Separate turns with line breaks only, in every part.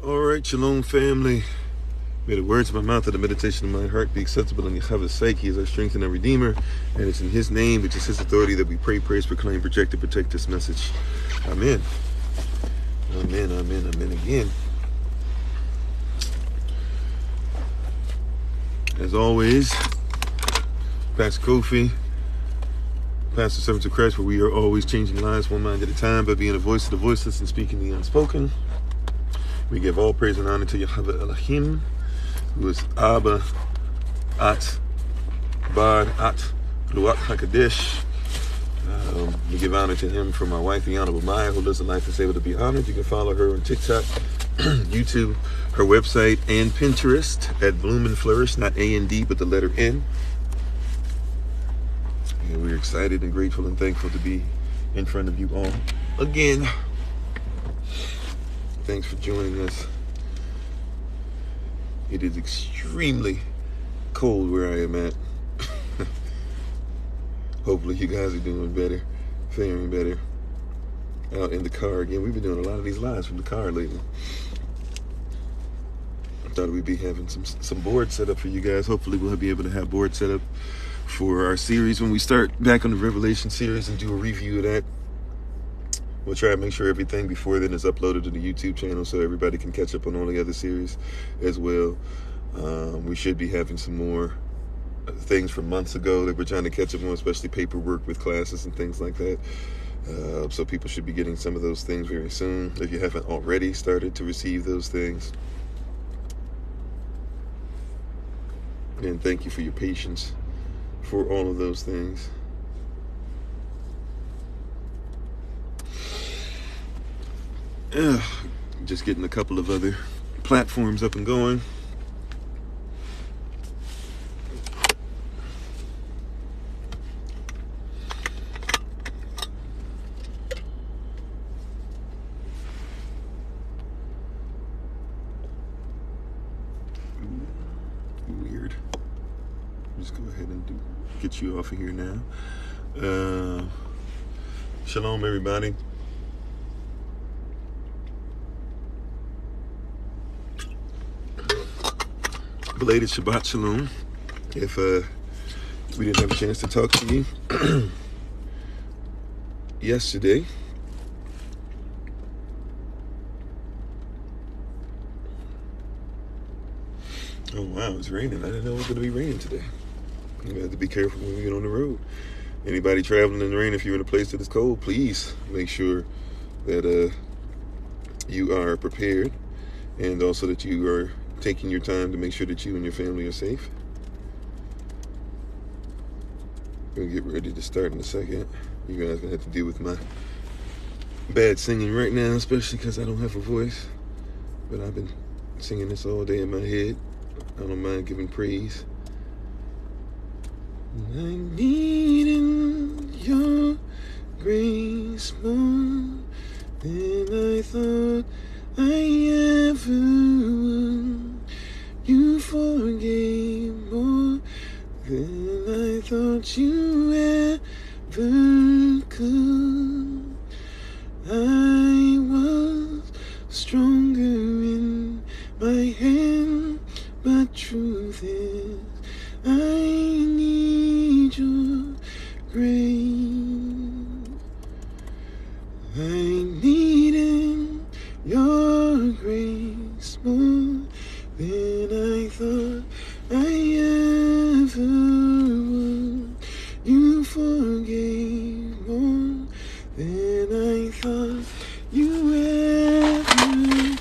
All right, Shalom family. May the words of my mouth and the meditation of my heart be acceptable in Yahweh's sight. He is our strength and our redeemer. And it's in his name, which is his authority, that we pray, praise, proclaim, project, and protect this message. Amen. Amen, amen, amen again. As always, Pastor Kofi, Pastor Servants of Christ, where we are always changing lives one mind at a time by being a voice of the voiceless and speaking the unspoken. We give all praise and honor to Yahweh Elohim, who is Abba, At, Bad, At, Ruach HaKadosh. We give honor to him for my wife, the Honorable Maya, who lives a life that's able to be honored. You can follow her on TikTok, YouTube, her website, and Pinterest at Bloom and Flourish, not A-N-D, but the letter N. And we're excited and grateful and thankful to be in front of you all again. Thanks for joining us. It is extremely cold where I am at. Hopefully you guys are doing better, faring better. Out in the car again. We've been doing a lot of these lives from the car lately. I thought we'd be having some boards set up for you guys. Hopefully we'll be able to have boards set up for our series when we start back on the Revelation series and do a review of that. We'll try to make sure everything before then is uploaded to the YouTube channel so everybody can catch up on all the other series as well. We should be having some more things from months ago that we're trying to catch up on, especially paperwork with classes and things like that. So people should be getting some of those things very soon if you haven't already started to receive those things. And thank you for your patience for all of those things. Just getting a couple of other platforms up and going. Weird. Just go ahead and get you off of here now. Shalom, everybody. Belated Shabbat Shalom. If we didn't have a chance to talk to you yesterday, oh wow, it's raining. I didn't know it was going to be raining today. You have to be careful when we get on the road. Anybody traveling in the rain, if you're in a place that is cold, please make sure that you are prepared, and also that you are taking your time to make sure that you and your family are safe. We're going to get ready to start in a second. You guys are going to have to deal with my bad singing right now, especially because I don't have a voice. But I've been singing this all day in my head. I don't mind giving praise. I need in your grace more than I thought I ever would. You forgave more than I thought you ever could. I was stronger in my hand, but truth is I need your grace. I needed your grace more than I thought I ever would. You forgave more than I thought you ever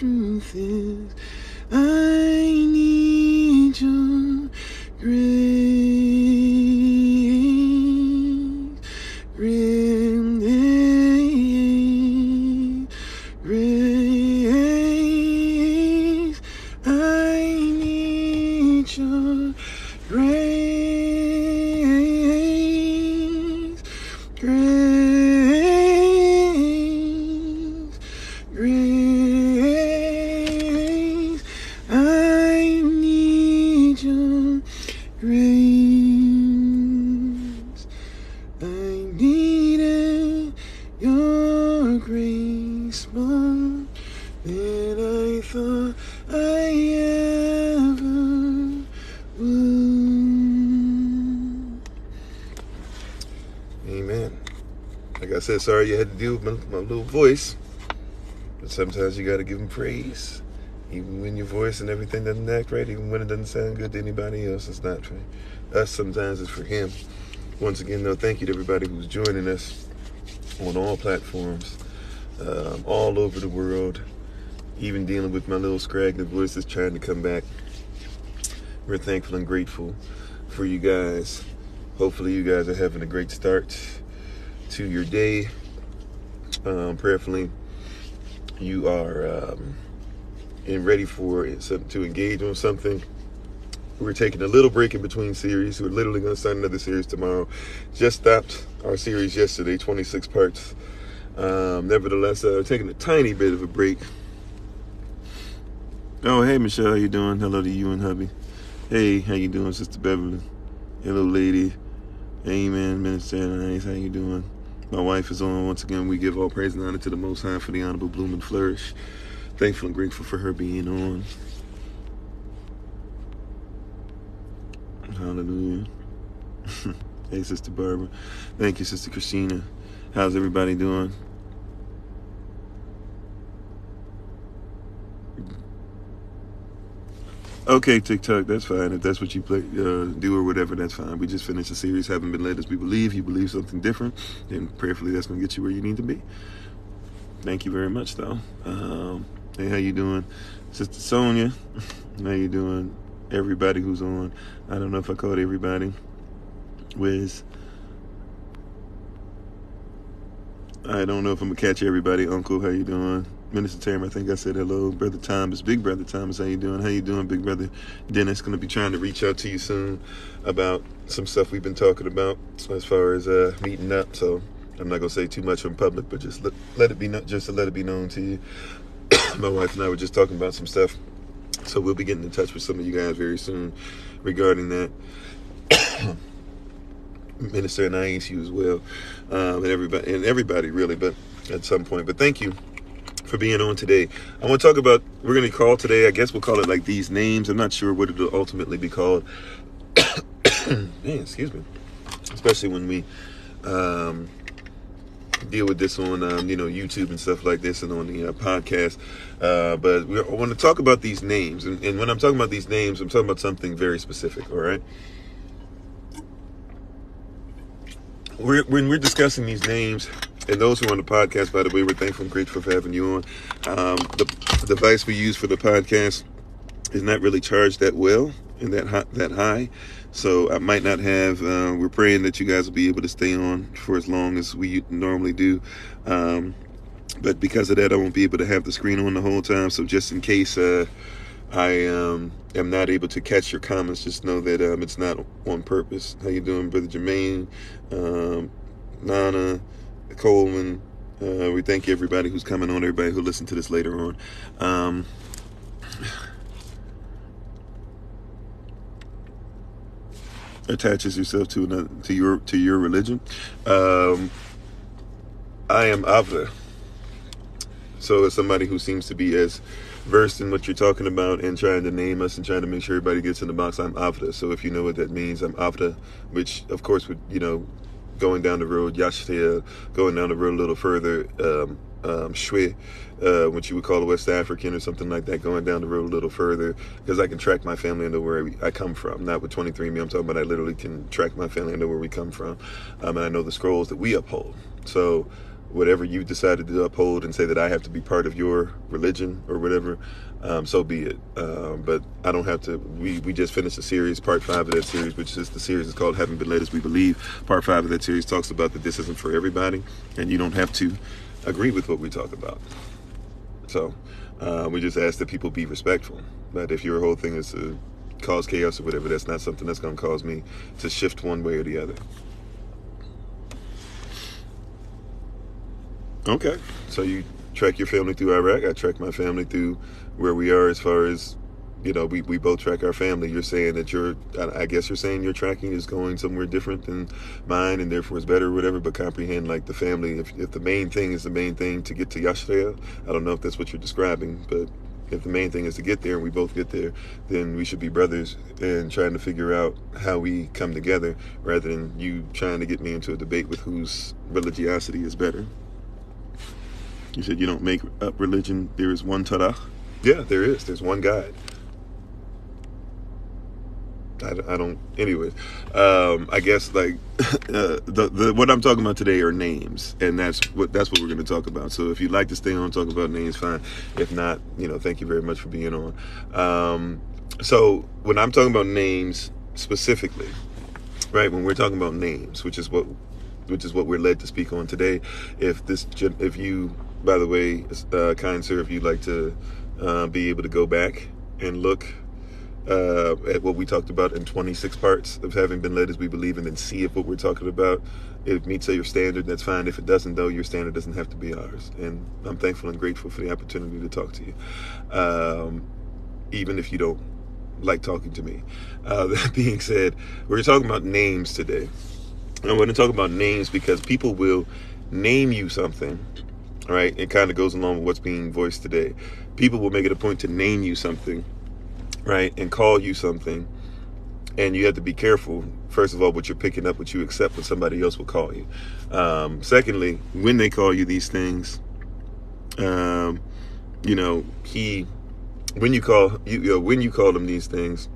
truth is, I need your grace, grace, grace. I need your grace, grace, grace. I need your grace. I needed your grace more than I thought I ever would. Amen. Like I said, sorry you had to deal with my little voice, but sometimes you got to give him praise. Even when your voice and everything doesn't act right, even when it doesn't sound good to anybody else, it's not for us. Sometimes it's for him. Once again, though, thank you to everybody who's joining us on all platforms, all over the world, even dealing with my little scraggly voice that's trying to come back. We're thankful and grateful for you guys. Hopefully you guys are having a great start to your day. Prayerfully, you are ready for to engage on something. We're taking a little break in between series. We're literally going to start another series tomorrow. Just stopped our series yesterday, 26 parts. Nevertheless, taking a tiny bit of a break. Oh, hey, Michelle, how you doing? Hello to you and hubby. Hey, how you doing, Sister Beverly? Hello, lady. Amen, Minister Nice, how you doing? My wife is on. Once again, we give all praise and honor to the Most High for the honorable bloom and flourish. Thankful and grateful for her being on. Hallelujah. Hey, Sister Barbara. Thank you, Sister Christina. How's everybody doing? Okay, TikTok, that's fine. If that's what you do or whatever, that's fine. We just finished the series, Haven't Been Led As We Believe. You believe something different, and prayerfully that's going to get you where you need to be. Thank you very much, though. Hey, how you doing? Sister Sonia, how you doing? Everybody who's on. I don't know if I called everybody. Wiz. I don't know if I'm going to catch everybody. Uncle, how you doing? Minister Tam, I think I said hello. Brother Thomas, Big Brother Thomas, how you doing? How you doing, Big Brother Dennis? Going to be trying to reach out to you soon about some stuff we've been talking about as far as meeting up. So I'm not going to say too much in public, but just let it be just to let it be known to you. My wife and I were just talking about some stuff. So we'll be getting in touch with some of you guys very soon regarding that. Minister and Nice, you as well, and everybody really, but at some point. But thank you for being on today. I want to talk about, we're going to call today, I guess we'll call it like these names. I'm not sure what it'll ultimately be called. Man, excuse me. Especially when we deal with this on YouTube and stuff like this and on the podcast. But I want to talk about these names. And when I'm talking about these names, I'm talking about something very specific, all right? When we're discussing these names, and those who are on the podcast, by the way, we're thankful and grateful for having you on. The device we use for the podcast is not really charged that well and that high. So I might not have, we're praying that you guys will be able to stay on for as long as we normally do. But because of that, I won't be able to have the screen on the whole time. So just in case I am not able to catch your comments, just know that it's not on purpose. How you doing, Brother Jermaine, Nana, Coleman? We thank everybody who's coming on, everybody who listened to this later on. Attaches yourself to your religion. I am Avda. So as somebody who seems to be as versed in what you're talking about and trying to name us and trying to make sure everybody gets in the box, I'm Avda. So if you know what that means, I'm Avda, which of course would, going down the road, Yashtia, going down the road a little further, Shwe, which you would call a West African or something like that, going down the road a little further, because I can track my family and know where I come from. Not with 23andMe, I'm talking about I literally can track my family and know where we come from. And I know the scrolls that we uphold. So whatever you decided to uphold and say that I have to be part of your religion or whatever, so be it. But I don't have to. We just finished a series, part 5 of that series, which is the series is called Having Been Led as We Believe. Part 5 of that series talks about that this isn't for everybody, and you don't have to agree with what we talk about. So we just ask that people be respectful. But if your whole thing is to cause chaos or whatever, that's not something that's going to cause me to shift one way or the other. Okay, so you track your family through Iraq. I track my family through where we are as far as, we both track our family. You're saying that I guess you're saying your tracking is going somewhere different than mine and therefore it's better or whatever, but comprehend like the family. If the main thing is the main thing to get to Yashrea, I don't know if that's what you're describing, but if the main thing is to get there and we both get there, then we should be brothers and trying to figure out how we come together rather than you trying to get me into a debate with whose religiosity is better. You said you don't make up religion. There is one Torah. Yeah, there is. There's one guide. I don't. Anyways, I guess like what I'm talking about today are names, and that's what we're going to talk about. So if you'd like to stay on and talk about names, fine. If not, thank you very much for being on. So when I'm talking about names specifically, right? When we're talking about names, which is what we're led to speak on today. If you, by the way, kind sir, if you'd like to be able to go back and look at what we talked about in 26 parts of Having Been Led as We Believe, and then see if what we're talking about, it meets your standard, that's fine. If it doesn't, though, your standard doesn't have to be ours. And I'm thankful and grateful for the opportunity to talk to you, even if you don't like talking to me. That being said, we're talking about names today. I'm going to talk about names because people will name you something, right? It kind of goes along with what's being voiced today. People will make it a point to name you something, right? And call you something. And you have to be careful, first of all, what you're picking up, what you accept, what somebody else will call you. Secondly, when they call you these things, when you call them these things,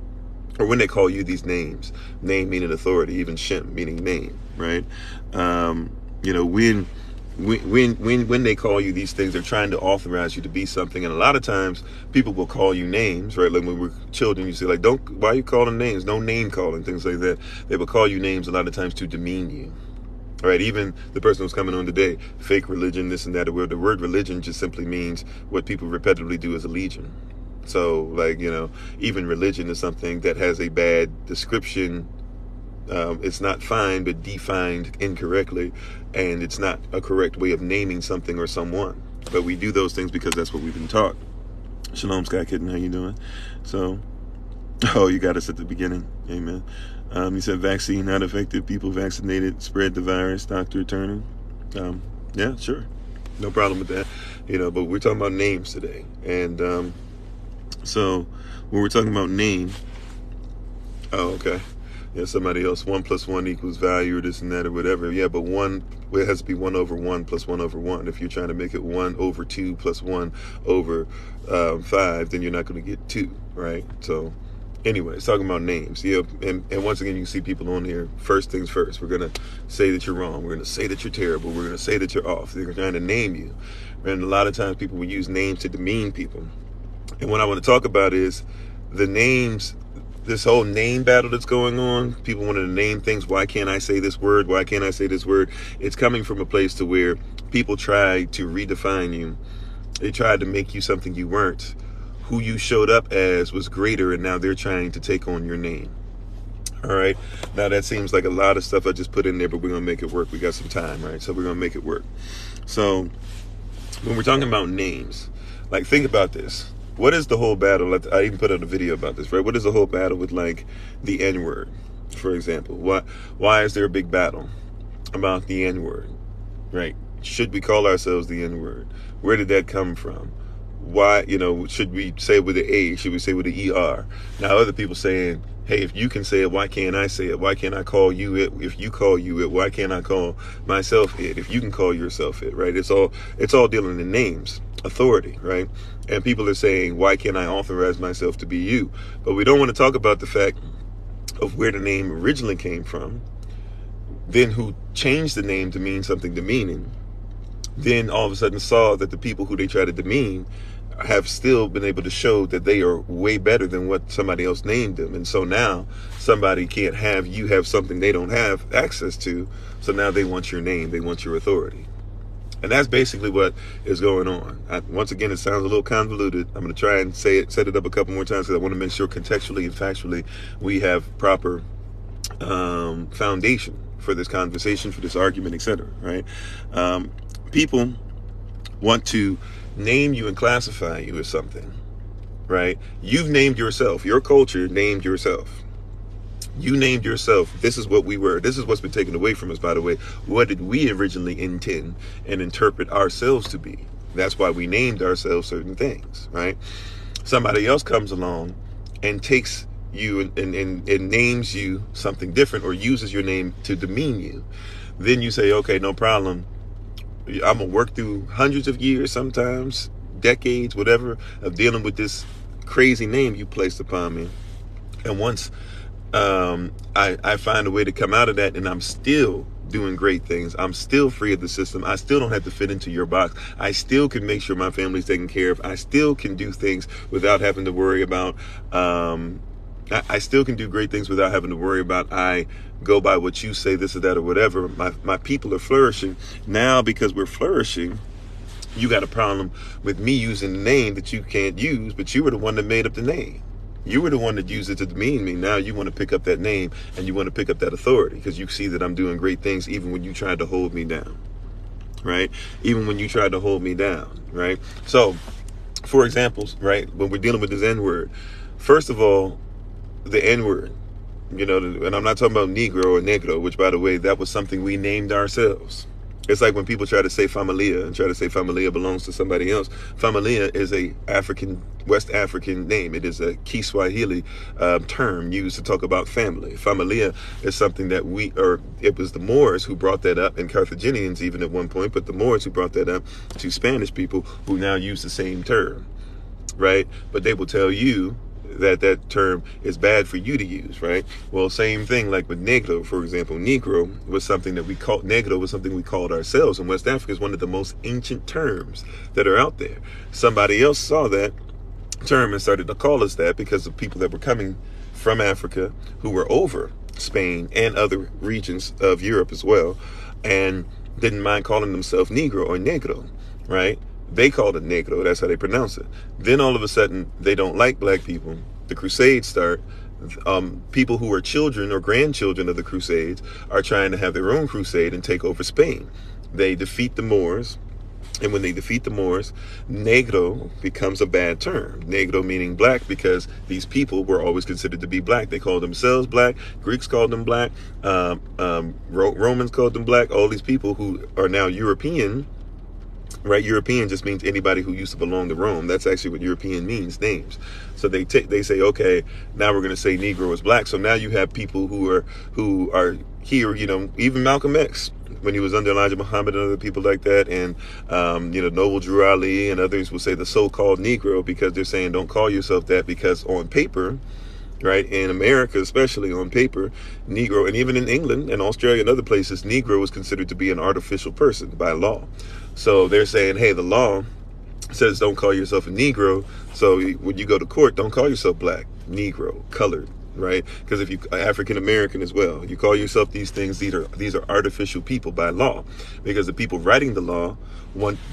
or when they call you these names, name meaning authority, even Shem meaning name, right? When they call you these things, they're trying to authorize you to be something. And a lot of times people will call you names, right? Like when we're children, you say like, why are you calling names? No name calling, things like that. They will call you names a lot of times to demean you. All right, even the person who's coming on today, fake religion, this and that. The word religion just simply means what people repetitively do as a legion. So, like, even religion is something that has a bad description. It's not fine, but defined incorrectly. And it's not a correct way of naming something or someone. But we do those things because that's what we've been taught. Shalom, Sky Kitten. How you doing? So, you got us at the beginning. Amen. He said vaccine not effective. People vaccinated spread the virus. Doctor Turner. Yeah, sure. No problem with that. But we're talking about names today. And so when we're talking about name, okay. Yeah, somebody else, 1 + 1 = value or this and that or whatever. Yeah, but it has to be 1 over 1 + 1 over 1. If you're trying to make it 1 over 2 + 1 over 5, then you're not going to get 2, right? So anyways, talking about names. Yeah, and once again, you see people on here, first things first. We're going to say that you're wrong. We're going to say that you're terrible. We're going to say that you're off. They're trying to name you. And a lot of times people will use names to demean people. And what I want to talk about is the names. This whole name battle that's going on, people wanting to name things. Why can't I say this word? Why can't I say this word? It's coming from a place to where people try to redefine you. They tried to make you something you weren't. Who you showed up as was greater, and now they're trying to take on your name. All right. Now that seems like a lot of stuff I just put in there, but we're going to make it work. We got some time, right? So we're going to make it work. So when we're talking about names, like think about this. What is the whole battle? I even put out a video about this, right? What is the whole battle with like the N-word, for example? Why is there a big battle about the N-word, right? Should we call ourselves the N-word? Where did that come from? Why, should we say it with an A? Should we say it with an ER? Now other people saying, hey, if you can say it, why can't I say it? Why can't I call you it? If you call you it, why can't I call myself it? If you can call yourself it, right? It's all dealing in names, authority, right? And people are saying, why can't I authorize myself to be you? But we don't want to talk about the fact of where the name originally came from, then who changed the name to mean something demeaning, then all of a sudden saw that the people who they try to demean have still been able to show that they are way better than what somebody else named them. And so now somebody can't have you have something they don't have access to. So now they want your name. They want your authority. And that's basically what is going on. Once again, it sounds a little convoluted. I'm going to try and set it up a couple more times because I want to make sure contextually and factually we have proper foundation for this conversation, for this argument, etc. Right? People want to name you and classify you as something, right? You've named yourself. Your culture named yourself. You named yourself. This is what we were. This is what's been taken away from us, by the way. What did we originally intend and interpret ourselves to be? That's why we named ourselves certain things, right? Somebody else comes along and takes you and names you something different or uses your name to demean you. Then you say, okay, no problem. I'm going to work through hundreds of years, sometimes decades, whatever, of dealing with this crazy name you placed upon me. And once I find a way to come out of that and I'm still doing great things, I'm still free of the system, I still don't have to fit into your box, I still can make sure my family's taken care of, I still can do things without having to worry about, I still can do great things without having to worry about I go by what you say, this or that or whatever. My people are flourishing. Now because we're flourishing, you got a problem with me using the name that you can't use, but you were the one that made up the name. You were the one that used it to demean me. Now you want to pick up that name and you want to pick up that authority because you see that I'm doing great things even when you tried to hold me down, right? Even when you tried to hold me down, right? So, for examples, right, when we're dealing with this N-word, first of all, the N-word, you know, and I'm not talking about Negro or Negro, which, by the way, that was something we named ourselves. It's like when people try to say familia and try to say familia belongs to somebody else. Familia is a West African name. It is a Kiswahili term used to talk about family. Familia is something that it was the Moors who brought that up, and Carthaginians even at one point, but the Moors who brought that up to Spanish people who now use the same term, right? But they will tell you that term is bad for you to use, right? Well, same thing like with Negro, for example. Negro was something that we called, Negro was something we called ourselves, and West Africa is one of the most ancient terms that are out there. Somebody else saw that term and started to call us that because of people that were coming from Africa who were over Spain and other regions of Europe as well, and didn't mind calling themselves Negro or Negro, right? They called it Negro. That's how they pronounce it. Then all of a sudden, they don't like black people. The Crusades start. People who are children or grandchildren of the Crusades are trying to have their own crusade and take over Spain. They defeat the Moors. And when they defeat the Moors, Negro becomes a bad term. Negro meaning black because these people were always considered to be black. They called themselves black. Greeks called them black. Romans called them black. All these people who are now European, right? European just means anybody who used to belong to Rome. That's actually what European means, names. So they say, okay, now we're going to say Negro is black. So now you have people who are here, you know, even Malcolm X, when he was under Elijah Muhammad and other people like that, and Noble Drew Ali and others will say the so-called Negro because they're saying don't call yourself that because on paper, right, in America especially, on paper, Negro, and even in England and Australia and other places, Negro is considered to be an artificial person by law. So they're saying, hey, the law says don't call yourself a Negro, so when you go to court, don't call yourself black, Negro, colored, right? Because if you African American as well, you call yourself these things, these are artificial people by law, because the people writing the law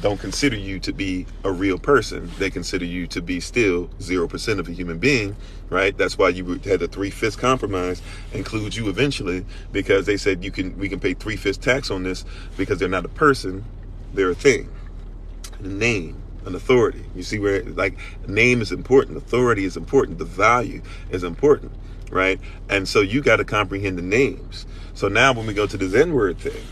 don't consider you to be a real person. They consider you to be still 0% of a human being, right? That's why you had a 3/5 compromise include you eventually, because they said we can pay 3/5 tax on this because they're not a person, they're a thing, a name, an authority. You see where, like, name is important, authority is important, the value is important, right? And so you got to comprehend the names. So now when we go to this N-word thing,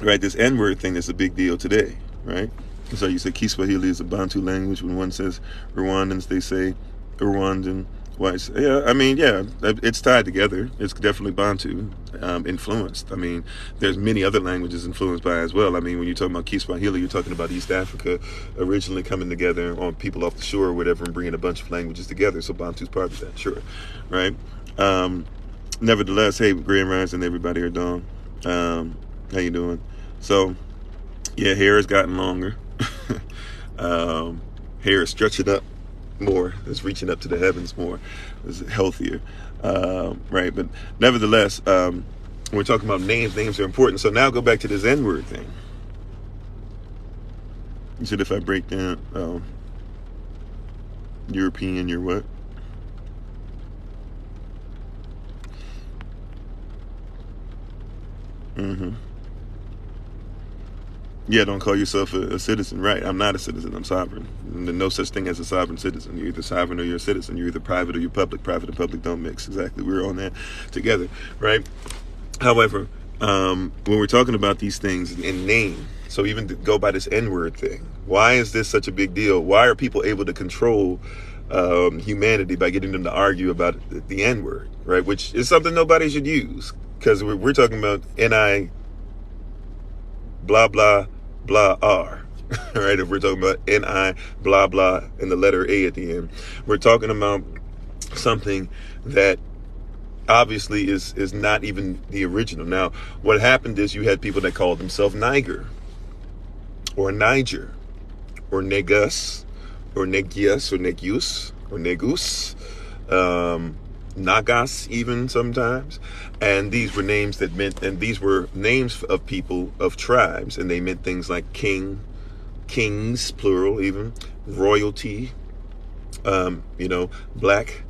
right, this N-word thing is a big deal today, right? So you say Kiswahili is a Bantu language. When one says Rwandans, they say Rwandan. Whites. Yeah, I mean, yeah, it's tied together. It's definitely Bantu influenced. I mean, there's many other languages influenced by it as well. I mean, when you're talking about Kiswahili, you're talking about East Africa originally coming together on people off the shore or whatever and bringing a bunch of languages together. So Bantu's part of that, sure, right? Nevertheless, hey, Grand Rise and everybody are doing. How you doing? So Yeah, hair has gotten longer. Hair is stretching up more. It's reaching up to the heavens more. It's healthier, right? But nevertheless, when we're talking about names, names are important. So now go back to this N-word thing. You said if I break down European, you're what? Mm-hmm. Yeah, don't call yourself a citizen. Right, I'm not a citizen, I'm sovereign. There's no such thing as a sovereign citizen. You're either sovereign or you're a citizen. You're either private or you're public. Private and public don't mix. Exactly, we're on that together, right? However, when we're talking about these things in name, so even to go by this N-word thing, why is this such a big deal? Why are people able to control humanity by getting them to argue about the N-word, right? Which is something nobody should use, because we're talking about N-I blah blah blah R, right? If we're talking about N-I blah blah and the letter A at the end, we're talking about something that obviously is not even the original. Now, what happened is you had people that called themselves Niger, or Niger, or Negus, or Negius, or Negus, or Negus, Nagas even sometimes. And these were names that meant, and these were names of people, of tribes, and they meant things like king, kings, plural even, royalty, black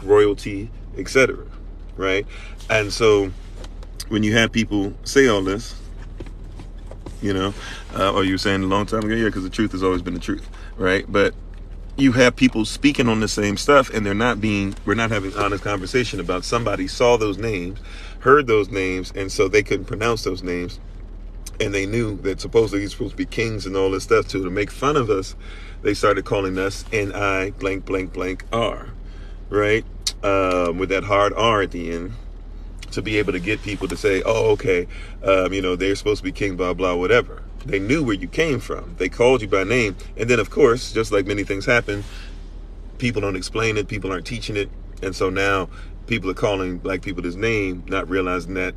royalty, etc. Right? And so when you have people say all this, or you were saying a long time ago, yeah, because the truth has always been the truth, right? But you have people speaking on the same stuff, and we're not having honest conversation about somebody saw those names, heard those names, and so they couldn't pronounce those names, and they knew that supposedly these supposed to be kings and all this stuff too. To make fun of us, they started calling us N-I blank blank blank R, right? With that hard R at the end, to be able to get people to say, oh, okay, they're supposed to be king, blah, blah, whatever. They knew where you came from. They called you by name. And then, of course, just like many things happen, people don't explain it. People aren't teaching it. And so now people are calling black people this name, not realizing that,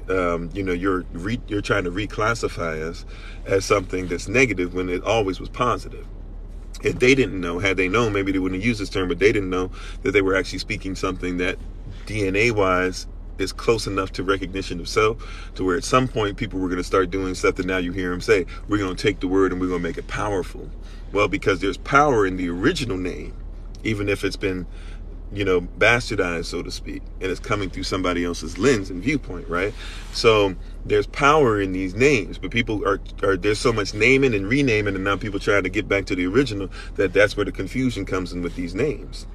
you're trying to reclassify us as something that's negative when it always was positive. If they didn't know, had they known, maybe they wouldn't have used this term, but they didn't know that they were actually speaking something that DNA-wise is close enough to recognition of self, to where at some point people were going to start doing stuff that now you hear them say, we're going to take the word and we're going to make it powerful. Well, because there's power in the original name, even if it's been, bastardized, so to speak, and it's coming through somebody else's lens and viewpoint, right? So there's power in these names, but people are there's so much naming and renaming, and now people trying to get back to the original, that's where the confusion comes in with these names.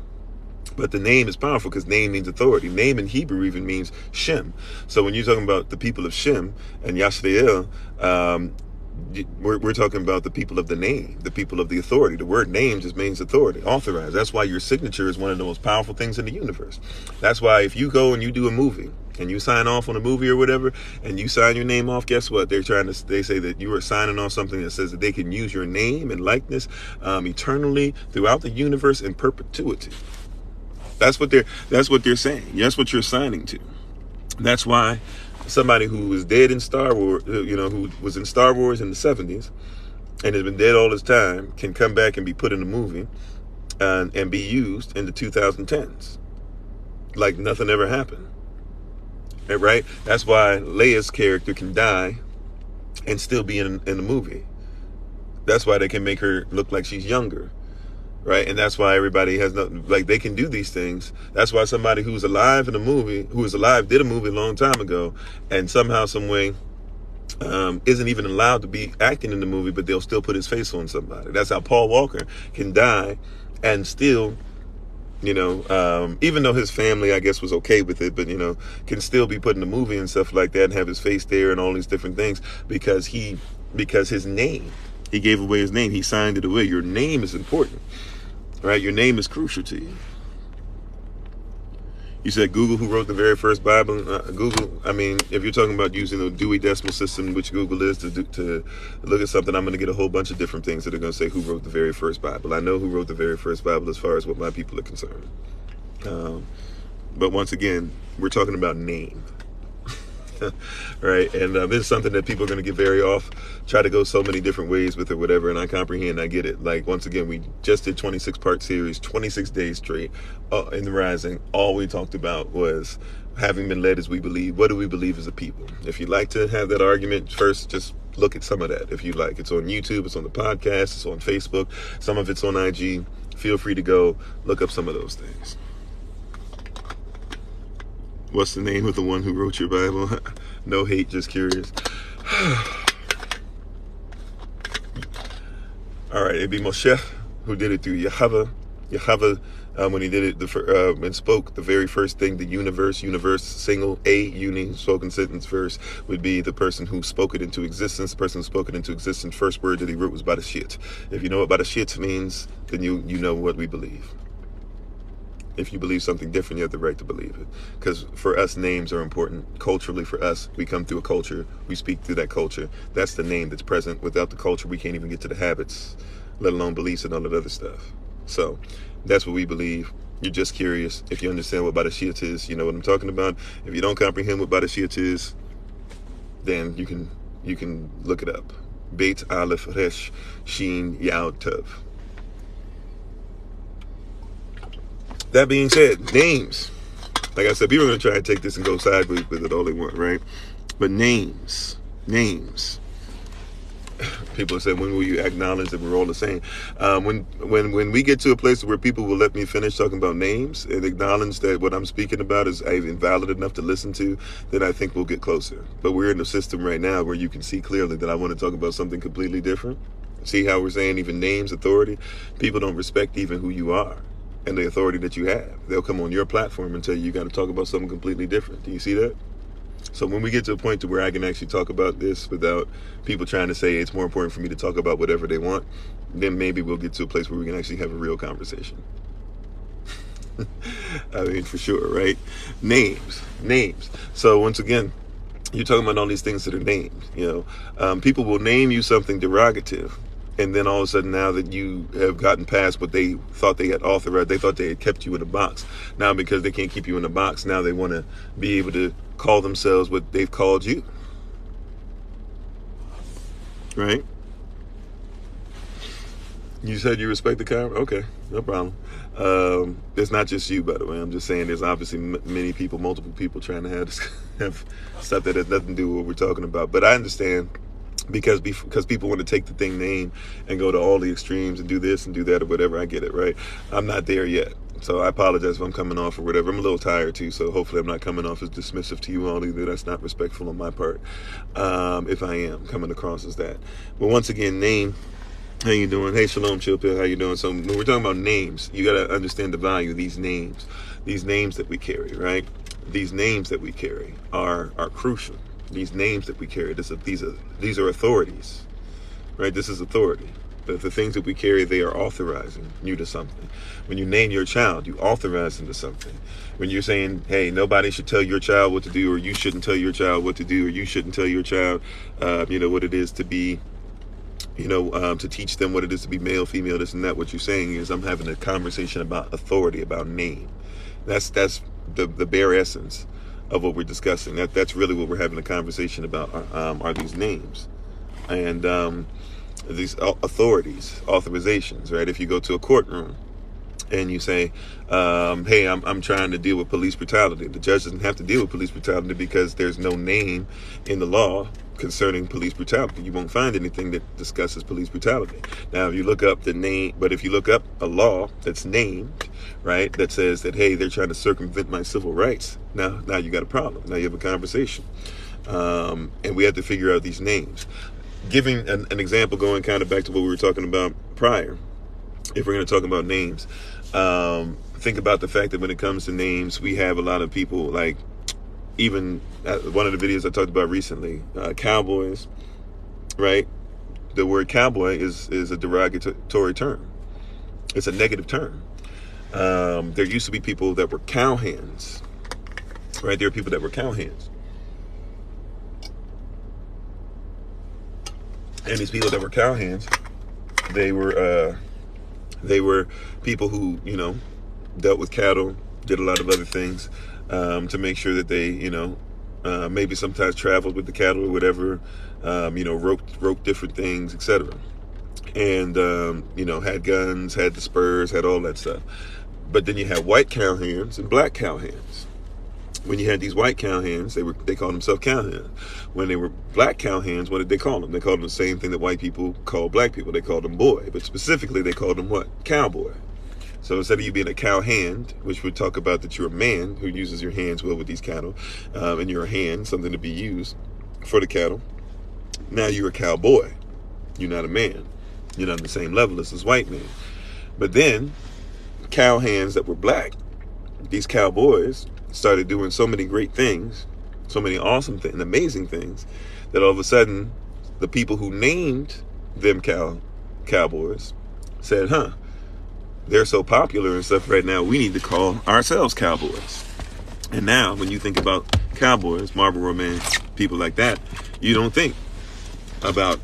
But the name is powerful because name means authority. Name in Hebrew even means Shem. So when you're talking about the people of Shem and Yashrael, we're talking about the people of the name, the people of the authority. The word name just means authority, authorized. That's why your signature is one of the most powerful things in the universe. That's why if you go and you do a movie and you sign off on a movie or whatever, and you sign your name off, guess what? They say that you are signing on something that says that they can use your name and likeness eternally throughout the universe in perpetuity. That's what they're saying. That's what you're signing to. That's why somebody who was dead in Star Wars, who was in Star Wars in the 70s and has been dead all this time, can come back and be put in a movie and be used in the 2010s. Like nothing ever happened. Right? That's why Leia's character can die and still be in the movie. That's why they can make her look like she's younger. Right? And that's why everybody has they can do these things. That's why somebody who's alive in a movie, did a movie a long time ago, and somehow, some way, isn't even allowed to be acting in the movie, but they'll still put his face on somebody. That's how Paul Walker can die and still, even though his family, I guess, was okay with it, but, can still be put in the movie and stuff like that and have his face there and all these different things because his name, he gave away his name. He signed it away. Your name is important. Right? Your name is crucial to you. You said Google, who wrote the very first Bible? Google, if you're talking about using the Dewey Decimal System, which Google is, to look at something, I'm going to get a whole bunch of different things that are going to say who wrote the very first Bible. I know who wrote the very first Bible as far as what my people are concerned. But once again, we're talking about name. Right? And this is something that people are going to get very off, try to go so many different ways with it, whatever, and I comprehend, I get it. Like, once again, we just did 26-part series, 26 days straight in the Rising. All we talked about was having been led as we believe. What do we believe as a people? If you'd like to have that argument, first, just look at some of that. If you like, it's on YouTube, it's on the podcast, it's on Facebook, some of it's on IG. Feel free to go look up some of those things. What's the name of the one who wrote your Bible? No hate, just curious. All right, it'd be Moshe who did it through Yahweh. When he did it and spoke, the very first thing, the universe, single, uni, spoken sentence verse, would be the person who spoke it into existence. The person who spoke it into existence, first word that he wrote was Badashit. If you know what Badashit means, then you know what we believe. If you believe something different, you have the right to believe it. Because for us, names are important. Culturally, for us, we come through a culture. We speak through that culture. That's the name that's present. Without the culture, we can't even get to the habits, let alone beliefs and all that other stuff. So that's what we believe. You're just curious. If you understand what Badashit is, you know what I'm talking about. If you don't comprehend what Badashit is, then you can look it up. Beit Aleph Resh Shin Yao Tov. That being said, names. Like I said, people are going to try and take this and go sideways with it all they want, right? But names. People have said, when will you acknowledge that we're all the same? When we get to a place where people will let me finish talking about names and acknowledge that what I'm speaking about is even valid enough to listen to, then I think we'll get closer. But we're in a system right now where you can see clearly that I want to talk about something completely different. See how we're saying even names, authority? People don't respect even who you are and the authority that you have. They'll come on your platform and tell you got to talk about something completely different. Do you see that? So when we get to a point to where I can actually talk about this without people trying to say it's more important for me to talk about whatever they want, then maybe we'll get to a place where we can actually have a real conversation. I mean, for sure, right? Names. So once again, you're talking about all these things that are named. People will name you something derogative, and then all of a sudden, now that you have gotten past what they thought they had authorized, they thought they had kept you in a box. Now, because they can't keep you in a box, now they want to be able to call themselves what they've called you. Right? You said you respect the camera? Okay, no problem. It's not just you, by the way. I'm just saying there's obviously many people, multiple people trying to have stuff that has nothing to do with what we're talking about. But I understand. Because people want to take the thing name and go to all the extremes and do this and do that or whatever. I get it, right? I'm not there yet. So I apologize if I'm coming off or whatever. I'm a little tired too, so hopefully I'm not coming off as dismissive to you all either. That's not respectful on my part, if I am coming across as that. But once again, name. How you doing? Hey, Shalom, Chill Pill. How you doing? So when we're talking about names, you got to understand the value of these names that we carry, right? These names that we carry are crucial. These names that we carry, these are authorities, right? This is authority. The things that we carry, they are authorizing you to something. When you name your child, you authorize them to something. When you're saying, hey, nobody should tell your child what to do, or you shouldn't tell your child what to do, or you shouldn't tell your child, what it is to be, to teach them what it is to be male, female, this and that. What you're saying is, I'm having a conversation about authority, about name. That's the bare essence of what we're discussing. That's really what we're having a conversation about, are these names and these authorities, authorizations, right? If you go to a courtroom and you say, hey, I'm trying to deal with police brutality, the judge doesn't have to deal with police brutality because there's no name in the law concerning police brutality. You won't find anything that discusses police brutality. Now, if you look up the name, but if you look up a law that's named, right, that says that, hey, they're trying to circumvent my civil rights, now you got a problem. Now you have a conversation. And we have to figure out these names. Giving an example, going kind of back to what we were talking about prior, if we're going to talk about names, think about the fact that when it comes to names, we have a lot of people, like, even one of the videos I talked about recently, cowboys, right? The word cowboy is a derogatory term. It's a negative term. There used to be people that were cowhands, right? There are people that were cowhands. And these people that were cowhands, they were people who, dealt with cattle, did a lot of other things, to make sure that they, maybe sometimes traveled with the cattle or whatever, roped different things, etc. And, had guns, had the spurs, had all that stuff. But then you had white cowhands and black cowhands. When you had these white cowhands, they called themselves cowhands. When they were black cowhands, what did they call them? They called them the same thing that white people call black people. They called them boy, but specifically they called them what? Cowboy. So instead of you being a cowhand, which would talk about that you're a man who uses your hands well with these cattle, and you're a hand, something to be used for the cattle, now you're a cowboy. You're not a man. You're not on the same level as this white man. But then, cowhands that were black, these cowboys started doing so many great things, so many awesome things, amazing things, that all of a sudden, the people who named them cowboys said, they're so popular and stuff right now, we need to call ourselves cowboys. And now, when you think about cowboys, Marlboro Man, people like that, you don't think about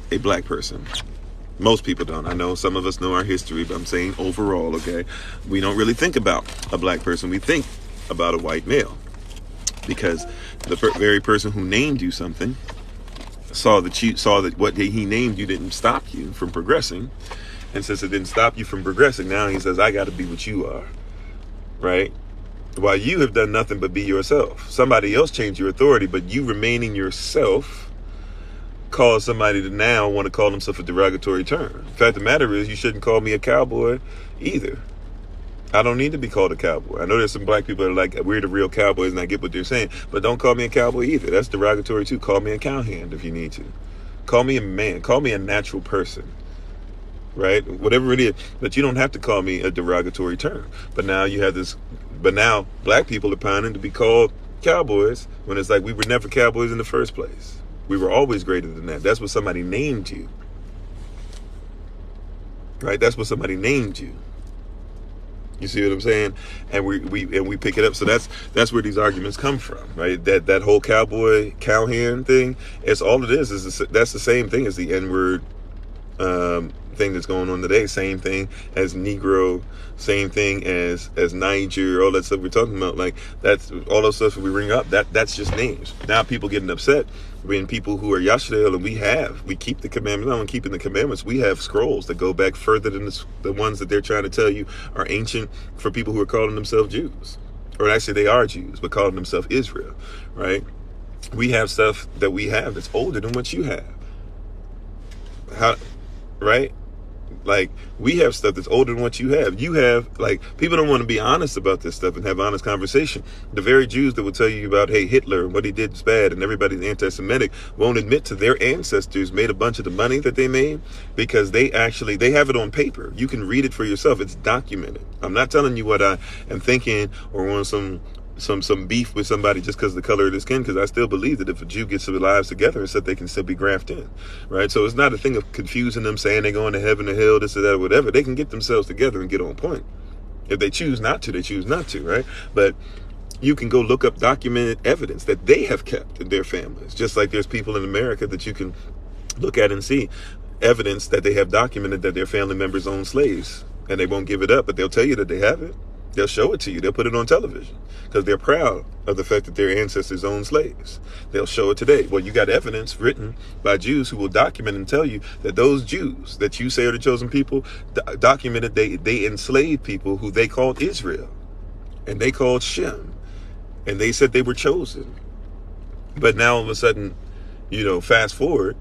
a black person. Most people don't. I know some of us know our history, but I'm saying overall, okay, we don't really think about a black person. We think about a white male, because the very person who named you something saw that what he named you didn't stop you from progressing, and since it didn't stop you from progressing, now he says, I got to be what you are, right? While you have done nothing but be yourself. Somebody else changed your authority, but you remaining yourself cause somebody to now want to call themselves a derogatory term. The fact of the matter is, you shouldn't call me a cowboy either. I don't need to be called a cowboy. I know there's some black people that are like, we're the real cowboys, and I get what they're saying, but don't call me a cowboy either. That's derogatory too. Call me a cowhand if you need to. Call me a man. Call me a natural person, right? Whatever it is. But you don't have to call me a derogatory term. But now black people are pining to be called cowboys when it's like, we were never cowboys in the first place. We were always greater than that. That's what somebody named you. Right? That's what somebody named you. You see what I'm saying? And we pick it up. So that's where these arguments come from, right? That whole cowboy, cowhand thing, it's all it is that's the same thing as the N-word thing that's going on today. Same thing as Negro, same thing as Niger, all that stuff we're talking about. Like, that's all those stuff we bring up, that's just names. Now people getting upset when people who are Yashrael, and we keep the commandments. Not only keeping the commandments, we have scrolls that go back further than the ones that they're trying to tell you are ancient for people who are calling themselves Jews. Or actually they are Jews, but calling themselves Israel, right? We have stuff that we have that's older than what you have. Right? Like, we have stuff that's older than what you have. You have, like, people don't want to be honest about this stuff and have honest conversation. The very Jews that will tell you about, hey, Hitler and what he did is bad and everybody's anti-Semitic won't admit to their ancestors made a bunch of the money that they made because they have it on paper. You can read it for yourself. It's documented. I'm not telling you what I am thinking or on some beef with somebody just because of the color of their skin, because I still believe that if a Jew gets their lives together and said, they can still be grafted in, right? So it's not a thing of confusing them, saying they're going to heaven or hell, this or that or whatever. They can get themselves together and get on point. If they choose not to, they choose not to, right? But you can go look up documented evidence that they have kept in their families, just like there's people in America that you can look at and see evidence that they have documented that their family members own slaves, and they won't give it up, but they'll tell you that they have it. They'll show it to you. They'll put it on television because they're proud of the fact that their ancestors owned slaves. They'll show it today. Well, you got evidence written by Jews who will document and tell you that those Jews that you say are the chosen people documented they enslaved people who they called Israel, and they called Shem, and they said they were chosen. But now all of a sudden, fast forward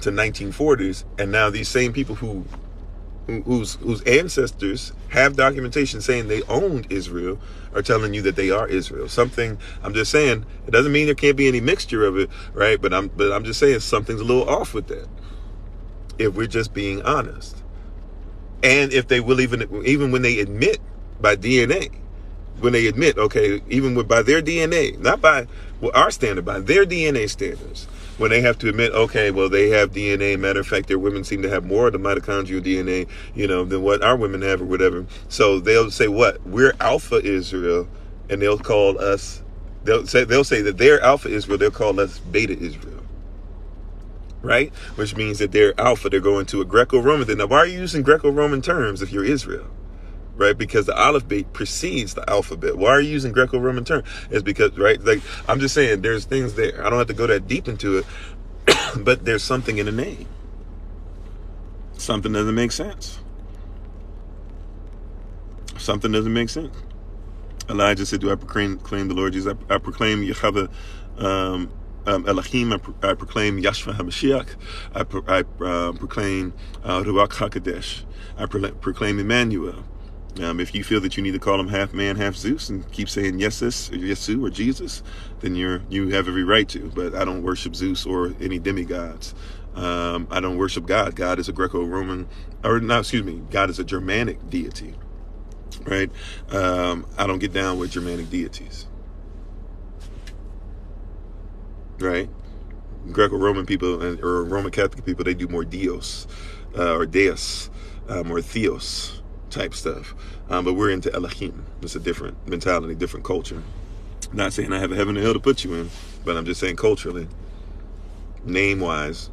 to 1940s, and now these same people whose ancestors have documentation saying they owned Israel are telling you that they are Israel. Something, I'm just saying, it doesn't mean there can't be any mixture of it, right? But I'm just saying something's a little off with that, if we're just being honest. And if they will even when they admit by DNA, when they admit, okay, by their DNA, not by our standard, by their DNA standards, when they have to admit, okay, well, they have DNA. Matter of fact, their women seem to have more of the mitochondrial DNA, than what our women have or whatever. So they'll say what? We're Alpha Israel, and they'll call us, they'll say that they're Alpha Israel, they'll call us Beta Israel. Right? Which means that they're Alpha, they're going to a Greco-Roman. Now, why are you using Greco-Roman terms if you're Israel? right? Because the alphabet precedes the alphabet. Why are you using Greco-Roman term? It's because, right, like, I'm just saying there's things there. I don't have to go that deep into it, but there's something in the name. Something doesn't make sense. Something doesn't make sense. Elijah said, do I proclaim the Lord Jesus? I proclaim Yahweh Elohim. I proclaim Yahshua HaMashiach. I proclaim Ruach HaKodesh. I proclaim Emmanuel. If you feel that you need to call him half man, half Zeus, and keep saying Yesus, or Yesu, or Jesus, then you have every right to. But I don't worship Zeus or any demigods. I don't worship God. God is a Greco-Roman, God is a Germanic deity, right? I don't get down with Germanic deities, right? Greco-Roman people or Roman Catholic people, they do more Dios or Deus or Theos type stuff. But we're into Elohim. It's a different mentality, different culture. Not saying I have a heaven and hell to put you in, but I'm just saying culturally, name-wise,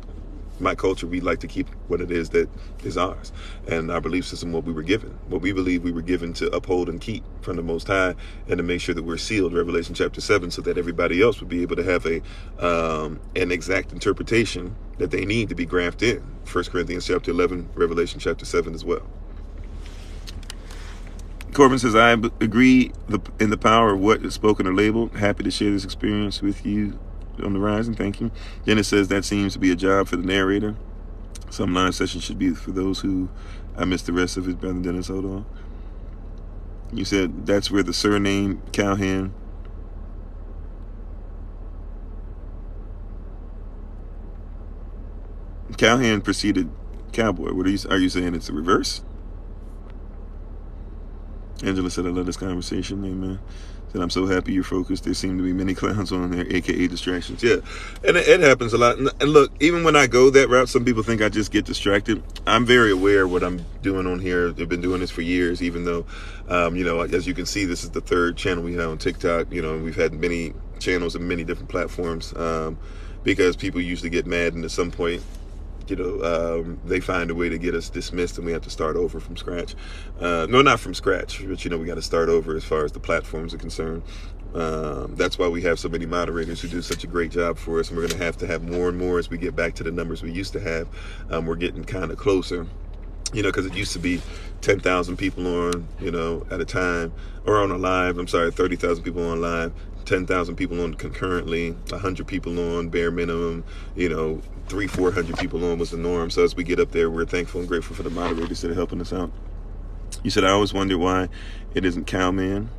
my culture, we like to keep what it is that is ours. And our belief system, what we were given. What we believe we were given to uphold and keep from the Most High, and to make sure that we're sealed, Revelation chapter 7, so that everybody else would be able to have an exact interpretation that they need to be grafted in. 1 Corinthians chapter 11, Revelation chapter 7 as well. Corbin says, I agree in the power of what is spoken or labeled. Happy to share this experience with you on the Rising. Thank you. Then it says that seems to be a job for the narrator. Some live sessions should be for those who I missed the rest of it. Brother Dennis, hold on. You said that's where the surname Cowhan. Cowhan preceded Cowboy. What are you saying? It's the reverse? Angela said, I love this conversation. Amen. Said, I'm so happy you're focused. There seem to be many clowns on there, aka distractions. Yeah, and it happens a lot. And look, even when I go that route, some people think I just get distracted. I'm very aware of what I'm doing on here. I've been doing this for years, even though, as you can see, this is the third channel we have on TikTok. We've had many channels and many different platforms because people usually get mad, and at some point, they find a way to get us dismissed, and we have to start over from scratch. No, not from scratch, but we got to start over as far as the platforms are concerned. That's why we have so many moderators who do such a great job for us, and we're going to have more and more as we get back to the numbers we used to have. We're getting kind of closer, because it used to be 10,000 people on, at a time, or on a live. 30,000 people on live. 10,000 people on concurrently, 100 people on bare minimum, 300-400 people on was the norm. So as we get up there, we're thankful and grateful for the moderators that are helping us out. You said, I always wondered why it isn't Cowman.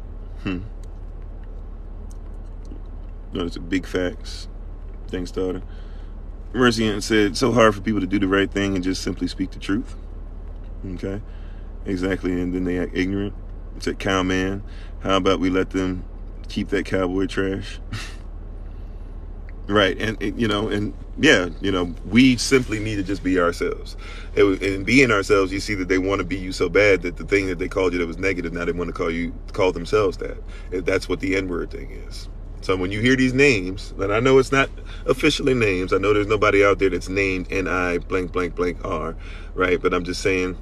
No, it's a big facts. Thanks, daughter. Mercy said, so hard for people to do the right thing and just simply speak the truth. Okay, exactly. And then they act ignorant. It said Cowman. How about we let them keep that cowboy trash? Right. And we simply need to just be ourselves. And being ourselves, you see that they want to be you so bad that the thing that they called you that was negative, now they want to call themselves that. That's what the N-word thing is. So when you hear these names, and I know it's not officially names, I know there's nobody out there that's named N-I blank blank blank R, right? But I'm just saying,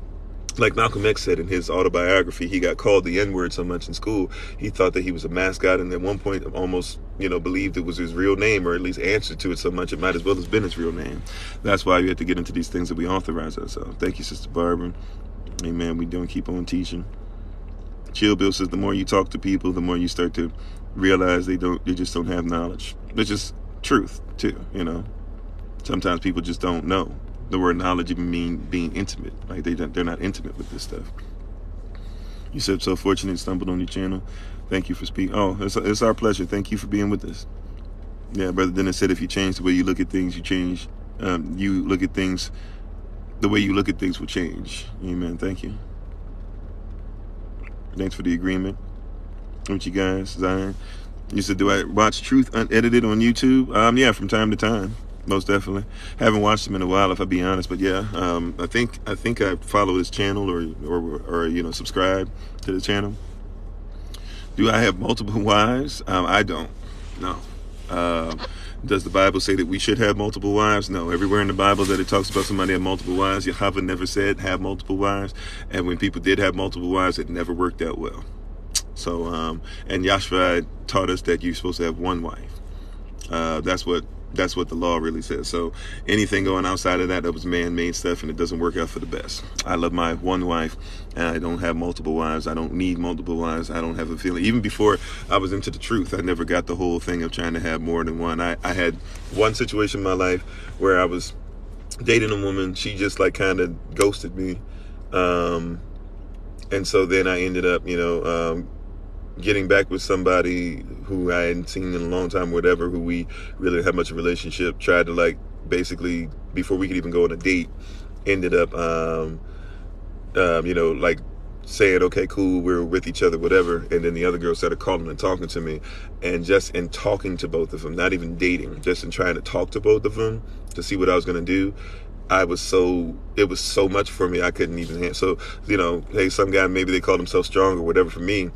like Malcolm X said in his autobiography, he got called the N-word so much in school, he thought that he was a mascot, and at one point almost, believed it was his real name, or at least answered to it so much it might as well have been his real name. That's why we have to get into these things that we authorize ourselves. Thank you, Sister Barbara. Amen. We don't keep on teaching. Chill Bill says, the more you talk to people, the more you start to realize they just don't have knowledge. It's just truth too, Sometimes people just don't know. The word knowledge even mean being intimate. Like they're not intimate with this stuff. You said, so fortunate stumbled on your channel. Thank you for speaking. Oh, it's our pleasure. Thank you for being with us. Yeah, Brother Dennis said, if you change the way you look at things, you change. You look at things, the way you look at things will change. Amen. Thank you. Thanks for the agreement with you guys, Zion. You said, do I watch Truth Unedited on YouTube? Yeah, from time to time. Most definitely. Haven't watched them in a while, if I be honest, but yeah, I think I follow this channel or subscribe to the channel. Do I have multiple wives? I don't. No. Does the Bible say that we should have multiple wives? No. Everywhere in the Bible that it talks about somebody have multiple wives, Yahweh never said have multiple wives. And when people did have multiple wives, it never worked out well. So, and Yahshua taught us that you're supposed to have one wife. That's what the law really says. So anything going outside of that was man-made stuff, and it doesn't work out for the best. I love my one wife, and I don't have multiple wives. I don't need multiple wives. I don't have a feeling. Even before I was into the truth, I never got the whole thing of trying to have more than one. I had one situation in my life where I was dating a woman. She just like kind of ghosted me. And so then I ended up, getting back with somebody who I hadn't seen in a long time, whatever, who we really didn't have much of a relationship. Tried to like basically, before we could even go on a date, ended up, like saying, okay, cool, we're with each other, whatever. And then the other girl started calling and talking to me, and just in talking to both of them, not even dating, just in trying to talk to both of them to see what I was going to do. It was so much for me, I couldn't even handle. So, hey, some guy, maybe they call themselves strong or whatever. For me,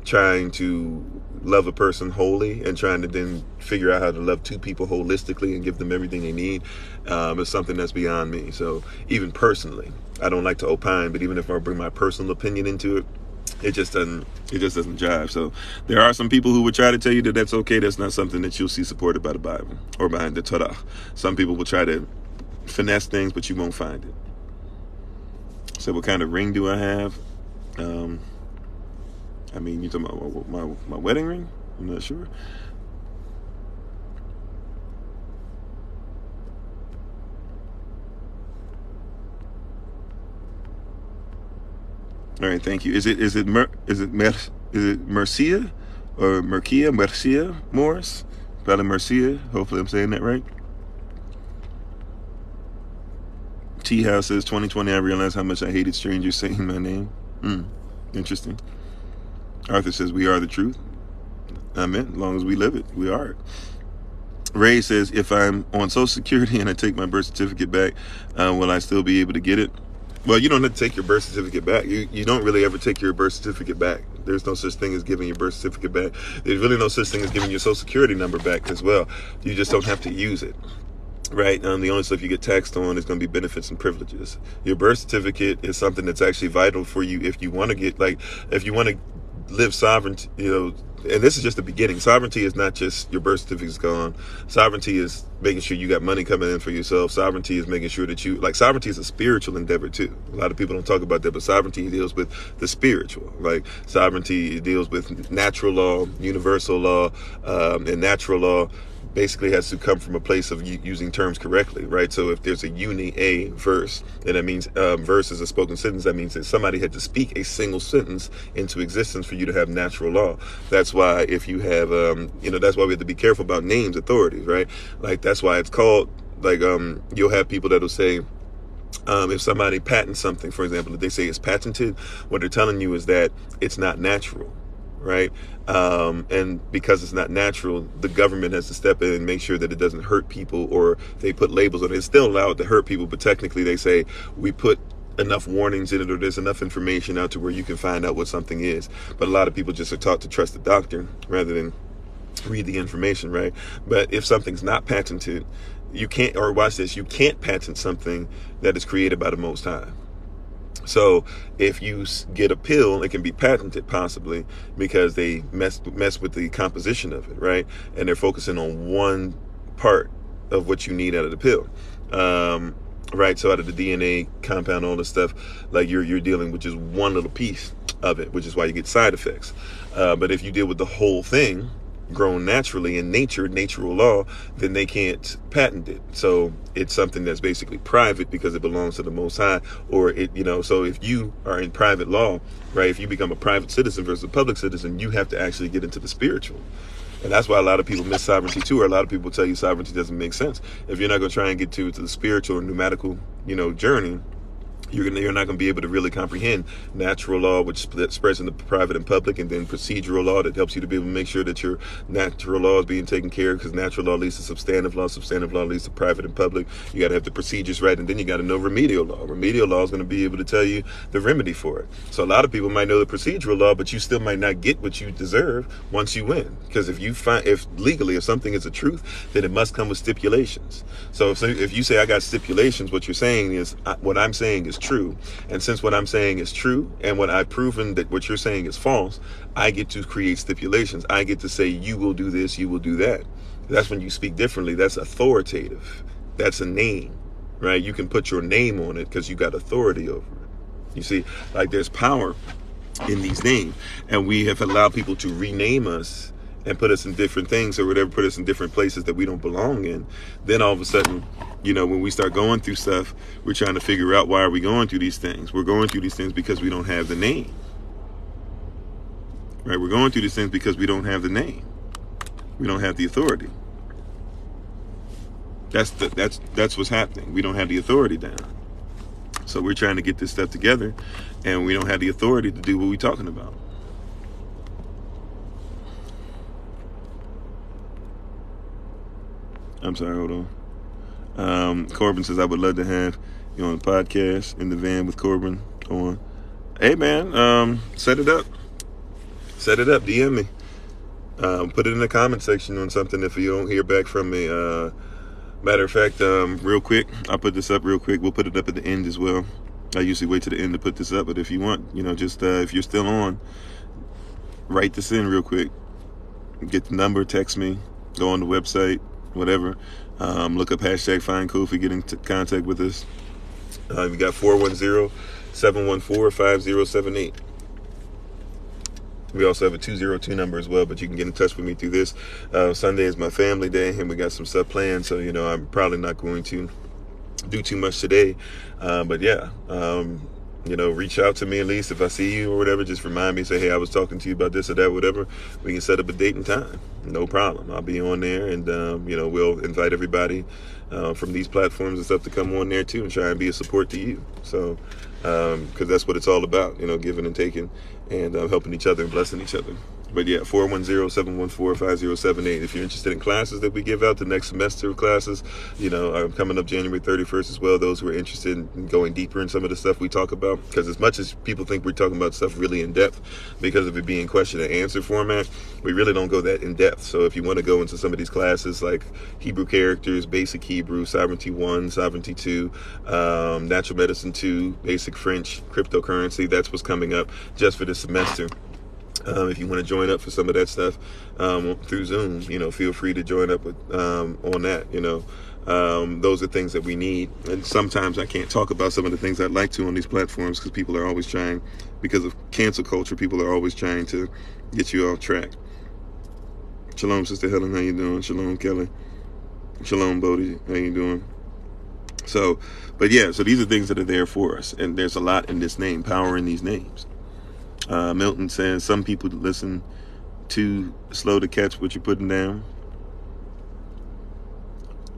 trying to love a person wholly and trying to then figure out how to love two people holistically and give them everything they need is something that's beyond me. So even personally, I don't like to opine, but even if I bring my personal opinion into it, it just doesn't jive. So there are some people who would try to tell you that that's okay. That's not something that you'll see supported by the Bible or behind the Torah. Some people will try to finesse things, but you won't find it. So what kind of ring do I have? You talking about my wedding ring? I'm not sure. All right, thank you. Is it Mercia or Mercia Morris? Probably Mercia. Hopefully I'm saying that right. T House says 2020. I realized how much I hated strangers saying my name. Interesting. Arthur says, we are the truth. Amen. As long as we live it, we are it. Ray says, if I'm on Social Security and I take my birth certificate back, will I still be able to get it? Well, you don't have to take your birth certificate back. You don't really ever take your birth certificate back. There's no such thing as giving your birth certificate back. There's really no such thing as giving your Social Security number back as well. You just don't have to use it. Right. The only stuff you get taxed on is going to be benefits and privileges. Your birth certificate is something that's actually vital for you if you want to live sovereignty, and this is just the beginning. Sovereignty is not just your birth certificate's gone. Sovereignty is making sure you got money coming in for yourself. Sovereignty is making sure that sovereignty is a spiritual endeavor too. A lot of people don't talk about that, but sovereignty deals with the spiritual. Like sovereignty deals with natural law, universal law, and natural law. Basically has to come from a place of using terms correctly, right? So if there's a verse, then that means verse is a spoken sentence. That means that somebody had to speak a single sentence into existence for you to have natural law. That's why if you have, that's why we have to be careful about names, authorities, right? Like that's why it's called, you'll have people that'll say, if somebody patents something, for example, if they say it's patented, what they're telling you is that it's not natural. Right. And because it's not natural, the government has to step in and make sure that it doesn't hurt people, or they put labels on it. It's still allowed to hurt people, but technically they say we put enough warnings in it, or there's enough information out to where you can find out what something is. But a lot of people just are taught to trust the doctor rather than read the information. Right. But if something's not patented, you can't patent something that is created by the Most High. So if you get a pill, it can be patented possibly because they mess with the composition of it, right? And they're focusing on one part of what you need out of the pill, right? So out of the DNA compound, all this stuff, like you're dealing with just one little piece of it, which is why you get side effects. But if you deal with the whole thing, grown naturally in natural law, then they can't patent it. So it's something that's basically private because it belongs to the Most High, or so if you are in private law, right, if you become a private citizen versus a public citizen, you have to actually get into the spiritual. And that's why a lot of people miss sovereignty too, or a lot of people tell you sovereignty doesn't make sense. If you're not going to try and get to the spiritual or pneumatical, journey, you're not going to be able to really comprehend natural law, which spreads into private and public, and then procedural law that helps you to be able to make sure that your natural law is being taken care of, because natural law leads to substantive law leads to private and public. You got to have the procedures right, and then you got to know remedial law. Remedial law is going to be able to tell you the remedy for it. So a lot of people might know the procedural law, but you still might not get what you deserve once you win, because if legally something is a truth, then it must come with stipulations. So if you say I got stipulations, what you're saying is what I'm saying is true, and since what I'm saying is true and what I've proven that what you're saying is false, I get to create stipulations. I get to say you will do this, you will do that. That's when you speak differently. That's authoritative. That's a name, right? You can put your name on it because you got authority over it. You see, like there's power in these names, and we have allowed people to rename us and put us in different things or whatever, put us in different places that we don't belong in. Then all of a sudden, when we start going through stuff, we're trying to figure out why are we going through these things. We're going through these things because we don't have the name, right? We're going through these things because we don't have the name. We don't have the authority. That's what's happening. We don't have the authority down. So we're trying to get this stuff together, and we don't have the authority to do what we're talking about. I'm sorry, hold on. Corbin says, I would love to have you on the podcast in the van with Corbin on. Hey, man, set it up. Set it up. DM me. Put it in the comment section on something if you don't hear back from me. Matter of fact, real quick, I'll put this up real quick. We'll put it up at the end as well. I usually wait to the end to put this up, but if you want, just if you're still on, write this in real quick. Get the number, text me, go on the website, whatever. Look up hashtag FindKofi, get in contact with us. We got 410-714-5078. We also have a 202 number as well, but you can get in touch with me through this. Sunday is my family day, and we got some stuff planned, so I'm probably not going to do too much today. But yeah, reach out to me at least if I see you or whatever. Just remind me, say, hey, I was talking to you about this or that, whatever. We can set up a date and time. No problem. I'll be on there, and we'll invite everybody from these platforms and stuff to come on there too and try and be a support to you. So, because that's what it's all about, giving and taking and helping each other and blessing each other. But yeah, 410-714-5078. If you're interested in classes that we give out, the next semester of classes, are coming up January 31st as well. Those who are interested in going deeper in some of the stuff we talk about, because as much as people think we're talking about stuff really in depth because of it being question and answer format, we really don't go that in depth. So if you want to go into some of these classes like Hebrew characters, basic Hebrew, sovereignty 1, sovereignty 2, natural medicine 2, basic French, cryptocurrency, that's what's coming up just for this semester. If you want to join up for some of that stuff through Zoom, feel free to join up with, on that. Those are things that we need. And sometimes I can't talk about some of the things I'd like to on these platforms because people are always trying, because of cancel culture, people are always trying to get you off track. Shalom, Sister Helen. How you doing? Shalom, Kelly. Shalom, Bodhi. How you doing? So these are things that are there for us. And there's a lot in this name, power in these names. Milton says some people listen too slow to catch what you're putting down.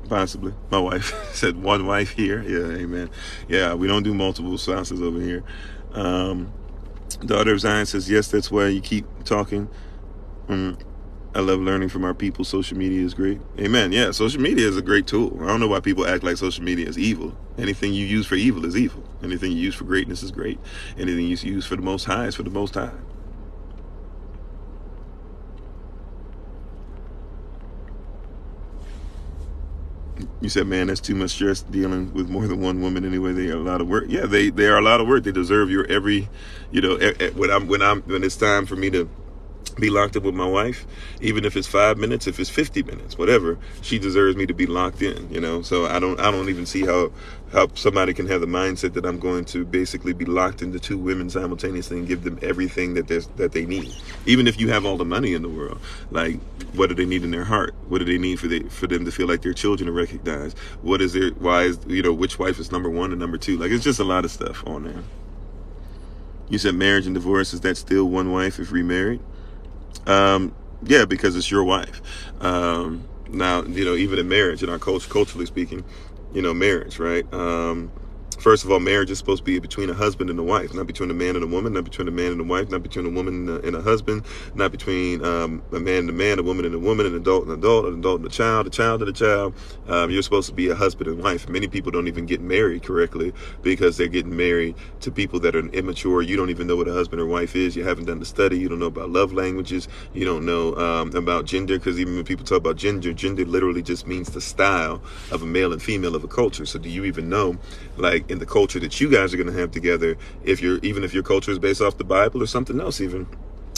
Possibly. My wife said one wife here. Yeah, amen. Yeah, we don't do multiple spouses over here. Daughter of Zion says, yes, that's why you keep talking. I love learning from our people. Social media is great. Amen. Yeah, social media is a great tool. I don't know why people act like social media is evil. Anything you use for evil is evil. Anything you use for greatness is great. Anything you use for the Most High is for the Most High. You said, man, that's too much stress dealing with more than one woman anyway. They are a lot of work. Yeah, they are a lot of work. They deserve your every, when it's time for me to be locked up with my wife, even if it's 5 minutes, if it's 50 minutes, whatever, she deserves me to be locked in, so I don't even see how somebody can have the mindset that I'm going to basically be locked into two women simultaneously and give them everything that they need. Even if you have all the money in the world, like, what do they need in their heart? What do they need for them to feel like their children are recognized? Which wife is number one and number two? Like, it's just a lot of stuff on there. You said marriage and divorce, is that still one wife if remarried? Yeah, because it's your wife. Now, even in marriage, in our culture, culturally speaking, marriage, right? First of all, marriage is supposed to be between a husband and a wife, not between a man and a woman, not between a man and a wife, not between a woman and a husband, not between a man and a man, a woman and a woman, an adult and an adult, an adult and a child and a child. You're supposed to be a husband and wife. Many people don't even get married correctly because they're getting married to people that are immature. You don't even know what a husband or wife is. You haven't done the study. You don't know about love languages. You don't know about gender, because even when people talk about gender literally just means the style of a male and female of a culture. So do you even know, like, in the culture that you guys are going to have together, even if your culture is based off the Bible or something else, even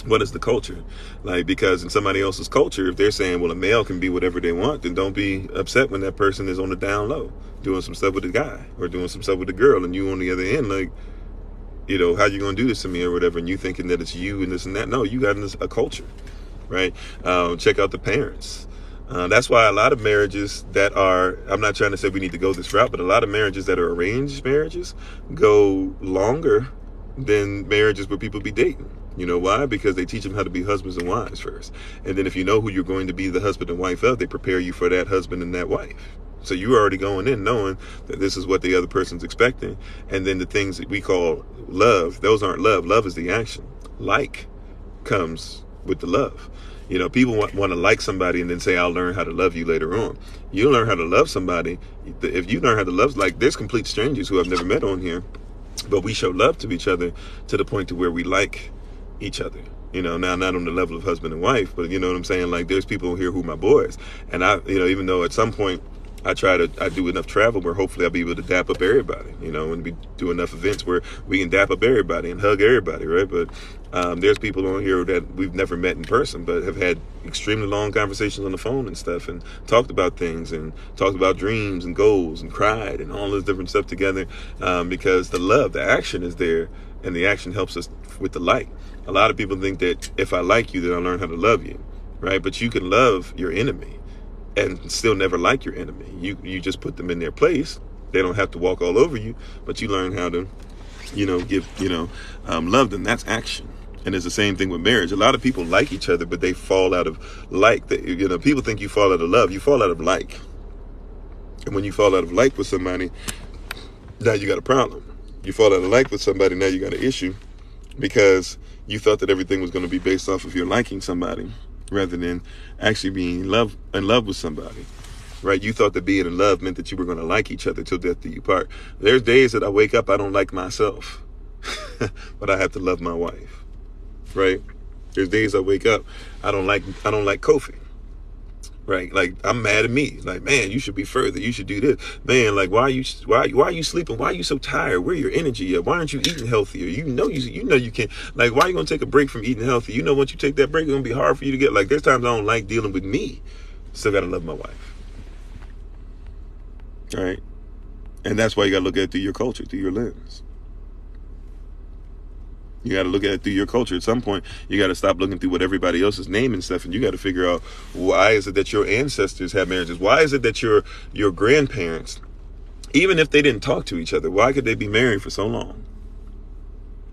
what is the culture? Like, because in somebody else's culture, if they're saying, well, a male can be whatever they want, then don't be upset when that person is on the down low doing some stuff with a guy or doing some stuff with a girl, and you on the other end, like, you know, how you gonna do this to me or whatever, and you thinking that it's you and this and that. No, you got a culture, right? Check out the parents. That's why a lot of marriages that are, I'm not trying to say we need to go this route, but a lot of marriages that are arranged marriages go longer than marriages where people be dating. You know why? Because they teach them how to be husbands and wives first. And then if you know who you're going to be the husband and wife of, they prepare you for that husband and that wife. So you're already going in knowing that this is what the other person's expecting. And then the things that we call love, those aren't love. Love is the action. Like comes with the love. You know, people want to like somebody and then say, I'll learn how to love you later on. You learn how to love somebody. If you learn how to love, like, there's complete strangers who I've never met on here, but we show love to each other to the point to where we like each other. You know, now not on the level of husband and wife, but you know what I'm saying? Like, there's people here who are my boys. And I, you know, even though at some point I do enough travel where hopefully I'll be able to dap up everybody, you know, and we do enough events where we can dap up everybody and hug everybody, right? But there's people on here that we've never met in person, but have had extremely long conversations on the phone and stuff, and talked about things and talked about dreams and goals and cried and all this different stuff together, because the love, the action is there, and the action helps us with the like. A lot of people think that if I like you, then I'll learn how to love you, right? But you can love your enemy and still never like your enemy. You just put them in their place. They don't have to walk all over you, but you learn how to, you know, give, you know, love them. That's action. And it's the same thing with marriage. A lot of people like each other, but they fall out of like. You know, people think you fall out of love. You fall out of like. And when you fall out of like with somebody, now you got a problem. You fall out of like with somebody, now you got an issue, because you thought that everything was going to be based off of your liking somebody, rather than actually being in love with somebody, right? You thought that being in love meant that you were going to like each other till death do you part. There's days that I wake up, I don't like myself, but I have to love my wife, right? There's days I wake up, I don't like Kofi, right? Like, I'm mad at me. Like, man, you should be further. You should do this. Man, like, why are you sleeping? Why are you so tired? Where your energy at? Why aren't you eating healthier? You know you can't. Like, why are you going to take a break from eating healthy? You know, once you take that break, it's going to be hard for you to get. Like, there's times I don't like dealing with me. Still got to love my wife. All right? And that's why you got to look at it through your culture, through your lens. You got to look at it through your culture. At some point, you got to stop looking through what everybody else is naming stuff, and you got to figure out, why is it that your ancestors had marriages? Why is it that your grandparents, even if they didn't talk to each other, why could they be married for so long?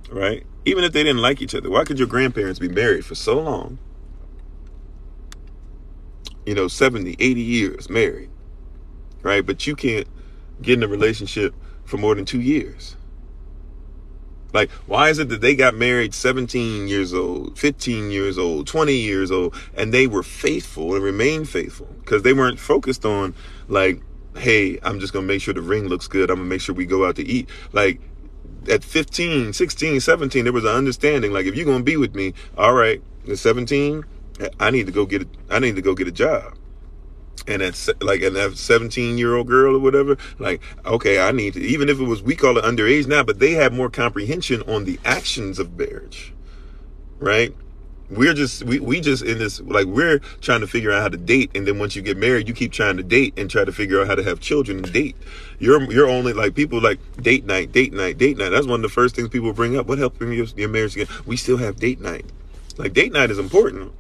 Right? Even if they didn't like each other, why could your grandparents be married for so long? You know, 70, 80 years married, right? But you can't get in a relationship for more than 2 years. Like, why is it that they got married 17 years old, 15 years old, 20 years old, and they were faithful and remained faithful? Because they weren't focused on, like, hey, I'm just going to make sure the ring looks good. I'm going to make sure we go out to eat. Like, at 15, 16, 17, there was an understanding, like, if you're going to be with me, all right, at 17, I need to go get a job. And that's like, and that 17-year-old girl or whatever, like, okay, I need to, even if it was, we call it underage now, but they have more comprehension on the actions of marriage, right? We're just, we just in this, like, we're trying to figure out how to date. And then once you get married, you keep trying to date and try to figure out how to have children and date. You're only, like, people like date night. That's one of the first things people bring up. What helped bring your marriage together? We still have date night. Like, date night is important.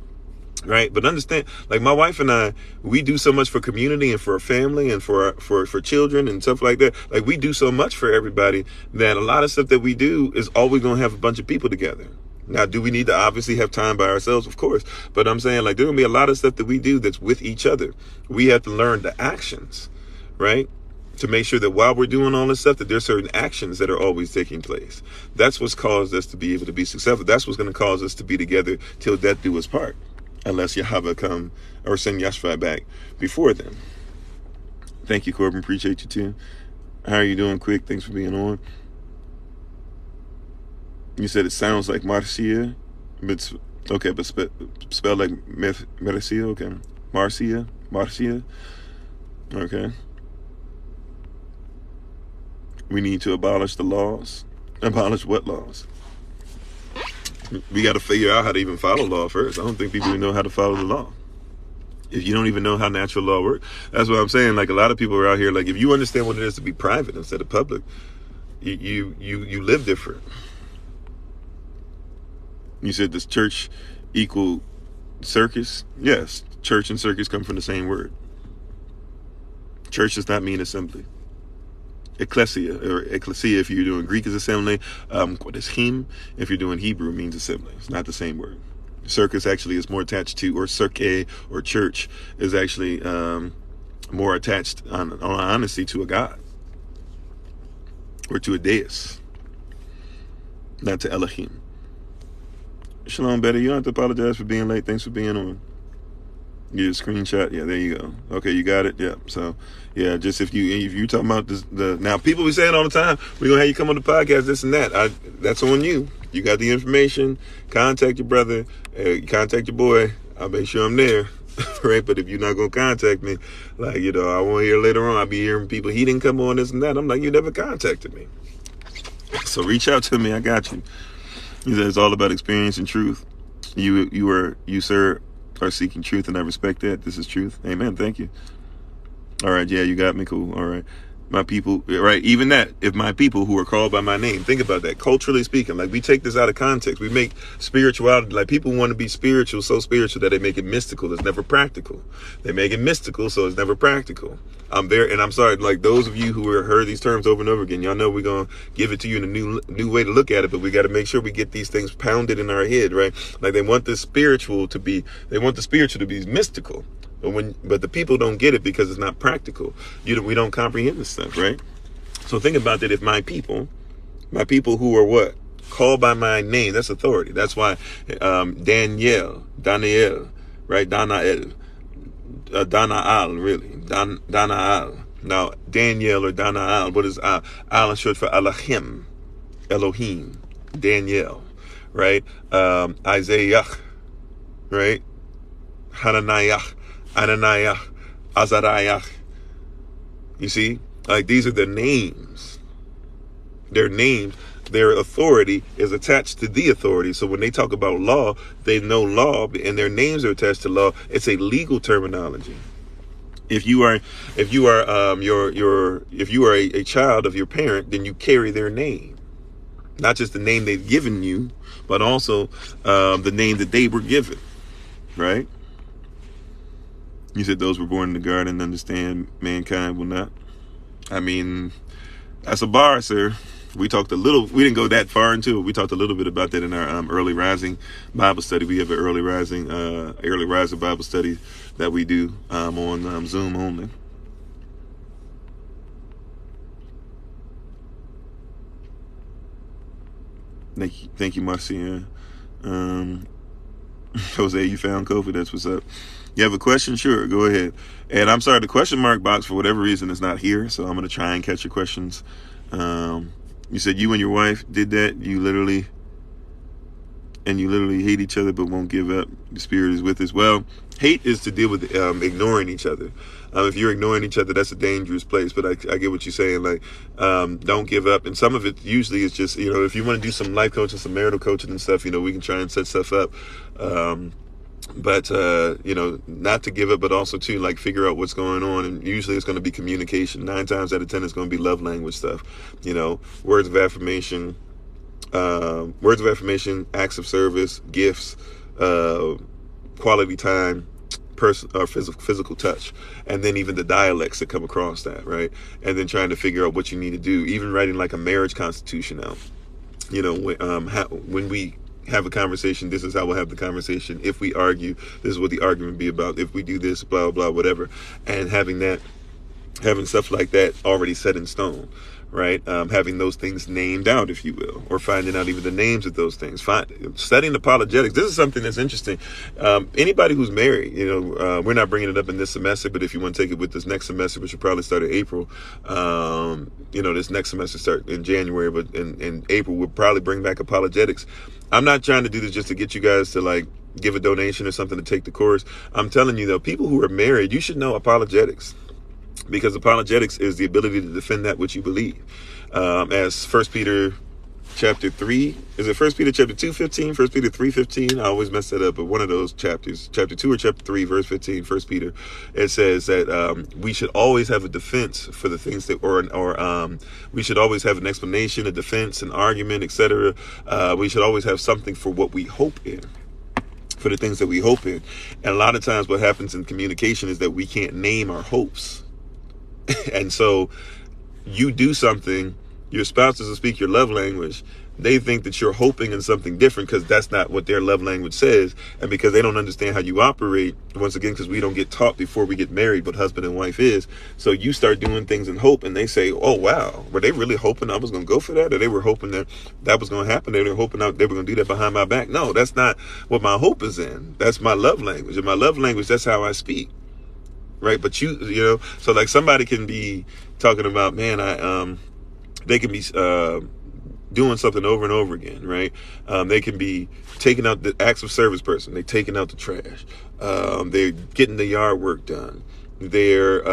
Right. But understand, like, my wife and I, we do so much for community and for our family and for children and stuff like that. Like, we do so much for everybody that a lot of stuff that we do is always going to have a bunch of people together. Now, do we need to obviously have time by ourselves? Of course. But I'm saying, like, there's going to be a lot of stuff that we do that's with each other. We have to learn the actions. Right. to make sure that while we're doing all this stuff, that there's certain actions that are always taking place. That's what's caused us to be able to be successful. That's what's going to cause us to be together till death do us part, unless Yahweh come or send Yashua back before then. Thank you, Corbin. Appreciate you too. How are you doing, Quick? Thanks for being on. You said it sounds like Marcia, but okay, but spelled like Marcia. Okay, Marcia. Okay. We need to abolish the laws. Abolish what laws? We got to figure out how to even follow law first. I don't think people even know how to follow the law. If you don't even know how natural law works, that's what I'm saying. Like, a lot of people are out here. Like, if you understand what it is to be private instead of public, you live different. You said, does church equal circus? Yes, church and circus come from the same word. Church does not mean assembly. Ecclesia, or ecclesia if you're doing Greek, is assembly. What is him if you're doing Hebrew means assembly. It's not the same word. Circus actually is more attached to, or cirque, or church is actually more attached on honesty to a god or to a deist, not to Elohim. Shalom, Betty. You don't have to apologize for being late. Thanks for being on. Get a screenshot. Yeah, there you go. Okay, you got it. Yeah. So, yeah, just if you talking about this, now people be saying all the time, we're gonna have you come on the podcast, this and that. That's on you. You got the information. Contact your brother. Contact your boy. I'll make sure I'm there. Right? But if you're not gonna contact me, like, I want to hear later on. I'll be hearing people, he didn't come on, this and that. I'm like, you never contacted me. So reach out to me. I got you. He said it's all about experience and truth. You sir, are seeking truth, and I respect that. This is truth. Amen. Thank you. All right. Yeah, you got me. Cool. All right. My people, right? Even that, if my people who are called by my name, think about that. Culturally speaking, like, we take this out of context. We make spirituality, like, people want to be spiritual, so spiritual that they make it mystical. It's never practical. They make it mystical, so it's never practical. I'm there, and I'm sorry, like, those of you who have heard these terms over and over again, y'all know we're going to give it to you in a new way to look at it, but we got to make sure we get these things pounded in our head, right? Like, they want the spiritual to be mystical. But the people don't get it because it's not practical. We don't comprehend this stuff, right? So think about that. If my people who are what? Called by my name, that's authority. That's why Daniel, right? Danael, really. Danaal. Now, Daniel or Danaal, what is Al? Al is short for Elohim, Daniel, right? Isaiah, right? Ananiah, Azariah. You see, like, these are the names. Their names, their authority is attached to the authority. So when they talk about law, they know law, and their names are attached to law. It's a legal terminology. If you are a child of your parent, then you carry their name, not just the name they've given you, but also the name that they were given, right? You said those were born in the garden understand mankind will not. I mean, that's a bar, sir. We didn't go that far into it. We talked a little bit about that in our early rising Bible study. We have an early rising Bible study that we do on Zoom only. Thank you, Marcia. Jose, you found Kofi. That's what's up. You have a question? Sure, go ahead. And I'm sorry, the question mark box, for whatever reason, is not here. So I'm going to try and catch your questions. You said you and your wife did that. You literally hate each other but won't give up. The spirit is with us. Well, hate is to deal with ignoring each other. If you're ignoring each other, that's a dangerous place. But I get what you're saying. Like, don't give up. And some of it usually is just, if you want to do some life coaching, some marital coaching and stuff, we can try and set stuff up. But not to give up, but also to, like, figure out what's going on. And usually it's going to be communication. 9 times out of 10, it's going to be love language stuff. Words of affirmation, acts of service, gifts, quality time, physical touch, and then even the dialects that come across that, right? And then trying to figure out what you need to do. Even writing like a marriage constitution out. When we have a conversation, this is how we'll have the conversation. If we argue, this is what the argument be about. If we do this, blah, blah, whatever. And having that having stuff like that already set in stone, right? Having those things named out, if you will, or finding out even the names of those things. Studying apologetics. This is something that's interesting. Anybody who's married, we're not bringing it up in this semester, but if you want to take it with this next semester, which will probably start in April, this next semester start in January, but in April, we'll probably bring back apologetics. I'm not trying to do this just to get you guys to like give a donation or something to take the course. I'm telling you though, people who are married, you should know apologetics. Because apologetics is the ability to defend that which you believe. As 1 Peter chapter 3, is it 1 Peter chapter 2:15, 1 Peter 3:15? I always mess that up, but one of those chapters, chapter 2 or chapter 3, verse 15, 1 Peter, it says that we should always have a defense for the things that, or we should always have an explanation, a defense, an argument, etc. We should always have something for what we hope in. For the things that we hope in. And a lot of times what happens in communication is that we can't name our hopes. And so you do something, your spouse doesn't speak your love language. They think that you're hoping in something different because that's not what their love language says. And because they don't understand how you operate, once again, because we don't get taught before we get married what husband and wife is. So you start doing things in hope and they say, oh, wow, were they really hoping I was going to go for that? Or they were hoping that was going to happen. They were hoping they were going to do that behind my back. No, that's not what my hope is in. That's my love language. And my love language, that's how I speak. Right. But so like somebody can be talking about, man, they can be doing something over and over again. Right. They can be taking out the acts of service person. They're taking out the trash. They're getting the yard work done. They're,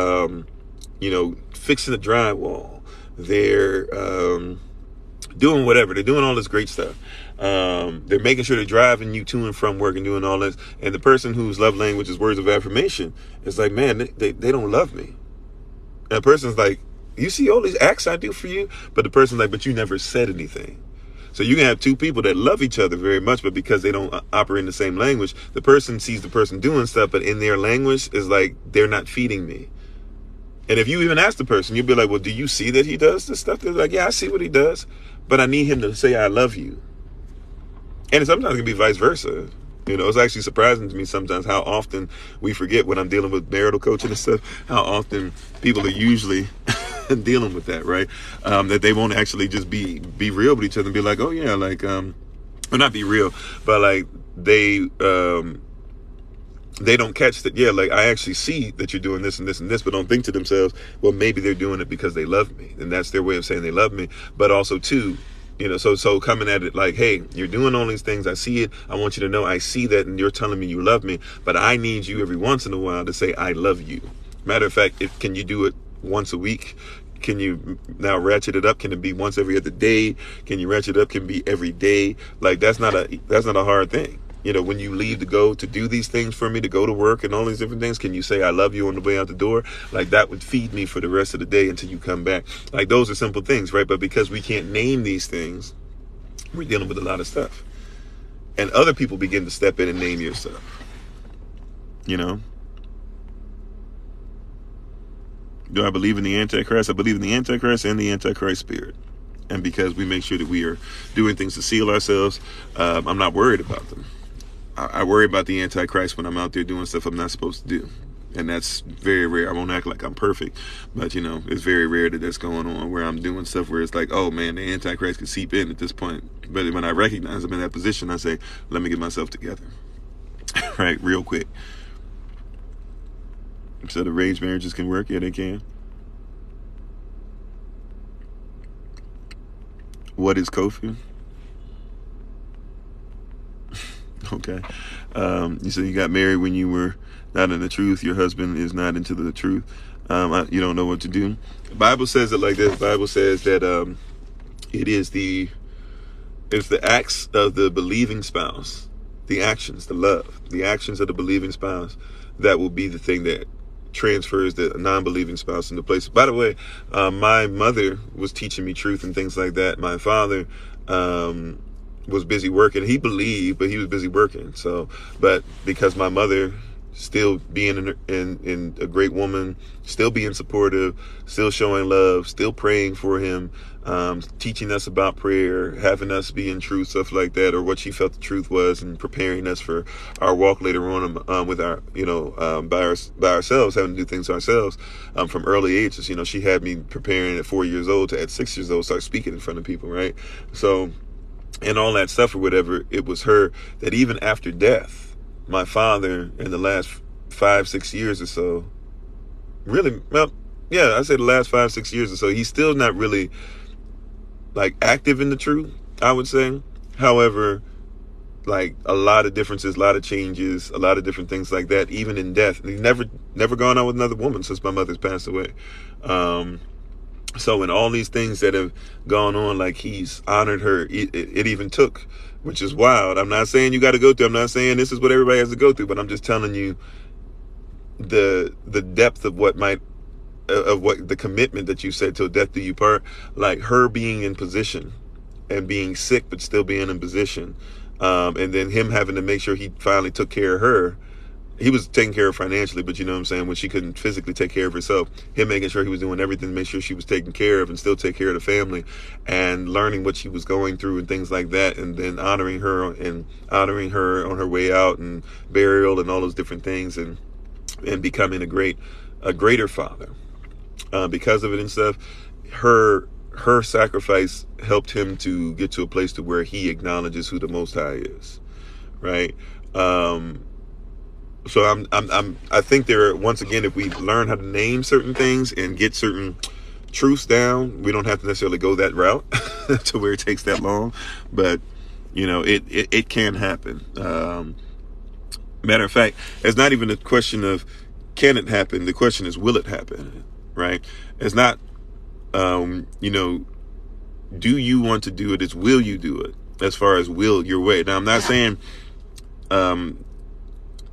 fixing the drywall. They're doing whatever. They're doing all this great stuff. They're making sure they're driving you to and from work and doing all this. And the person whose love language is words of affirmation is like, man, they don't love me. And the person's like, you see all these acts I do for you? But the person's like, but you never said anything. So you can have two people that love each other very much, but because they don't operate in the same language, the person sees the person doing stuff, but in their language is like, they're not feeding me. And if you even ask the person, you'll be like, well, do you see that he does this stuff? They're like, yeah, I see what he does, but I need him to say, I love you. And sometimes it can be vice versa. It's actually surprising to me sometimes how often we forget when I'm dealing with marital coaching and stuff, how often people are usually dealing with that, right? That they won't actually just be real with each other and be like, oh yeah, like, well, not be real, but like they don't catch that. Yeah, like I actually see that you're doing this and this and this, but don't think to themselves, well, maybe they're doing it because they love me. And that's their way of saying they love me. But also too, so coming at it like, hey, you're doing all these things. I see it. I want you to know I see that. And you're telling me you love me, but I need you every once in a while to say, I love you. Matter of fact, can you do it once a week? Can you now ratchet it up? Can it be once every other day? Can you ratchet it up? Can it be every day? Like, that's not a hard thing. When you leave to go to do these things for me, to go to work and all these different things, can you say, I love you on the way out the door? Like that would feed me for the rest of the day until you come back. Like those are simple things, right? But because we can't name these things, we're dealing with a lot of stuff. And other people begin to step in and name your stuff. Do I believe in the Antichrist? I believe in the Antichrist and the Antichrist spirit. And because we make sure that we are doing things to seal ourselves, I'm not worried about them. I worry about the Antichrist when I'm out there doing stuff I'm not supposed to do. And that's very rare. I won't act like I'm perfect, but it's very rare that that's going on where I'm doing stuff where it's like, oh man, the Antichrist could seep in at this point. But when I recognize I'm in that position, I say, let me get myself together. Right, real quick. So the arranged marriages can work? Yeah, they can. What is Kofi? Okay. You said you got married when you were not in the truth. Your husband is not into the truth. You don't know what to do. The Bible says it like this. The Bible says that it's the acts of the believing spouse, the actions, the love, the actions of the believing spouse that will be the thing that transfers the non-believing spouse into place. By the way, my mother was teaching me truth and things like that. My father was busy working. He believed, but he was busy working. So, but because my mother still being in a great woman, still being supportive, still showing love, still praying for him, teaching us about prayer, having us be in truth, stuff like that, or what she felt the truth was, and preparing us for our walk later on with our, by ourselves, having to do things ourselves from early ages. She had me preparing at 4 years old to at 6 years old start speaking in front of people, right? So, and all that stuff or whatever, it was her that even after death, my father in the last 5-6 years or so, really, well, yeah, I say the last 5-6 years or so, he's still not really like active in the truth, I would say. However, like a lot of differences, a lot of changes, a lot of different things like that, even in death. He's never gone out with another woman since my mother's passed away. So in all these things that have gone on, like he's honored her, it even took, which is wild. I'm not saying you got to go through. I'm not saying this is what everybody has to go through, but I'm just telling you the depth of what the commitment that you said till death do you part. Like her being in position and being sick, but still being in position, and then him having to make sure he finally took care of her. He was taking care of her financially, but you know what I'm saying, when she couldn't physically take care of herself, him making sure he was doing everything to make sure she was taken care of and still take care of the family, and learning what she was going through and things like that, and then honoring her on her way out and burial and all those different things, and becoming a greater father because of it and stuff. Her sacrifice helped him to get to a place to where he acknowledges who the Most High is, right? So I think once again, if we learn how to name certain things and get certain truths down, we don't have to necessarily go that route to where it takes that long. But it can happen. Matter of fact, it's not even a question of can it happen. The question is, will it happen? Right? It's not, do you want to do it? It's will you do it? As far as will your way. Now, I'm not saying,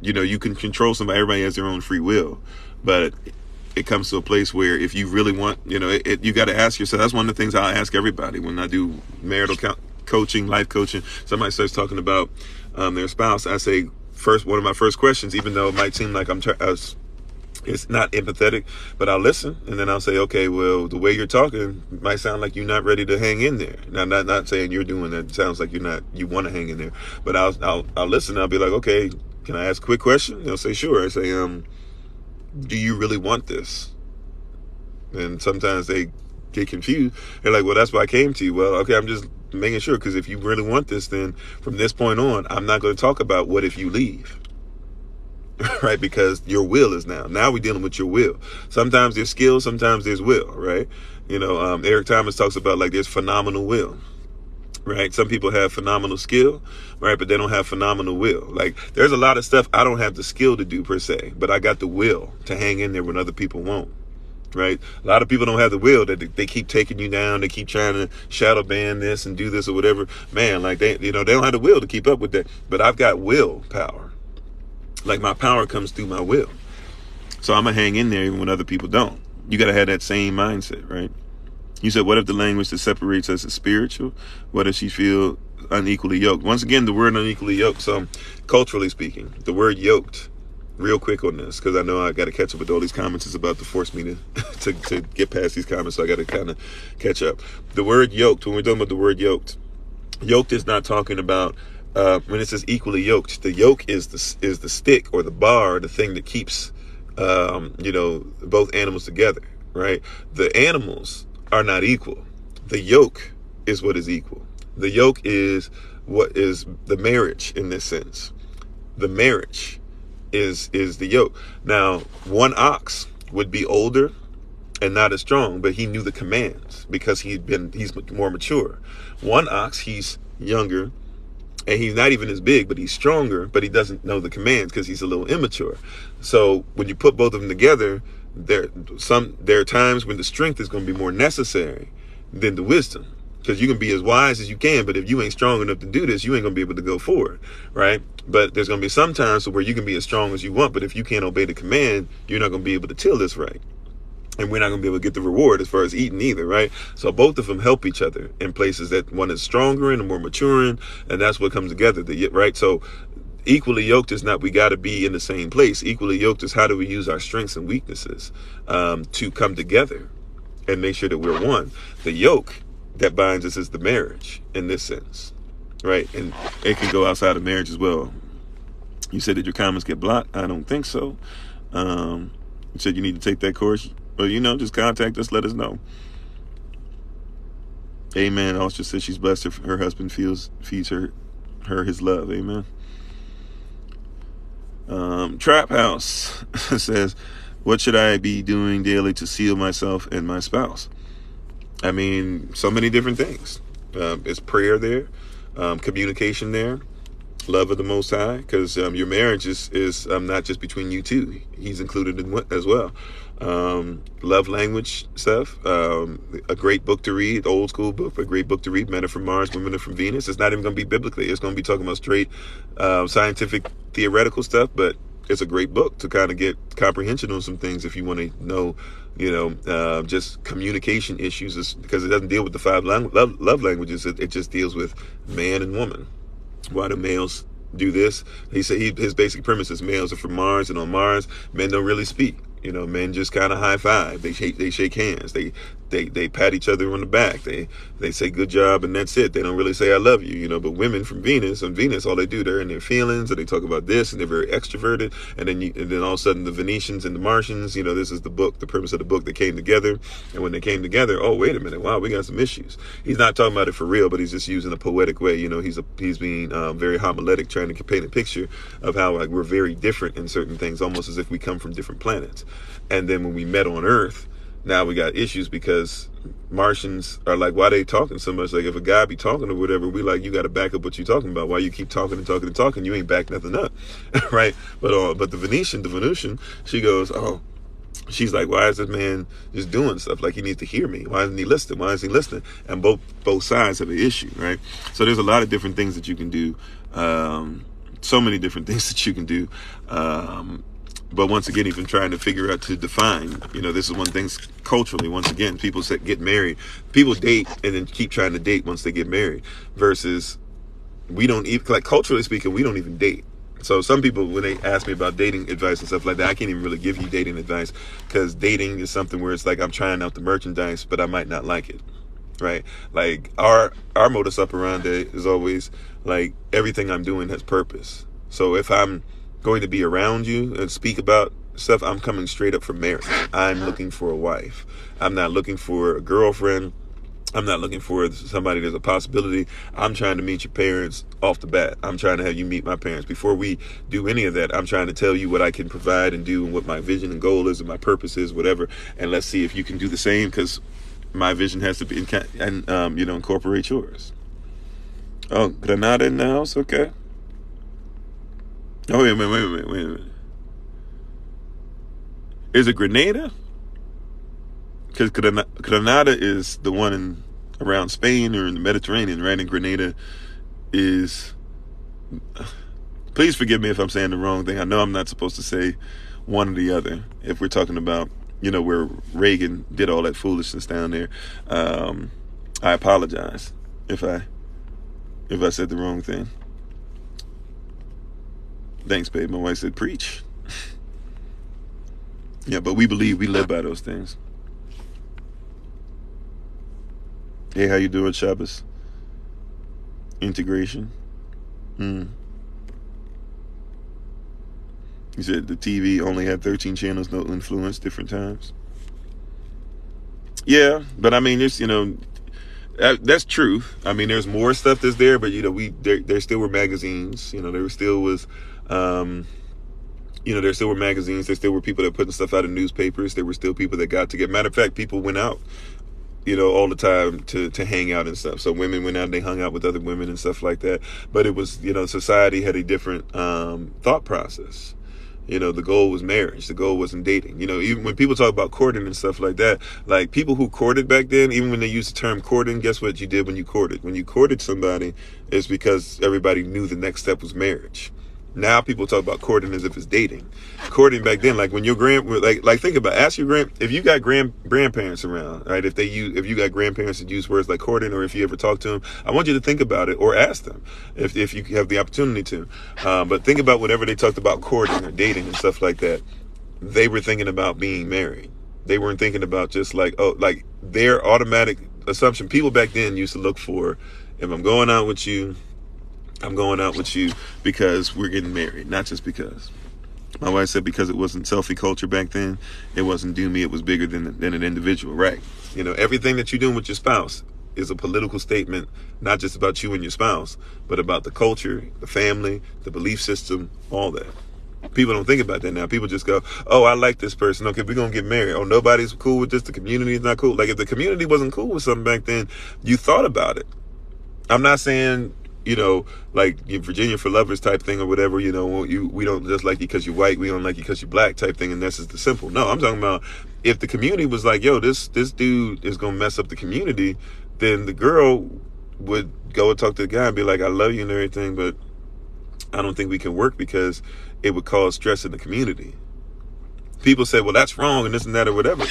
you can control somebody. Everybody has their own free will, but it comes to a place where if you really want, you got to ask yourself. That's one of the things I ask everybody when I do marital coaching, life coaching. Somebody starts talking about their spouse. I say one of my first questions, even though it might seem like it's not empathetic, but I'll listen, and then I'll say, okay, well, the way you're talking might sound like you're not ready to hang in there. Now, not saying you're doing that. It sounds like you want to hang in there, but I'll listen. I'll be like, okay, can I ask a quick question? They'll say, sure. I say, do you really want this? And sometimes they get confused. They're like, well, that's why I came to you. Well, okay, I'm just making sure, because if you really want this, then from this point on, I'm not going to talk about what if you leave. Right? Because your will is now we're dealing with your will. Sometimes there's skill, sometimes there's will, right? Eric Thomas talks about like there's phenomenal will, right? Some people have phenomenal skill, right? But they don't have phenomenal will. Like there's a lot of stuff I don't have the skill to do per se, but I got the will to hang in there when other people won't. Right? A lot of people don't have the will, that they keep taking you down. They keep trying to shadow ban this and do this or whatever. Man, like they don't have the will to keep up with that. But I've got willpower. Like my power comes through my will. So I'm going to hang in there even when other people don't. You got to have that same mindset, right? You said, what if the language that separates us is spiritual? What if she feel unequally yoked? Once again, the word unequally yoked. So culturally speaking, the word yoked, real quick on this, because I know I got to catch up with all these comments. It's about to force me to get past these comments. So I got to kind of catch up. The word yoked, when we're talking about the word yoked is not talking about, when it says equally yoked, the yoke is the stick or the bar, the thing that keeps, both animals together, right? The animals are not equal. The yoke is what is equal. The yoke is what is the marriage in this sense. The marriage is the yoke. Now, one ox would be older and not as strong, but he knew the commands because he's more mature. One ox, he's younger, and he's not even as big, but he's stronger, but he doesn't know the commands because he's a little immature. So when you put both of them together, there are times when the strength is going to be more necessary than the wisdom, because you can be as wise as you can, but if you ain't strong enough to do this, you ain't going to be able to go forward, right? But there's going to be some times where you can be as strong as you want, but if you can't obey the command, you're not going to be able to till this right. And we're not going to be able to get the reward as far as eating either, right? So both of them help each other in places that one is stronger in and more mature in, and that's what comes together, right? So Equally yoked is not we got to be in the same place. Equally yoked is how do we use our strengths and weaknesses to come together and make sure that we're one. The yoke that binds us is the marriage in this sense, right? And it can go outside of marriage as well. You said that your comments get blocked. I don't think so. You said you need to take that course. Well, just contact us. Let us know. Amen. Also says she's blessed. Her husband feeds her his love. Amen. Trap House says, what should I be doing daily to seal myself and my spouse? I mean, so many different things. Is prayer there, communication there, love of the Most High, because your marriage is not just between you two. He's included in as well. Love language stuff, a great book to read, old school book, a great book to read, Men Are From Mars, Women Are From Venus. It's not even going to be biblically. It's going to be talking about straight scientific, theoretical stuff, but it's a great book to kind of get comprehension on some things if you want to know, just communication issues, because it doesn't deal with the 5 love languages. It just deals with man and woman. Why do males do this? He said his basic premise is males are from Mars, and on Mars, men don't really speak. Men just kind of high five. They shake hands. They pat each other on the back. They say good job, and that's it. They don't really say I love you. But women from Venus, on Venus, all they do, they're in their feelings, and they talk about this, and they're very extroverted. And then all of a sudden, the Venetians and the Martians, this is the premise of the book that came together. And when they came together, oh wait a minute, wow, we got some issues. He's not talking about it for real, but he's just using a poetic way. He's being very homiletic, trying to paint a picture of how we're very different in certain things, almost as if we come from different planets. And then when we met on Earth, now we got issues because Martians are like, why they talking so much? Like, if a guy be talking or whatever, we like, you got to back up what you talking about. Why you keep talking and talking and talking? You ain't back nothing up, right? But the Venusian, she goes, oh, she's like, why is this man just doing stuff? Like, he needs to hear me. Why isn't he listening? Why isn't he listening? And both sides have an issue, right? So there's a lot of different things that you can do. So many different things that you can do. But once again, even trying to figure out to define, this is one thing culturally. Once again, people get married. People date and then keep trying to date once they get married. Versus, we don't even, like, culturally speaking, we don't even date. So some people, when they ask me about dating advice and stuff like that, I can't even really give you dating advice, because dating is something where it's like I'm trying out the merchandise, but I might not like it, right? Like our modus operandi is always like everything I'm doing has purpose. So if I'm going to be around you and speak about stuff, I'm coming straight up for marriage. I'm looking for a wife. I'm not looking for a girlfriend. I'm not looking for somebody there's a possibility. I'm trying to meet your parents off the bat. I'm trying to have you meet my parents. Before we do any of that, I'm trying to tell you what I can provide and do and what my vision and goal is and my purpose is, whatever. And let's see if you can do the same, because my vision has to be incorporate yours. Oh, Granada in the house? Okay. Oh, wait a minute. Is it Grenada? Because Granada is the one around Spain or in the Mediterranean, right? And Grenada is... Please forgive me if I'm saying the wrong thing. I know I'm not supposed to say one or the other. If we're talking about, where Reagan did all that foolishness down there. I apologize if I said the wrong thing. Thanks, babe. My wife said, preach. Yeah, but we live by those things. Hey, how you doing, Shabbos? Integration. You said the TV only had 13 channels, no influence, different times. Yeah, but I mean, there's, that's true. I mean, there's more stuff that's there, but there still were magazines. There still was, there still were magazines. There still were people that putting stuff out in newspapers. There were still people that got together. Matter of fact, people went out, all the time to hang out and stuff. So women went out and they hung out with other women and stuff like that. But it was, society had a different thought process. The goal was marriage. The goal wasn't dating. Even when people talk about courting and stuff like that, like people who courted back then, even when they used the term courting, guess what you did when you courted? When you courted somebody, it's because everybody knew the next step was marriage. Now people talk about courting as if it's dating. Courting back then, like when your like think about, ask your if you got grandparents around, right? If you got grandparents that use words like courting, or if you ever talk to them, I want you to think about it, or ask them if you have the opportunity to. But think about whatever they talked about courting or dating and stuff like that. They were thinking about being married. They weren't thinking about just like, oh, like their automatic assumption. People back then used to look for, if I'm going out with you, I'm going out with you because we're getting married, not just because. My wife said because it wasn't selfie culture back then, it wasn't do me, it was bigger than an individual, right? You know, everything that you're doing with your spouse is a political statement, not just about you and your spouse, but about the culture, the family, the belief system, all that. People don't think about that now. People just go, oh, I like this person. Okay, we're going to get married. Oh, nobody's cool with this. The community is not cool. Like if the community wasn't cool with something back then, you thought about it. I'm not saying, you know, like Virginia for lovers type thing or whatever, you know, we don't just like you because you're white, we don't like you because you're black type thing, and that's just the simple. No, I'm talking about if the community was like, yo, this dude is going to mess up the community, then the girl would go and talk to the guy and be like, I love you and everything, but I don't think we can work because it would cause stress in the community. People say, well, that's wrong and this and that or whatever.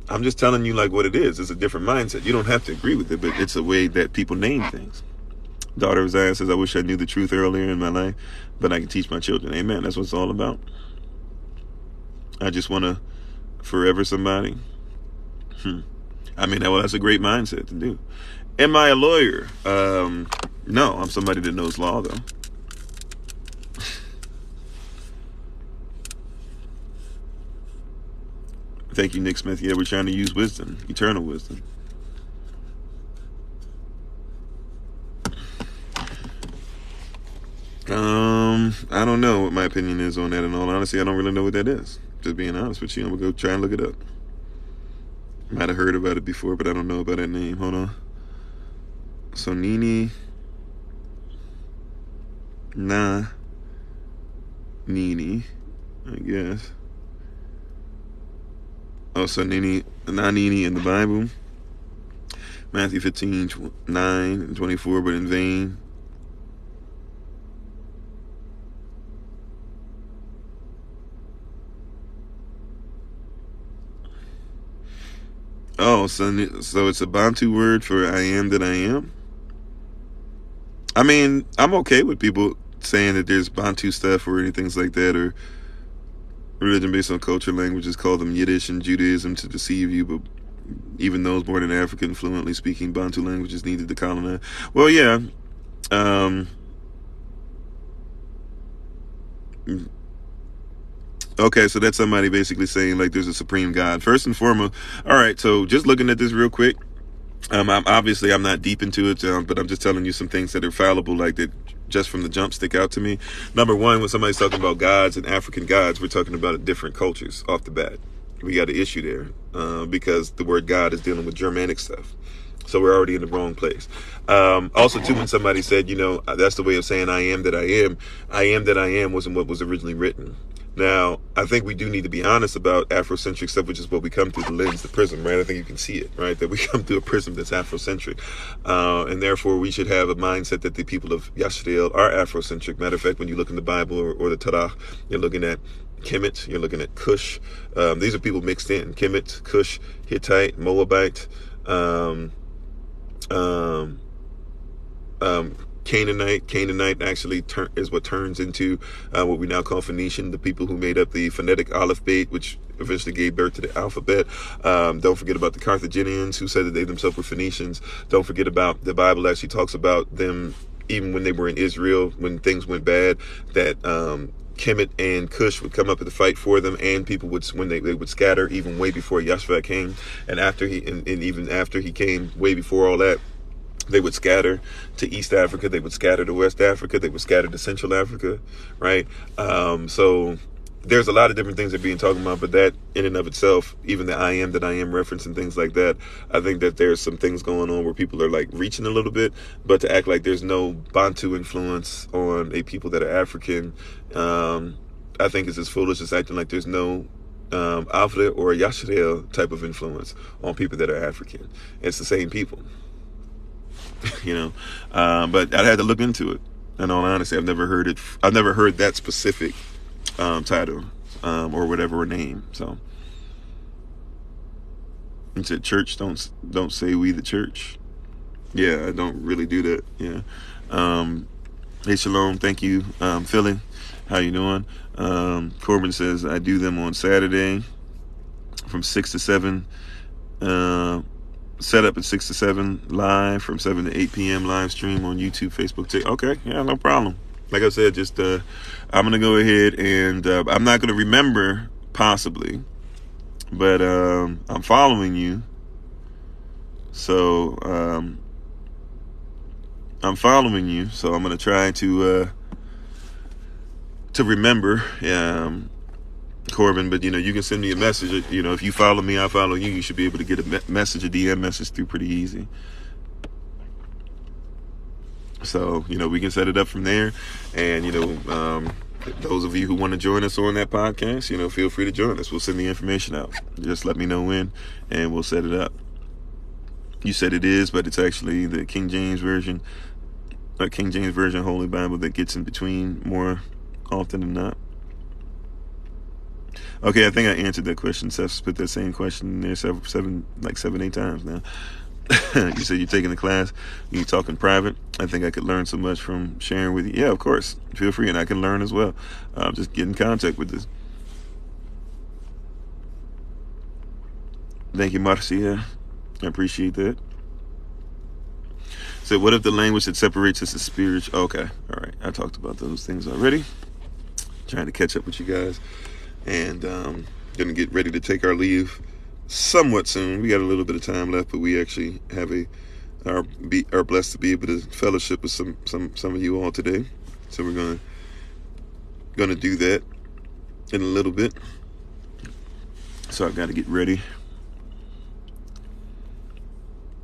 I'm just telling you like what it is. It's a different mindset. You don't have to agree with it, but it's a way that people name things. Daughter of Zion says, I wish I knew the truth earlier in my life, but I can teach my children. Amen. That's what it's all about. I just want to forever somebody. I mean, well, that's a great mindset to do. Am I a lawyer? No, I'm somebody that knows law, though. Thank you, Nick Smith. Yeah, we're trying to use wisdom, eternal wisdom. I don't know what my opinion is on that, and all honesty, I don't really know what that is. Just being honest with you, I'm gonna go try and look it up. Might have heard about it before, but I don't know about that name. Hold on. So Nini, I guess. Oh, so Nini in the Bible. Matthew 15, 9 and 24, but in vain. Oh, so it's a Bantu word for I am that I am? I mean, I'm okay with people saying that there's Bantu stuff or anything like that, or religion based on culture, languages, call them Yiddish and Judaism to deceive you, but even those born in Africa and fluently speaking Bantu languages needed to colonize. Well, yeah. Okay, so that's somebody basically saying like there's a supreme God. First and foremost, all right, so just looking at this real quick, I'm not deep into it, but I'm just telling you some things that are fallible, like that just from the jump stick out to me. Number one, when somebody's talking about gods and African gods, we're talking about different cultures off the bat. We got an issue there because the word God is dealing with Germanic stuff. So we're already in the wrong place. Also, too, when somebody said, you know, that's the way of saying I am that I am wasn't what was originally written. Now, I think we do need to be honest about Afrocentric stuff, which is what we come through the lens, the prism, right? I think you can see it, right? That we come through a prism that's Afrocentric. And therefore, we should have a mindset that the people of Yashreel are Afrocentric. Matter of fact, when you look in the Bible or the Tanakh, you're looking at Kemet, you're looking at Cush. These are people mixed in. Kemet, Cush, Hittite, Moabite, Canaanite actually is what turns into what we now call Phoenician, the people who made up the phonetic alphabet, which eventually gave birth to the alphabet. Don't forget about the Carthaginians, who said that they themselves were Phoenicians. Don't forget about the Bible actually talks about them, even when they were in Israel, when things went bad, that Kemet and Cush would come up to fight for them, and people would, when they would scatter, even way before Yahshua came, and even after he came, way before all that. They would scatter to East Africa. They would scatter to West Africa. They would scatter to Central Africa, right? So there's a lot of different things that are being talked about, but that in and of itself, even the I am that I am reference and things like that, I think that there's some things going on where people are like reaching a little bit, but to act like there's no Bantu influence on a people that are African, I think is as foolish as acting like there's no Afra or Yashreel type of influence on people that are African. It's the same people. You know, but I had to look into it. In all honesty, I've never heard it. I've never heard that specific title or whatever or name. So it said, "Church, don't say we the church." Yeah, I don't really do that. Yeah. Hey, Shalom. Thank you, Philly. How you doing? Corbin says, I do them on Saturday from 6 to 7. Set up at 6 to 7 live, from 7 to 8 p.m. live stream on YouTube, Facebook, TikTok. Okay, yeah, no problem. Like I said, just I'm gonna go ahead and I'm not gonna remember possibly, but I'm following you, so I'm following you. So I'm gonna try to remember, Corbin. But you can send me a message. If you follow me, I follow you. You should be able to get a message, a DM message through pretty easy. So we can set it up from there. And those of you who want to join us on that podcast, feel free to join us. We'll send the information out. Just let me know when, and we'll set it up. You said it is, but it's actually the King James Version Holy Bible that gets in between more often than not. Okay, I think I answered that question. Seth's put that same question in there 7, 8 times now. You said you're taking the class, you talk in private. I think I could learn so much from sharing with you. Yeah, of course. Feel free, and I can learn as well. Just get in contact with this. Thank you, Marcia. I appreciate that. So what if the language that separates us is spiritual? Okay, all right. I talked about those things already. Trying to catch up with you guys. And gonna get ready to take our leave somewhat soon. We got a little bit of time left, but we actually have are blessed to be able to fellowship with some of you all today. So we're gonna do that in a little bit. So I've got to get ready.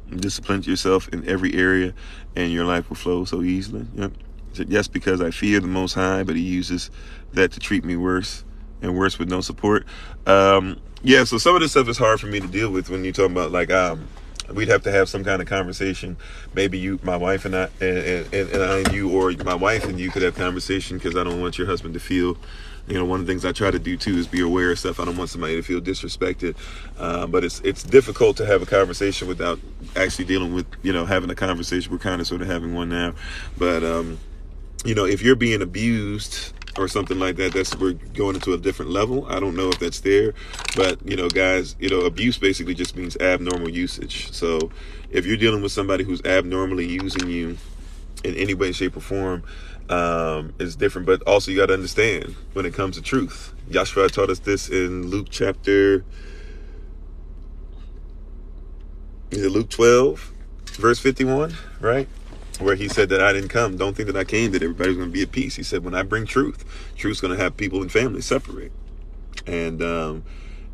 Discipline yourself in every area, and your life will flow so easily. Yep. He said, yes, because I fear the Most High, but He uses that to treat me worse, and worse with no support. Yeah, so some of this stuff is hard for me to deal with when you're talking about we'd have to have some kind of conversation. Maybe you, my wife, and I, and I and you, or my wife and you could have conversation, because I don't want your husband to feel. One of the things I try to do too is be aware of stuff. I don't want somebody to feel disrespected. But it's difficult to have a conversation without actually dealing with, having a conversation. We're kind of sort of having one now. But, if you're being abused or something like that, we're going into a different level. I don't know if that's there. But, guys, abuse basically just means abnormal usage. So if you're dealing with somebody who's abnormally using you in any way, shape, or form, is different. But also you got to understand when it comes to truth. Yahshua taught us this in Luke chapter, is it Luke 12 verse 51, right? Where he said that I didn't come, don't think that I came, that everybody's going to be at peace. He said, when I bring truth's going to have people and families separate. And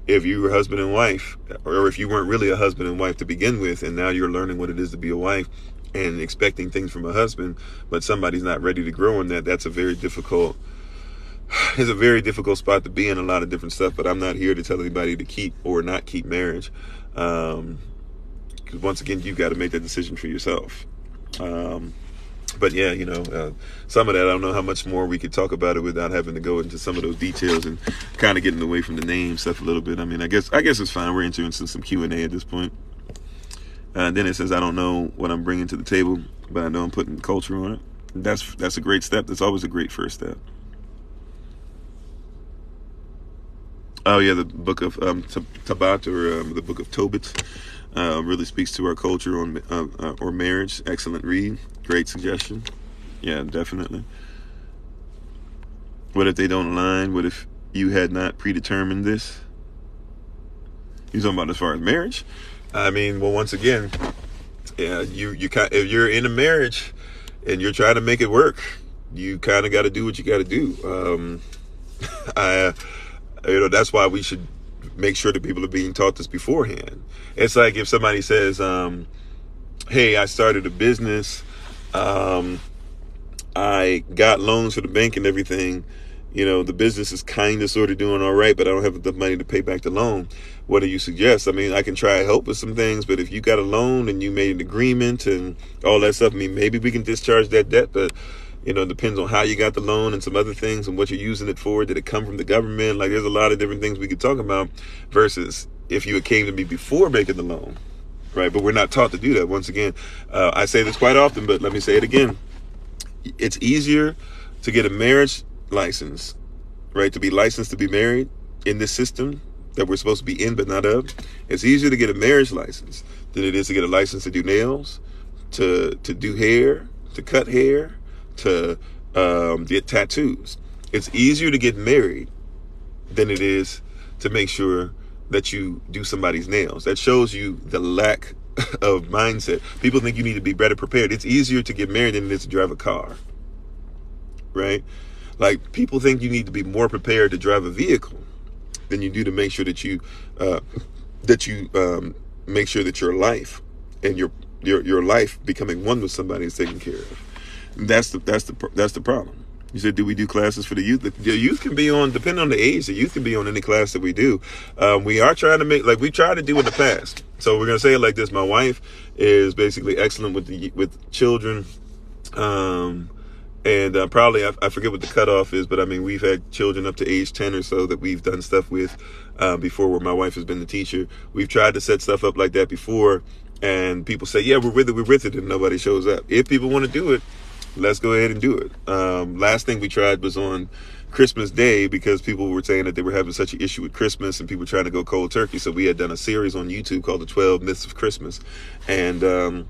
if you were husband and wife, or if you weren't really a husband and wife to begin with, and now you're learning what it is to be a wife and expecting things from a husband, but somebody's not ready to grow in that, it's a very difficult spot to be in, a lot of different stuff. But I'm not here to tell anybody to keep or not keep marriage. Because once again, you've got to make that decision for yourself. But yeah, some of that, I don't know how much more we could talk about it without having to go into some of those details and kind of getting away from the name stuff a little bit. I mean, I guess it's fine. We're entering into some Q&A at this point. Then it says, I don't know what I'm bringing to the table, but I know I'm putting culture on it. That's a great step. That's always a great first step. Oh yeah, the book of Tabat, or the book of Tobit, really speaks to our culture on or marriage. Excellent read. Great suggestion. Yeah, definitely. What if they don't align? What if you had not predetermined this? You talking about as far as marriage? I mean, well, once again, yeah, if you're in a marriage and you're trying to make it work, you kind of got to do what you got to do. That's why we should make sure that people are being taught this beforehand. It's like if somebody says, hey, I started a business, I got loans for the bank and everything, the business is kind of sort of doing all right, but I don't have the money to pay back the loan. What do you suggest? I mean, I can try to help with some things, but if you got a loan and you made an agreement and all that stuff, I mean, maybe we can discharge that debt, but You know, it depends on how you got the loan and some other things and what you're using it for. Did it come from the government? Like, there's a lot of different things we could talk about versus if you came to me before making the loan, right? But we're not taught to do that. Once again, I say this quite often, but let me say it again. It's easier to get a marriage license, right? To be licensed to be married in this system that we're supposed to be in but not of. It's easier to get a marriage license than it is to get a license to do nails, to do hair, to cut hair, to get tattoos. It's easier to get married than it is to make sure that you do somebody's nails. That shows you the lack of mindset. People think you need to be better prepared. It's easier to get married than it is to drive a car, right? Like, people think you need to be more prepared to drive a vehicle than you do to make sure that you make sure that your life and your life becoming one with somebody is taken care of. That's the problem. You said, do we do classes for the youth? The youth can be on, depending on the age, the youth can be on any class that we do. We are trying to make, like we tried to do in the past. So we're going to say it like this. My wife is basically excellent with children. And probably, I forget what the cutoff is, but I mean, we've had children up to age 10 or so that we've done stuff with before, where my wife has been the teacher. We've tried to set stuff up like that before, and people say, yeah, we're with it, and nobody shows up. If people want to do it, let's go ahead and do it. Last thing we tried was on Christmas Day, because people were saying that they were having such an issue with Christmas and people trying to go cold turkey. So we had done a series on YouTube called The 12 Myths of Christmas. And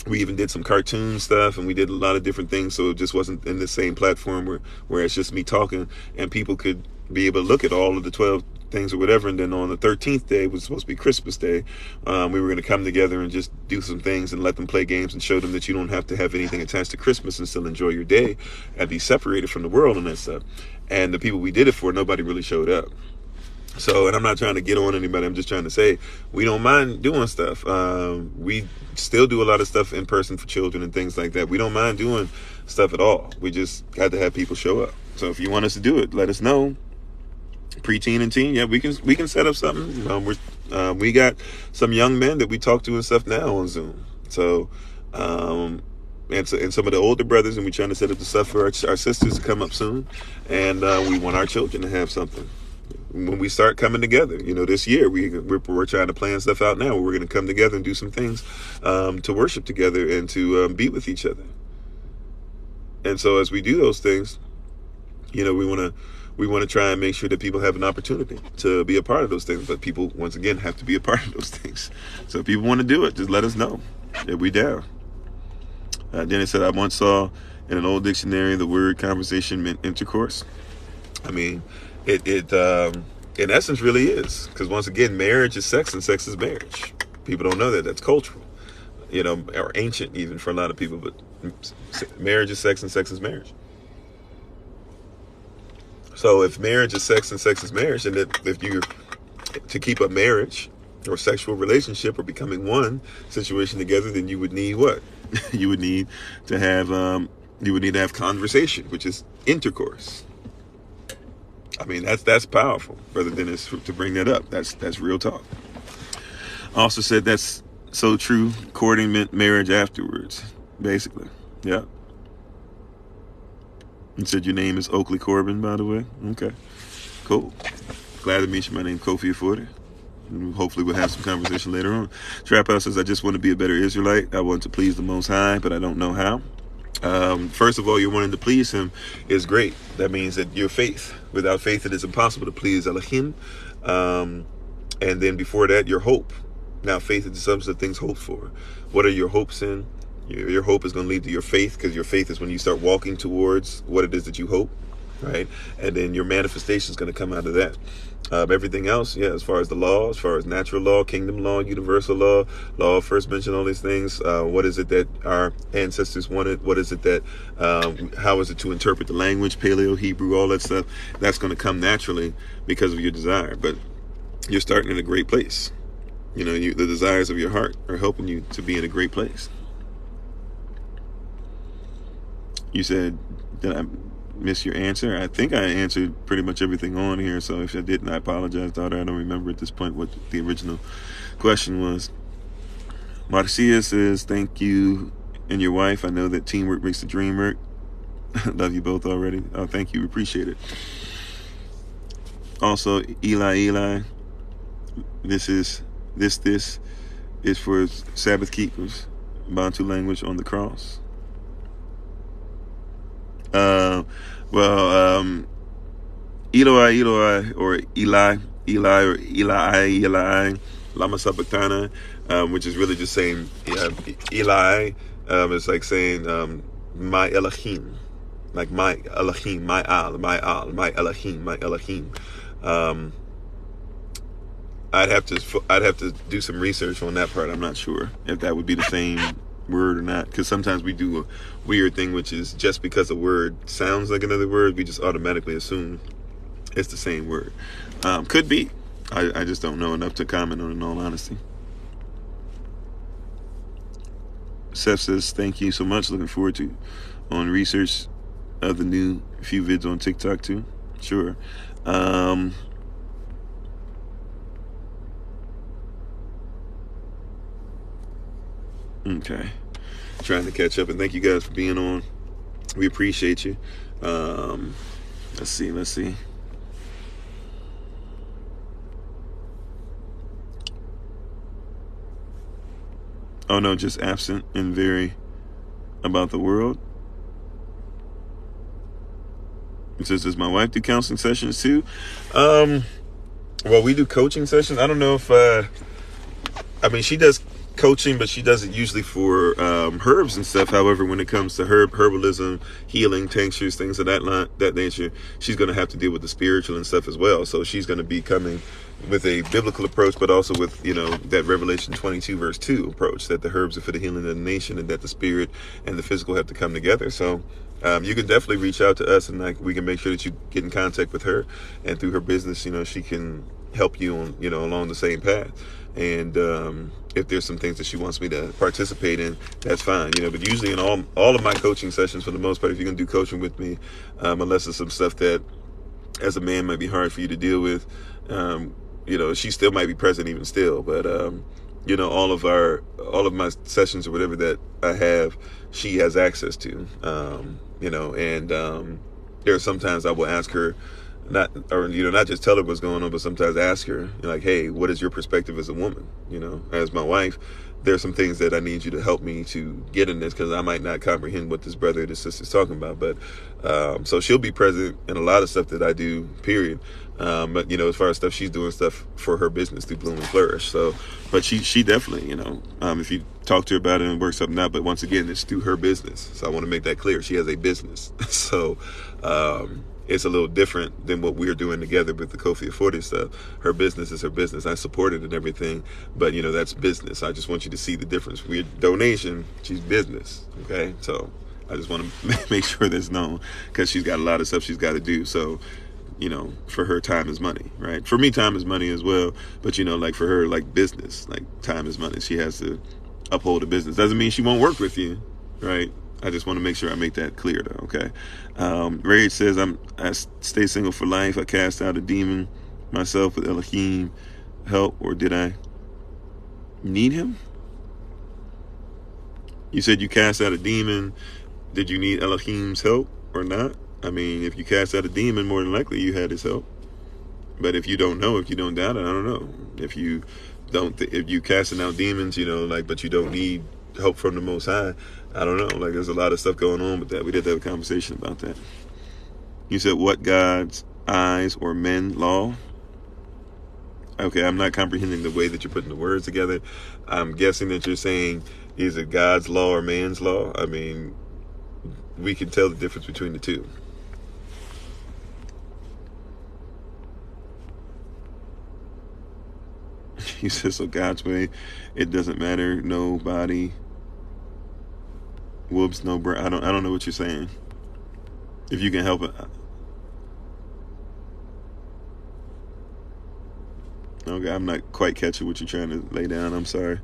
we even did some cartoon stuff, and we did a lot of different things. So it just wasn't in the same platform where it's just me talking, and people could be able to look at all of the 12 things or whatever. And then on the 13th day, was supposed to be Christmas Day, we were going to come together and just do some things and let them play games and show them that you don't have to have anything attached to Christmas and still enjoy your day and be separated from the world and that stuff. And the people we did it for, nobody really showed up. So, and I'm not trying to get on anybody. I'm just trying to say we don't mind doing stuff. We still do a lot of stuff in person for children and things like that. We don't mind doing stuff at all. We just got to have people show up. So if you want us to do it, let us know. Preteen and teen, yeah, we can set up something. We got some young men that we talk to and stuff now on Zoom. So, and some of the older brothers, and we're trying to set up the stuff for our sisters to come up soon. And we want our children to have something when we start coming together. You know, this year we're trying to plan stuff out now where we're going to come together and do some things to worship together and to be with each other. And so as we do those things, you know, we want to try and make sure that people have an opportunity to be a part of those things. But people, once again, have to be a part of those things. So if people want to do it, just let us know that we down. Then it said, I once saw in an old dictionary the word conversation meant intercourse. I mean, it in essence really is. Because once again, marriage is sex and sex is marriage. People don't know that. That's cultural, you know, or ancient even for a lot of people. But marriage is sex and sex is marriage. So if marriage is sex and sex is marriage, and if you're to keep a marriage or sexual relationship or becoming one situation together, then you would need what? You would need to have conversation, which is intercourse. I mean, that's powerful, Brother Dennis, to bring that up. That's real talk. Also said that's so true. Courting meant marriage afterwards, basically. Yeah. You said your name is Oakley Corbin, by the way. Okay, cool. Glad to meet you. My name is Kofi Ofori. Hopefully we'll have some conversation later on. Trap House says, I just want to be a better Israelite. I want to please the Most High, but I don't know how. First of all, you're wanting to please Him is great. That means that your faith. Without faith, it is impossible to please Elohim. And then before that, your hope. Now, faith is the substance of things hoped for. What are your hopes in? Your hope is going to lead to your faith, because your faith is when you start walking towards what it is that you hope, right? And then your manifestation is going to come out of that. Everything else, yeah, as far as the law, as far as natural law, kingdom law, universal law of first mention, all these things. What is it that our ancestors wanted? What is it that, how is it to interpret the language, Paleo, Hebrew, all that stuff? That's going to come naturally because of your desire. But you're starting in a great place. You know, the desires of your heart are helping you to be in a great place. You said, did I miss your answer? I think I answered pretty much everything on here. So if I didn't, I apologize, daughter. I don't remember at this point what the original question was. Marcia says, thank you and your wife. I know that teamwork makes the dream work. Love you both already. Oh, thank you. Appreciate it. Also, Eli. This is for Sabbath keepers. Bantu language on the cross. Eloi, or Eli, or Eli, Lama Sabachthani, which is really just saying Eli. It's like saying my Elohim, like my Elohim, my Elohim, my Elohim. I'd have to do some research on that part. I'm not sure if that would be the same word or not, because sometimes we do a weird thing, which is just because a word sounds like another word, we just automatically assume it's the same word. Could be. I just don't know enough to comment on it, in all honesty. Seth says, thank you so much. Looking forward to on research of the new few vids on TikTok too. Sure. Okay. Trying to catch up, and thank you guys for being on. We appreciate you. Let's see. Oh no, just absent and very about the world. It says, does my wife do counseling sessions too? Well, we do coaching sessions. I don't know if she does coaching, but she does it usually for herbs and stuff. However, when it comes to herbalism, healing, tinctures, things of that nature, she's going to have to deal with the spiritual and stuff as well. So she's going to be coming with a biblical approach, but also with, that Revelation 22 verse 2 approach, that the herbs are for the healing of the nation, and that the spirit and the physical have to come together. So you can definitely reach out to us, and we can make sure that you get in contact with her, and through her business, she can help you on, along the same path. And if there's some things that she wants me to participate in, that's fine, but usually in all of my coaching sessions, for the most part, if you're going to do coaching with me, unless it's some stuff that as a man might be hard for you to deal with, she still might be present even still, but all of my sessions or whatever that I have, she has access to, and there are sometimes I will ask her, not just tell her what's going on, but sometimes ask her, like, hey, what is your perspective as a woman? As my wife, there's some things that I need you to help me to get in this, because I might not comprehend what this brother or this sister's talking about. But so she'll be present in a lot of stuff that I do, period. But as far as stuff, she's doing stuff for her business through Bloom and Flourish. So, but she definitely, if you talk to her about it and work something out, but once again, it's through her business. So I want to make that clear. She has a business. So, it's a little different than what we're doing together with the Kofi Ofori stuff. Her business is her business. I support it and everything, but that's business. I just want you to see the difference. We're donation, she's business. Okay, so I just want to make sure that's known, because she's got a lot of stuff she's got to do. So, for her, time is money, right? For me, time is money as well. But like for her, like business, like time is money. She has to uphold a business. Doesn't mean she won't work with you, right? I just want to make sure I make that clear, though. Okay. Rage says, I stay single for life. I cast out a demon myself with Elohim help, or did I need him? You said you cast out a demon. Did you need Elohim's help or not? I mean, if you cast out a demon, more than likely you had his help. But if you don't know, if you don't doubt it, I don't know. If you if you casting out demons, but you don't need help from the Most High, I don't know. Like, there's a lot of stuff going on with that. We did have a conversation about that. You said, what God's eyes or men law? Okay, I'm not comprehending the way that you're putting the words together. I'm guessing that you're saying, is it God's law or man's law? I mean, we can tell the difference between the two. You said, so God's way, it doesn't matter, nobody, whoops, no, bro. I don't know what you're saying. If you can help it. Okay, I'm not quite catching what you're trying to lay down. I'm sorry.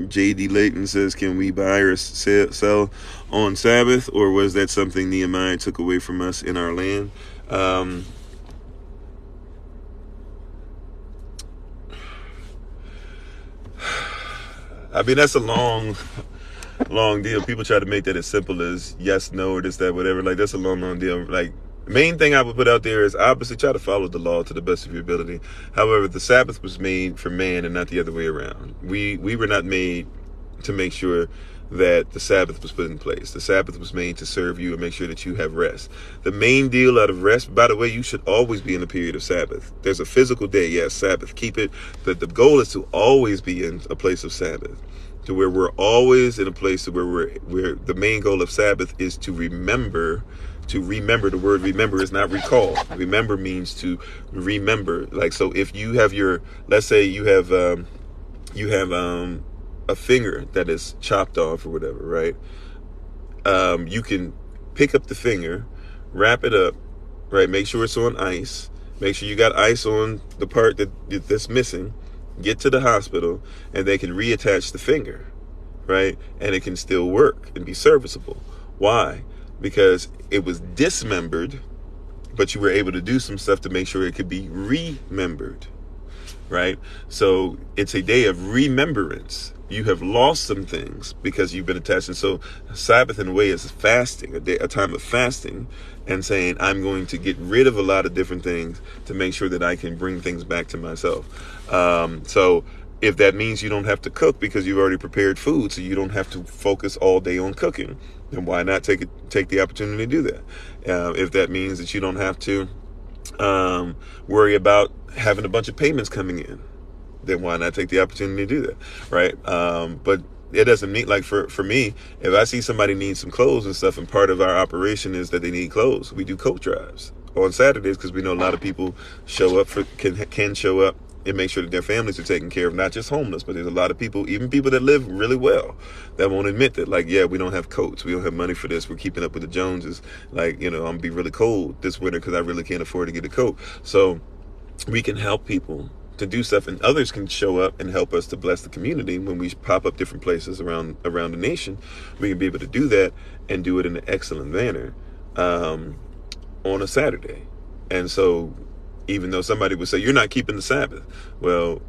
J.D. Layton says, can we buy or sell on Sabbath, or was that something Nehemiah took away from us in our land? I mean, that's a long long deal. People try to make that as simple as yes, no, or this, that, whatever. Like, that's a long deal. Like, the main thing I would put out there is obviously try to follow the law to the best of your ability. However, the Sabbath was made for man and not the other way around. We were not made to make sure that the Sabbath was put in place. The Sabbath was made to serve you and make sure that you have rest. The main deal out of rest, by the way, you should always be in a period of Sabbath. There's a physical day, yes, Sabbath, keep it, but the goal is to always be in a place of Sabbath, to where we're always in a place where the main goal of Sabbath is to remember. To remember, the word remember is not recall. Remember means to remember. Like, so if you have let's say you have a finger that is chopped off or whatever, right? You can pick up the finger, wrap it up, right? Make sure it's on ice. Make sure you got ice on the part that's missing. Get to the hospital, and they can reattach the finger, right? And it can still work and be serviceable. Why? Because it was dismembered, but you were able to do some stuff to make sure it could be remembered, right? So it's a day of remembrance. You have lost some things because you've been attached. And so Sabbath in a way is fasting, a time of fasting, and saying, I'm going to get rid of a lot of different things to make sure that I can bring things back to myself. So if that means you don't have to cook because you've already prepared food, so you don't have to focus all day on cooking, then why not take the opportunity to do that? If that means that you don't have to worry about having a bunch of payments coming in, then why not take the opportunity to do that, right? But it doesn't mean, like, for me, if I see somebody needs some clothes and stuff, and part of our operation is that they need clothes, we do coat drives on Saturdays because we know a lot of people show up can show up and make sure that their families are taken care of, not just homeless, but there's a lot of people, even people that live really well, that won't admit that, like, yeah, we don't have coats, we don't have money for this, we're keeping up with the Joneses, like, I'm gonna be really cold this winter because I really can't afford to get a coat. So we can help people to do stuff, and others can show up and help us to bless the community. When we pop up different places around the nation, we can be able to do that and do it in an excellent manner on a Saturday. And so even though somebody would say, you're not keeping the Sabbath, well,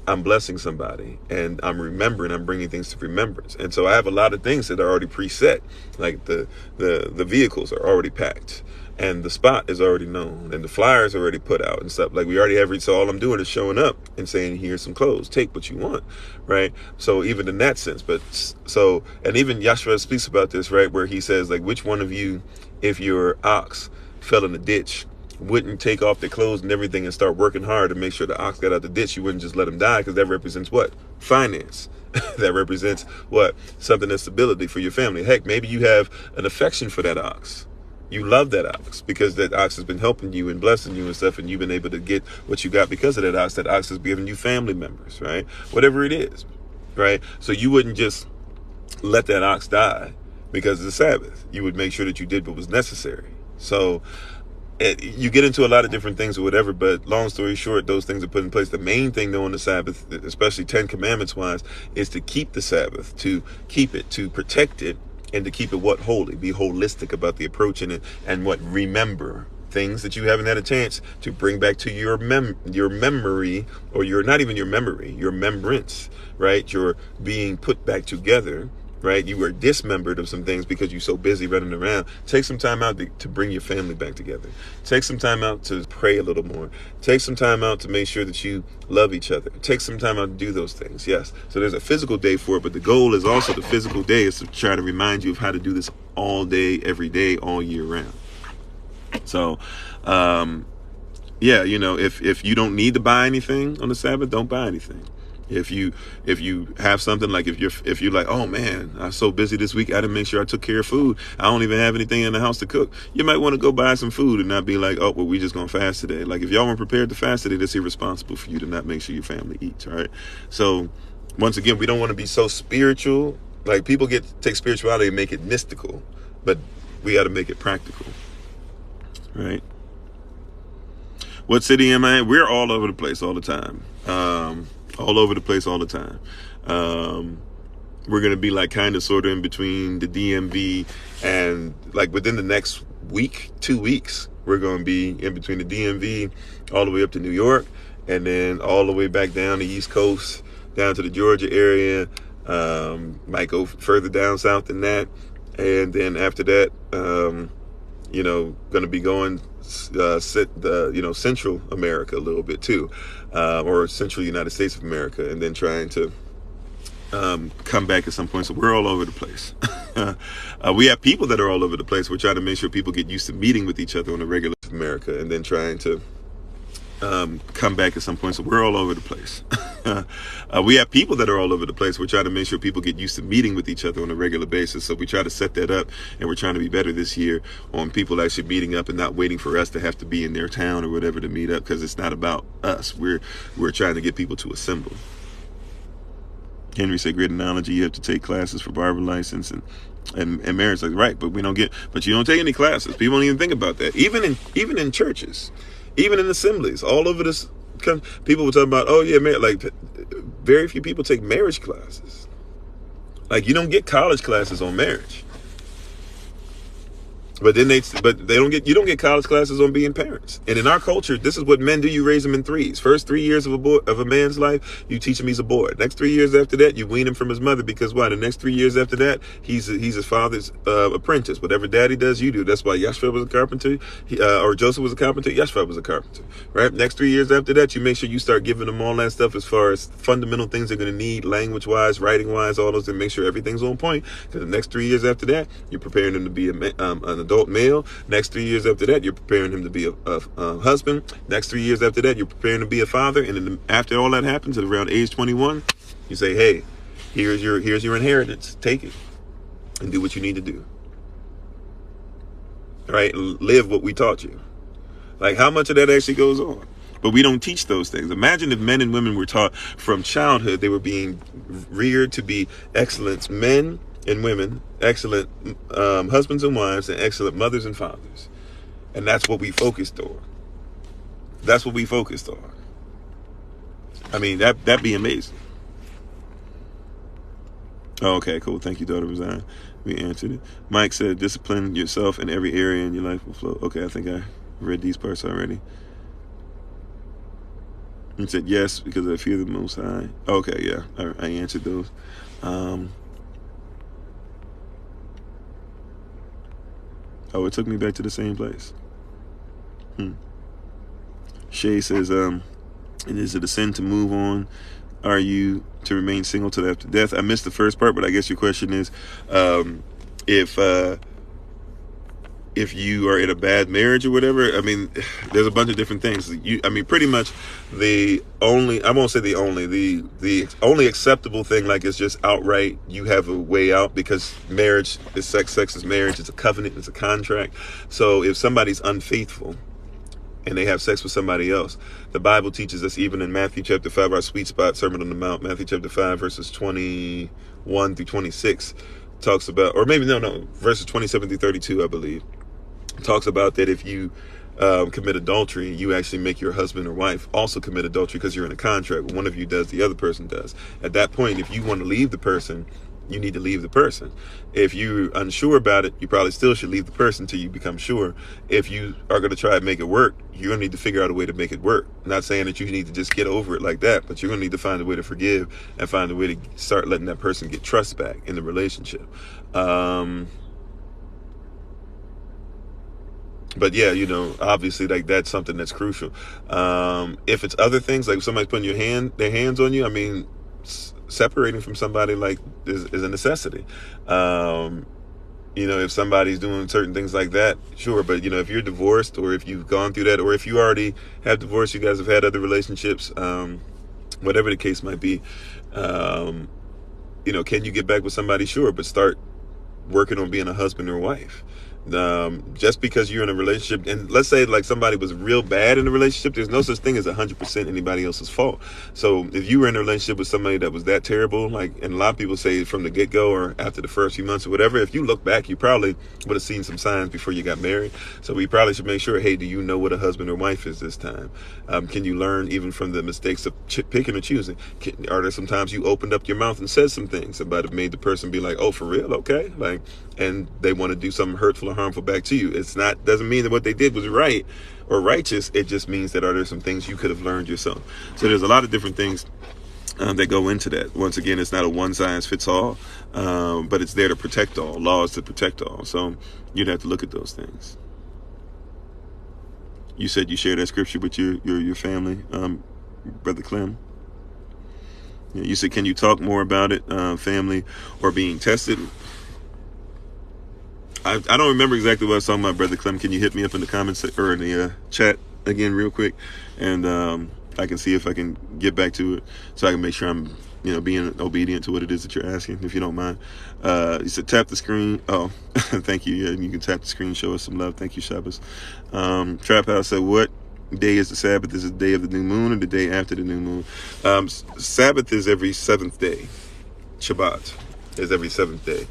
I'm blessing somebody and I'm remembering, I'm bringing things to remembrance. And so I have a lot of things that are already preset, like the vehicles are already packed, and the spot is already known, and the flyers are already put out and stuff. Like, we already have it. So all I'm doing is showing up and saying, here's some clothes, take what you want, right? So even in that sense, and even Yahshua speaks about this, right? Where he says, like, which one of you, if your ox fell in the ditch, wouldn't take off their clothes and everything and start working hard to make sure the ox got out the ditch? You wouldn't just let him die, because that represents what? Finance. That represents what? Something that's stability for your family. Heck, maybe you have an affection for that ox. You love that ox because that ox has been helping you and blessing you and stuff, and you've been able to get what you got because of that ox. That ox has given you family members, right? Whatever it is, right? So you wouldn't just let that ox die because of the Sabbath. You would make sure that you did what was necessary. So you get into a lot of different things or whatever, but long story short, those things are put in place. The main thing, though, on the Sabbath, especially 10 Commandments wise, is to keep the Sabbath, to keep it, to protect it, and to keep it what? Holy. Be holistic about the approach in it, and what? Remember things that you haven't had a chance to bring back to your memory, or not even your memory, your remembrance, right? You're being put back together, right? You were dismembered of some things because you're so busy running around. Take some time out to bring your family back together. Take some time out to pray a little more. Take some time out to make sure that you love each other. Take some time out to do those things. Yes. So there's a physical day for it, but the goal is also, the physical day is to try to remind you of how to do this all day, every day, all year round. So, yeah, if you don't need to buy anything on the Sabbath, don't buy anything. If you have something, like if you're like, oh man, I'm so busy this week, I didn't make sure I took care of food, I don't even have anything in the house to cook, you might want to go buy some food and not be like, oh, well, we just gonna fast today. Like, if y'all weren't prepared to fast today, that's irresponsible for you to not make sure your family eats. All right. So once again, we don't want to be so spiritual. Like, people take spirituality and make it mystical, but we got to make it practical. Right. What city am I in? We're all over the place all the time. All over the place all the time. We're going to be like kind of sort of in between the DMV, and like within the next week, 2 weeks, we're going to be in between the DMV all the way up to New York, and then all the way back down the East Coast, down to the Georgia area, Might go further down south than that. And then after that, going to be going, Central America a little bit too, or Central United States of America, and then trying to come back at some point. So we're all over the place. We have people that are all over the place. We're trying to make sure people get used to meeting with each other on a regular America, and then trying to come back at some point. So we're all over the place. We have people that are all over the place. We're trying to make sure people get used to meeting with each other on a regular basis. So we try to set that up, and we're trying to be better this year on people actually meeting up and not waiting for us to have to be in their town or whatever to meet up, because it's not about us. We're trying to get people to assemble. Henry said, great analogy. You have to take classes for barber license and marriage. Like, right, but you don't take any classes. People don't even think about that. Even in churches, even in assemblies, all over this, people will talk about, oh yeah, like very few people take marriage classes. Like, you don't get college classes on marriage. But you don't get college classes on being parents. And in our culture, this is what men do. You raise them in threes. First 3 years of a man's life, you teach him he's a boy. Next 3 years after that, you wean him from his mother, because why? The next 3 years after that, he's his father's apprentice. Whatever daddy does, you do. That's why Yeshua was a carpenter, or Joseph was a carpenter. Yeshua was a carpenter, right? Next 3 years after that, you make sure you start giving them all that stuff as far as fundamental things they're going to need, language-wise, writing-wise, all those, and make sure everything's on point. Because the next 3 years after that, you're preparing them to be an adult male. Next 3 years after that, you're preparing him to be a husband. Next 3 years after that, you're preparing to be a father. And then after all that happens, at around age 21, you say, hey, here's your inheritance. Take it and do what you need to do. All right, live what we taught you. Like, how much of that actually goes on? But we don't teach those things. Imagine if men and women were taught from childhood, they were being reared to be excellent men and women, excellent husbands and wives, and excellent mothers and fathers. And that's what we focused on. That's what we focused on. I mean, that'd be amazing. Oh, okay, cool. Thank you, daughter Resign. We answered it. Mike said, discipline yourself in every area and your life will flow. Okay, I think I read these parts already. He said, yes, because I fear the Most High. Okay, yeah, I answered those. Oh, it took me back to the same place. Shay says, is it a sin to move on? Are you to remain single till after death? I missed the first part, but I guess your question is, if you are in a bad marriage or whatever. I mean, there's a bunch of different things. Pretty much the only acceptable thing, like, is just outright, you have a way out, because marriage is sex is marriage. It's a covenant. It's a contract. So if somebody's unfaithful and they have sex with somebody else, the Bible teaches us, even in Matthew chapter 5, our sweet spot, Sermon on the Mount, Matthew chapter 5, verses 21 through 26, talks about, or maybe, no, verses 27 through 32, I believe, talks about that if you commit adultery, you actually make your husband or wife also commit adultery, because you're in a contract. One of you does, the other person does. At that point, if you want to leave the person, you need to leave the person. If you're unsure about it, you probably still should leave the person till you become sure. If you are going to try and make it work, you're going to need to figure out a way to make it work. Not saying that you need to just get over it like that, but you're going to need to find a way to forgive and find a way to start letting that person get trust back in the relationship. But yeah, obviously, like, that's something that's crucial. If it's other things, like if somebody's putting their hands on you, separating from somebody, like, is a necessity. If somebody's doing certain things like that, sure. But if you're divorced, or if you've gone through that, or if you already have divorced, you guys have had other relationships, whatever the case might be, can you get back with somebody? Sure, but start working on being a husband or wife. Just because you're in a relationship, and let's say, like, somebody was real bad in a relationship, there's no such thing as 100% anybody else's fault. So if you were in a relationship with somebody that was that terrible, like, and a lot of people say from the get-go or after the first few months or whatever, if you look back, you probably would have seen some signs before you got married. So we probably should make sure, hey, do you know what a husband or wife is this time? Can you learn even from the mistakes of picking or choosing? Are there sometimes you opened up your mouth and said some things that might have made the person be like, oh, for real? Okay. Like, and they want to do something hurtful or harmful back to you. Doesn't mean that what they did was right or righteous. It just means that, are there some things you could have learned yourself? So there's a lot of different things that go into that. Once again, it's not a one size fits all, but it's there to protect all. Laws to protect all. So you'd have to look at those things. You said you shared that scripture with your family, Brother Clem. Yeah, you said, can you talk more about it, family or being tested? I don't remember exactly what I was talking about, Brother Clem. Can you hit me up in the comments or in the chat again real quick? And I can see if I can get back to it so I can make sure I'm, being obedient to what it is that you're asking, if you don't mind. You said tap the screen. Oh, thank you. Yeah, you can tap the screen, show us some love. Thank you, Shabbos. Trap House said, what day is the Sabbath? Is it the day of the new moon or the day after the new moon? Sabbath is every seventh day. Shabbat is every seventh day.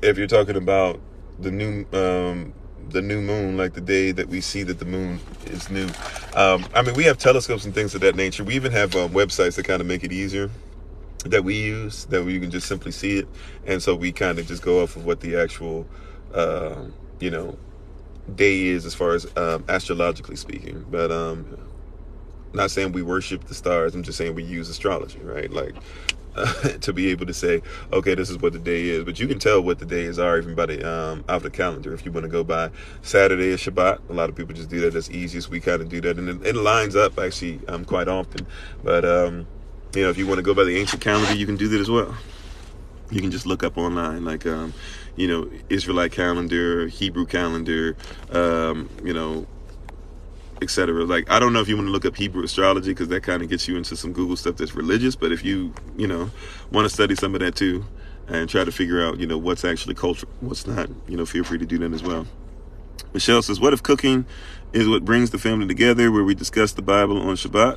If you're talking about the new moon, like the day that we see that the moon is new. We have telescopes and things of that nature. We even have websites that kind of make it easier that we use, that you can just simply see it. And so we kind of just go off of what the actual, day is as far as astrologically speaking. But not saying we worship the stars. I'm just saying we use astrology, right? Like, to be able to say, okay, this is what the day is. But you can tell what the days are even by the out of the calendar. If you want to go by Saturday is Shabbat, a lot of people just do that. That's easiest. We kind of do that, and it lines up actually quite often. But if you want to go by the ancient calendar, you can do that as well. You can just look up online, like Israelite calendar, Hebrew calendar, etc. Like, I don't know if you want to look up Hebrew astrology, because that kind of gets you into some Google stuff that's religious. But if you want to study some of that too and try to figure out what's actually cultural, what's not, feel free to do that as well. Michelle says, what if cooking is what brings the family together, where we discuss the Bible on Shabbat?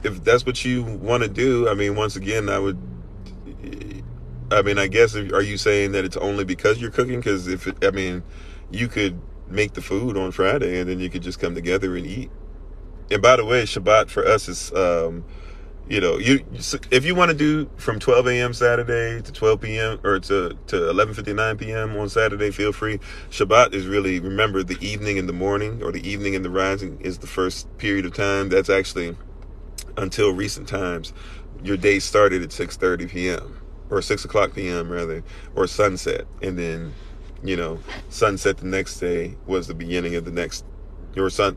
If that's what you want to do. Once again, I guess, are you saying that it's only because you're cooking? Because you could make the food on Friday and then you could just come together and eat. And by the way, Shabbat for us is, if you want to do from 12 a.m. Saturday to 12 p.m. or to 11:59 p.m. on Saturday, feel free. Shabbat is really, remember, the evening in the morning, or the evening in the rising is the first period of time. That's actually, until recent times, your day started at 6:30 p.m. or 6 o'clock p.m. rather, or sunset. And then sunset the next day was the beginning of the next, sunset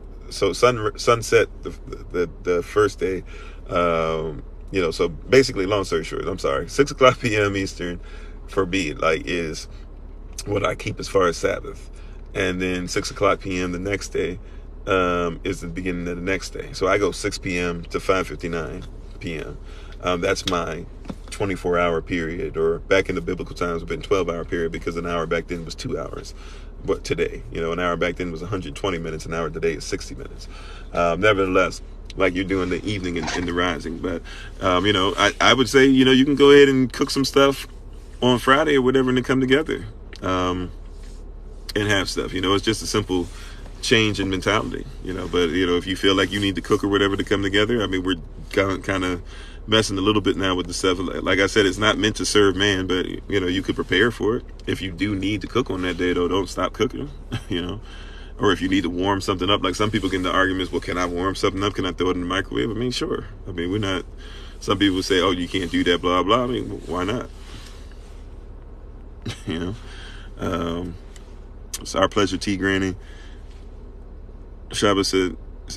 the first day. So basically, long story short, 6 o'clock p.m. Eastern for me, is what I keep as far as Sabbath. And then 6 o'clock p.m. the next day is the beginning of the next day. So I go 6 p.m. to 5:59 p.m. That's my 24-hour period, or back in the biblical times would have been 12-hour period, because an hour back then was 2 hours. But today, an hour back then was 120 minutes. An hour today is 60 minutes. Nevertheless, like you're doing the evening and the rising. But, I would say, you can go ahead and cook some stuff on Friday or whatever and then come together and have stuff. It's just a simple change in mentality, But, if you feel like you need to cook or whatever to come together, we're kind of messing a little bit now with the stuff. Like I said, it's not meant to serve man, but you could prepare for it. If you do need to cook on that day, though, don't stop cooking. Or if you need to warm something up, like some people get into arguments, well, can I warm something up? Can I throw it in the microwave? Sure. We're not, some people say, oh, you can't do that, blah blah. Why not? It's our pleasure, T Granny. Shaba said,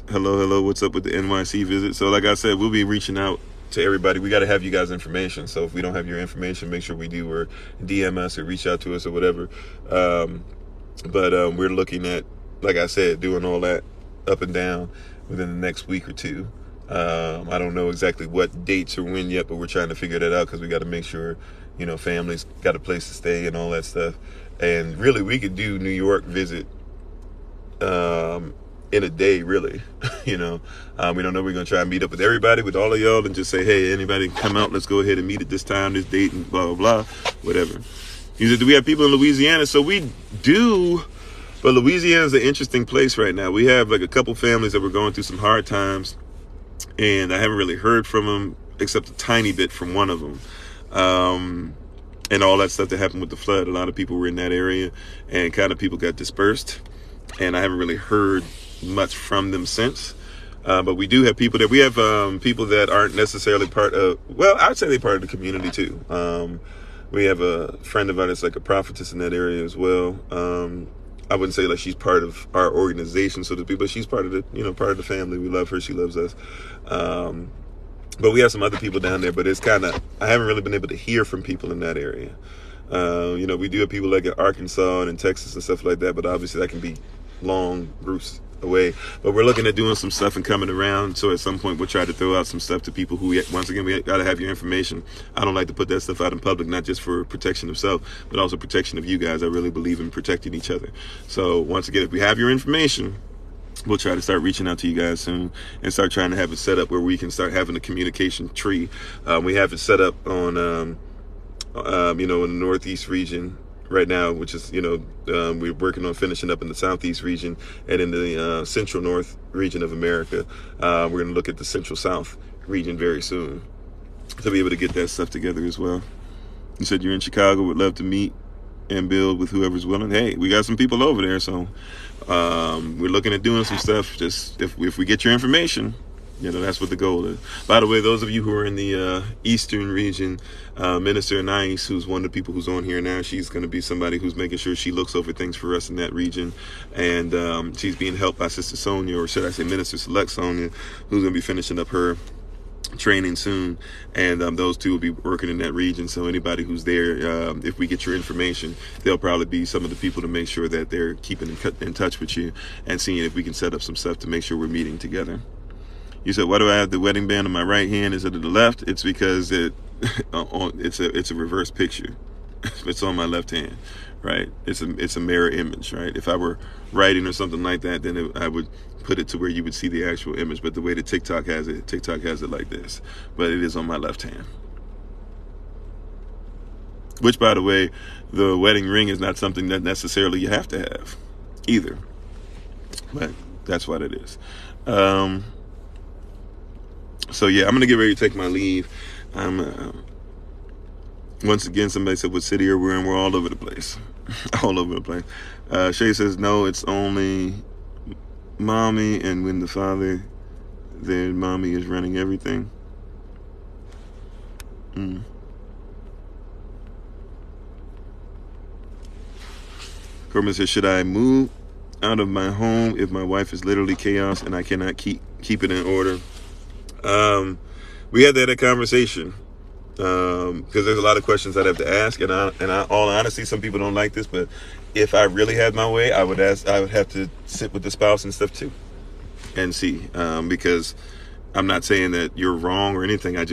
hello, what's up with the NYC visit? So like I said, we'll be reaching out to everybody. We got to have you guys' information. So if we don't have your information, make sure we do, or DM us or reach out to us or whatever. But we're looking at, like I said, doing all that up and down within the next week or two. I don't know exactly what dates or when yet, but we're trying to figure that out, because we got to make sure, families got a place to stay and all that stuff. And really, we could do New York visit in a day, really. We don't know. We're going to try and meet up with everybody, with all of y'all, and just say, hey, anybody come out, let's go ahead and meet at this time, this date, and blah, blah, blah, whatever. You said, do we have people in Louisiana? So we do, but Louisiana is an interesting place right now. We have like a couple families that were going through some hard times, and I haven't really heard from them, except a tiny bit from one of them. And all that stuff that happened with the flood. A lot of people were in that area, and kind of people got dispersed, and I haven't really heard much from them since. But we do have people that we have people that aren't necessarily part of. Well, I'd say they're part of the community too. We have a friend of ours that's like a prophetess in that area as well. I wouldn't say like she's part of our organization, so to speak, but she's part of the part of the family. We love her; she loves us. But we have some other people down there. But it's kind of I haven't really been able to hear from people in that area. We do have people like in Arkansas and in Texas and stuff like that, but obviously that can be long routes away. But we're looking at doing some stuff and coming around, so at some point we'll try to throw out some stuff to people who, once again, we got to have your information. I don't like to put that stuff out in public, not just for protection of self, but also protection of you guys. I really believe in protecting each other. So once again, if we have your information, we'll try to start reaching out to you guys soon and start trying to have it set up where we can start having a communication tree. We have it set up on in the Northeast region right now, which is, we're working on finishing up in the Southeast region, and in the Central North region of America. We're going to look at the Central South region very soon to be able to get that stuff together as well. You said you're in Chicago, would love to meet and build with whoever's willing. Hey, we got some people over there, so we're looking at doing some stuff. Just if we get your information, that's what the goal is. By the way, those of you who are in the Eastern region, Minister Anais, who's one of the people who's on here now, she's going to be somebody who's making sure she looks over things for us in that region. And she's being helped by Sister Sonia, or should I say Minister Select Sonia, who's going to be finishing up her training soon. And those two will be working in that region. So anybody who's there, if we get your information, they'll probably be some of the people to make sure that they're keeping in touch with you and seeing if we can set up some stuff to make sure we're meeting together. You said, why do I have the wedding band on my right hand instead of the left? It's because it's a reverse picture. It's on my left hand, right? It's a mirror image, right? If I were writing or something like that, then I would put it to where you would see the actual image. But the way that TikTok has it like this. But it is on my left hand. Which, by the way, the wedding ring is not something that necessarily you have to have either. But that's what it is. So yeah, I'm going to get ready to take my leave. Once again, somebody said, what city are we in? We're all over the place. All over the place. Shay says, no, it's only mommy, and when the father, then mommy is running everything. Corbin says, should I move out of my home if my wife is literally chaos and I cannot keep it in order? We had that conversation because there's a lot of questions I'd have to ask, and all honesty, some people don't like this, but if I really had my way, I would have to sit with the spouse and stuff too, and see, because I'm not saying that you're wrong or anything. I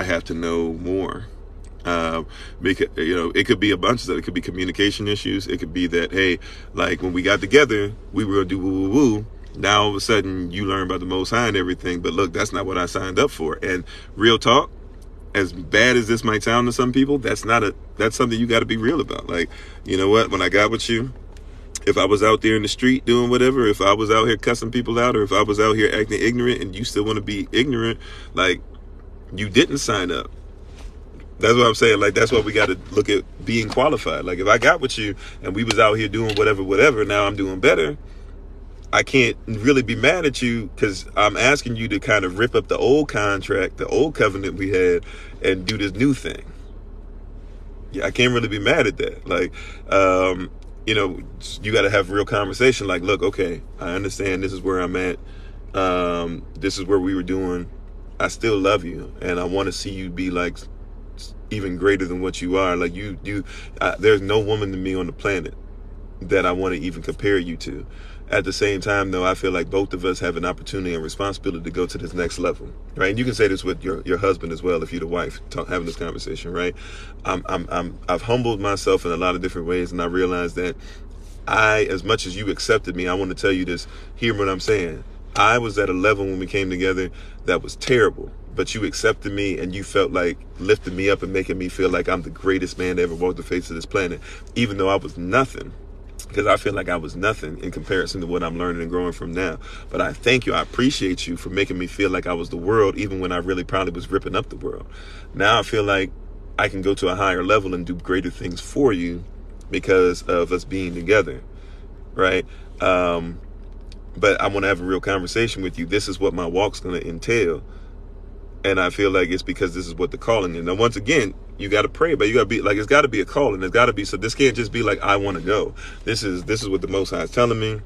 have to know more. Because it could be a bunch of stuff. It could be communication issues. It could be that, hey, like when we got together, we were gonna do woo woo woo. Now all of a sudden you learn about the Most High and everything, but look, that's not what I signed up for. And real talk, as bad as this might sound to some people, that's something you got to be real about. Like, you know what? When I got with you, if I was out there in the street doing whatever, if I was out here cussing people out, or if I was out here acting ignorant and you still want to be ignorant, like, you didn't sign up. That's what I'm saying. Like, that's why we got to look at being qualified. Like, if I got with you and we was out here doing whatever, now I'm doing better, I can't really be mad at you because I'm asking you to kind of rip up the old contract, the old covenant we had, and do this new thing. Yeah, I can't really be mad at that. Like, you got to have a real conversation. Like, look, okay, I understand this is where I'm at. This is where we were doing. I still love you, and I want to see you be like even greater than what you are. Like there's no woman to me on the planet that I want to even compare you to. At the same time, though, I feel like both of us have an opportunity and responsibility to go to this next level, right? And you can say this with your husband as well, if you're the wife having this conversation, right? I've humbled myself in a lot of different ways, and I realized that as much as you accepted me, I want to tell you this. Hear what I'm saying. I was at a level when we came together that was terrible, but you accepted me and you felt like lifting me up and making me feel like I'm the greatest man to ever walk the face of this planet, even though I was nothing. Because I feel like I was nothing in comparison to what I'm learning and growing from now. But I thank you. I appreciate you for making me feel like I was the world, even when I really probably was ripping up the world. Now I feel like I can go to a higher level and do greater things for you because of us being together, right? but I want to have a real conversation with you. This is what my walk's going to entail. And I feel like it's because this is what the calling is. Now, once again, you got to pray, but you got to be like, it's got to be a calling. It's got to be, so this can't just be like, I want to go. This is what the Most High is telling me.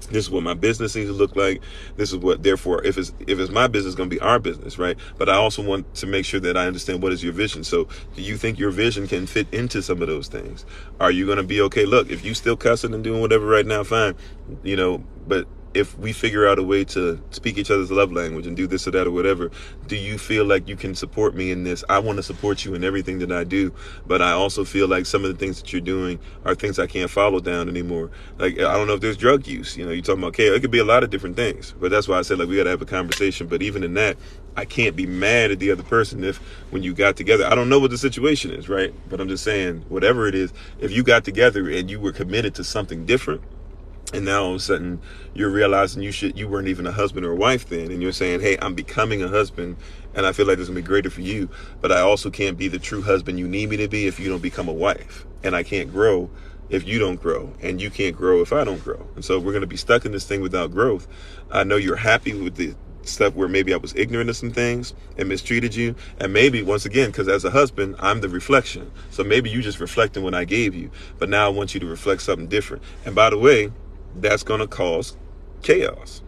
This is what my business needs to look like. This is what, therefore, if it's my business, it's going to be our business, right? But I also want to make sure that I understand what is your vision. So do you think your vision can fit into some of those things? Are you going to be okay? Look, if you still cussing and doing whatever right now, fine, but if we figure out a way to speak each other's love language and do this or that or whatever, do you feel like you can support me in this? I want to support you in everything that I do, but I also feel like some of the things that you're doing are things I can't follow down anymore. Like, I don't know if there's drug use, you're talking about chaos. It could be a lot of different things, but that's why I said, like, we got to have a conversation. But even in that, I can't be mad at the other person if when you got together, I don't know what the situation is, right? But I'm just saying, whatever it is, if you got together and you were committed to something different, and now all of a sudden you're realizing you weren't even a husband or a wife then, and you're saying, hey, I'm becoming a husband, and I feel like this is gonna be greater for you, but I also can't be the true husband you need me to be if you don't become a wife, and I can't grow if you don't grow, and you can't grow if I don't grow. And so we're gonna be stuck in this thing without growth. I know you're happy with the stuff where maybe I was ignorant of some things and mistreated you, and maybe once again, because as a husband, I'm the reflection, so maybe you just reflecting what I gave you, but now I want you to reflect something different. And by the way, that's going to cause chaos.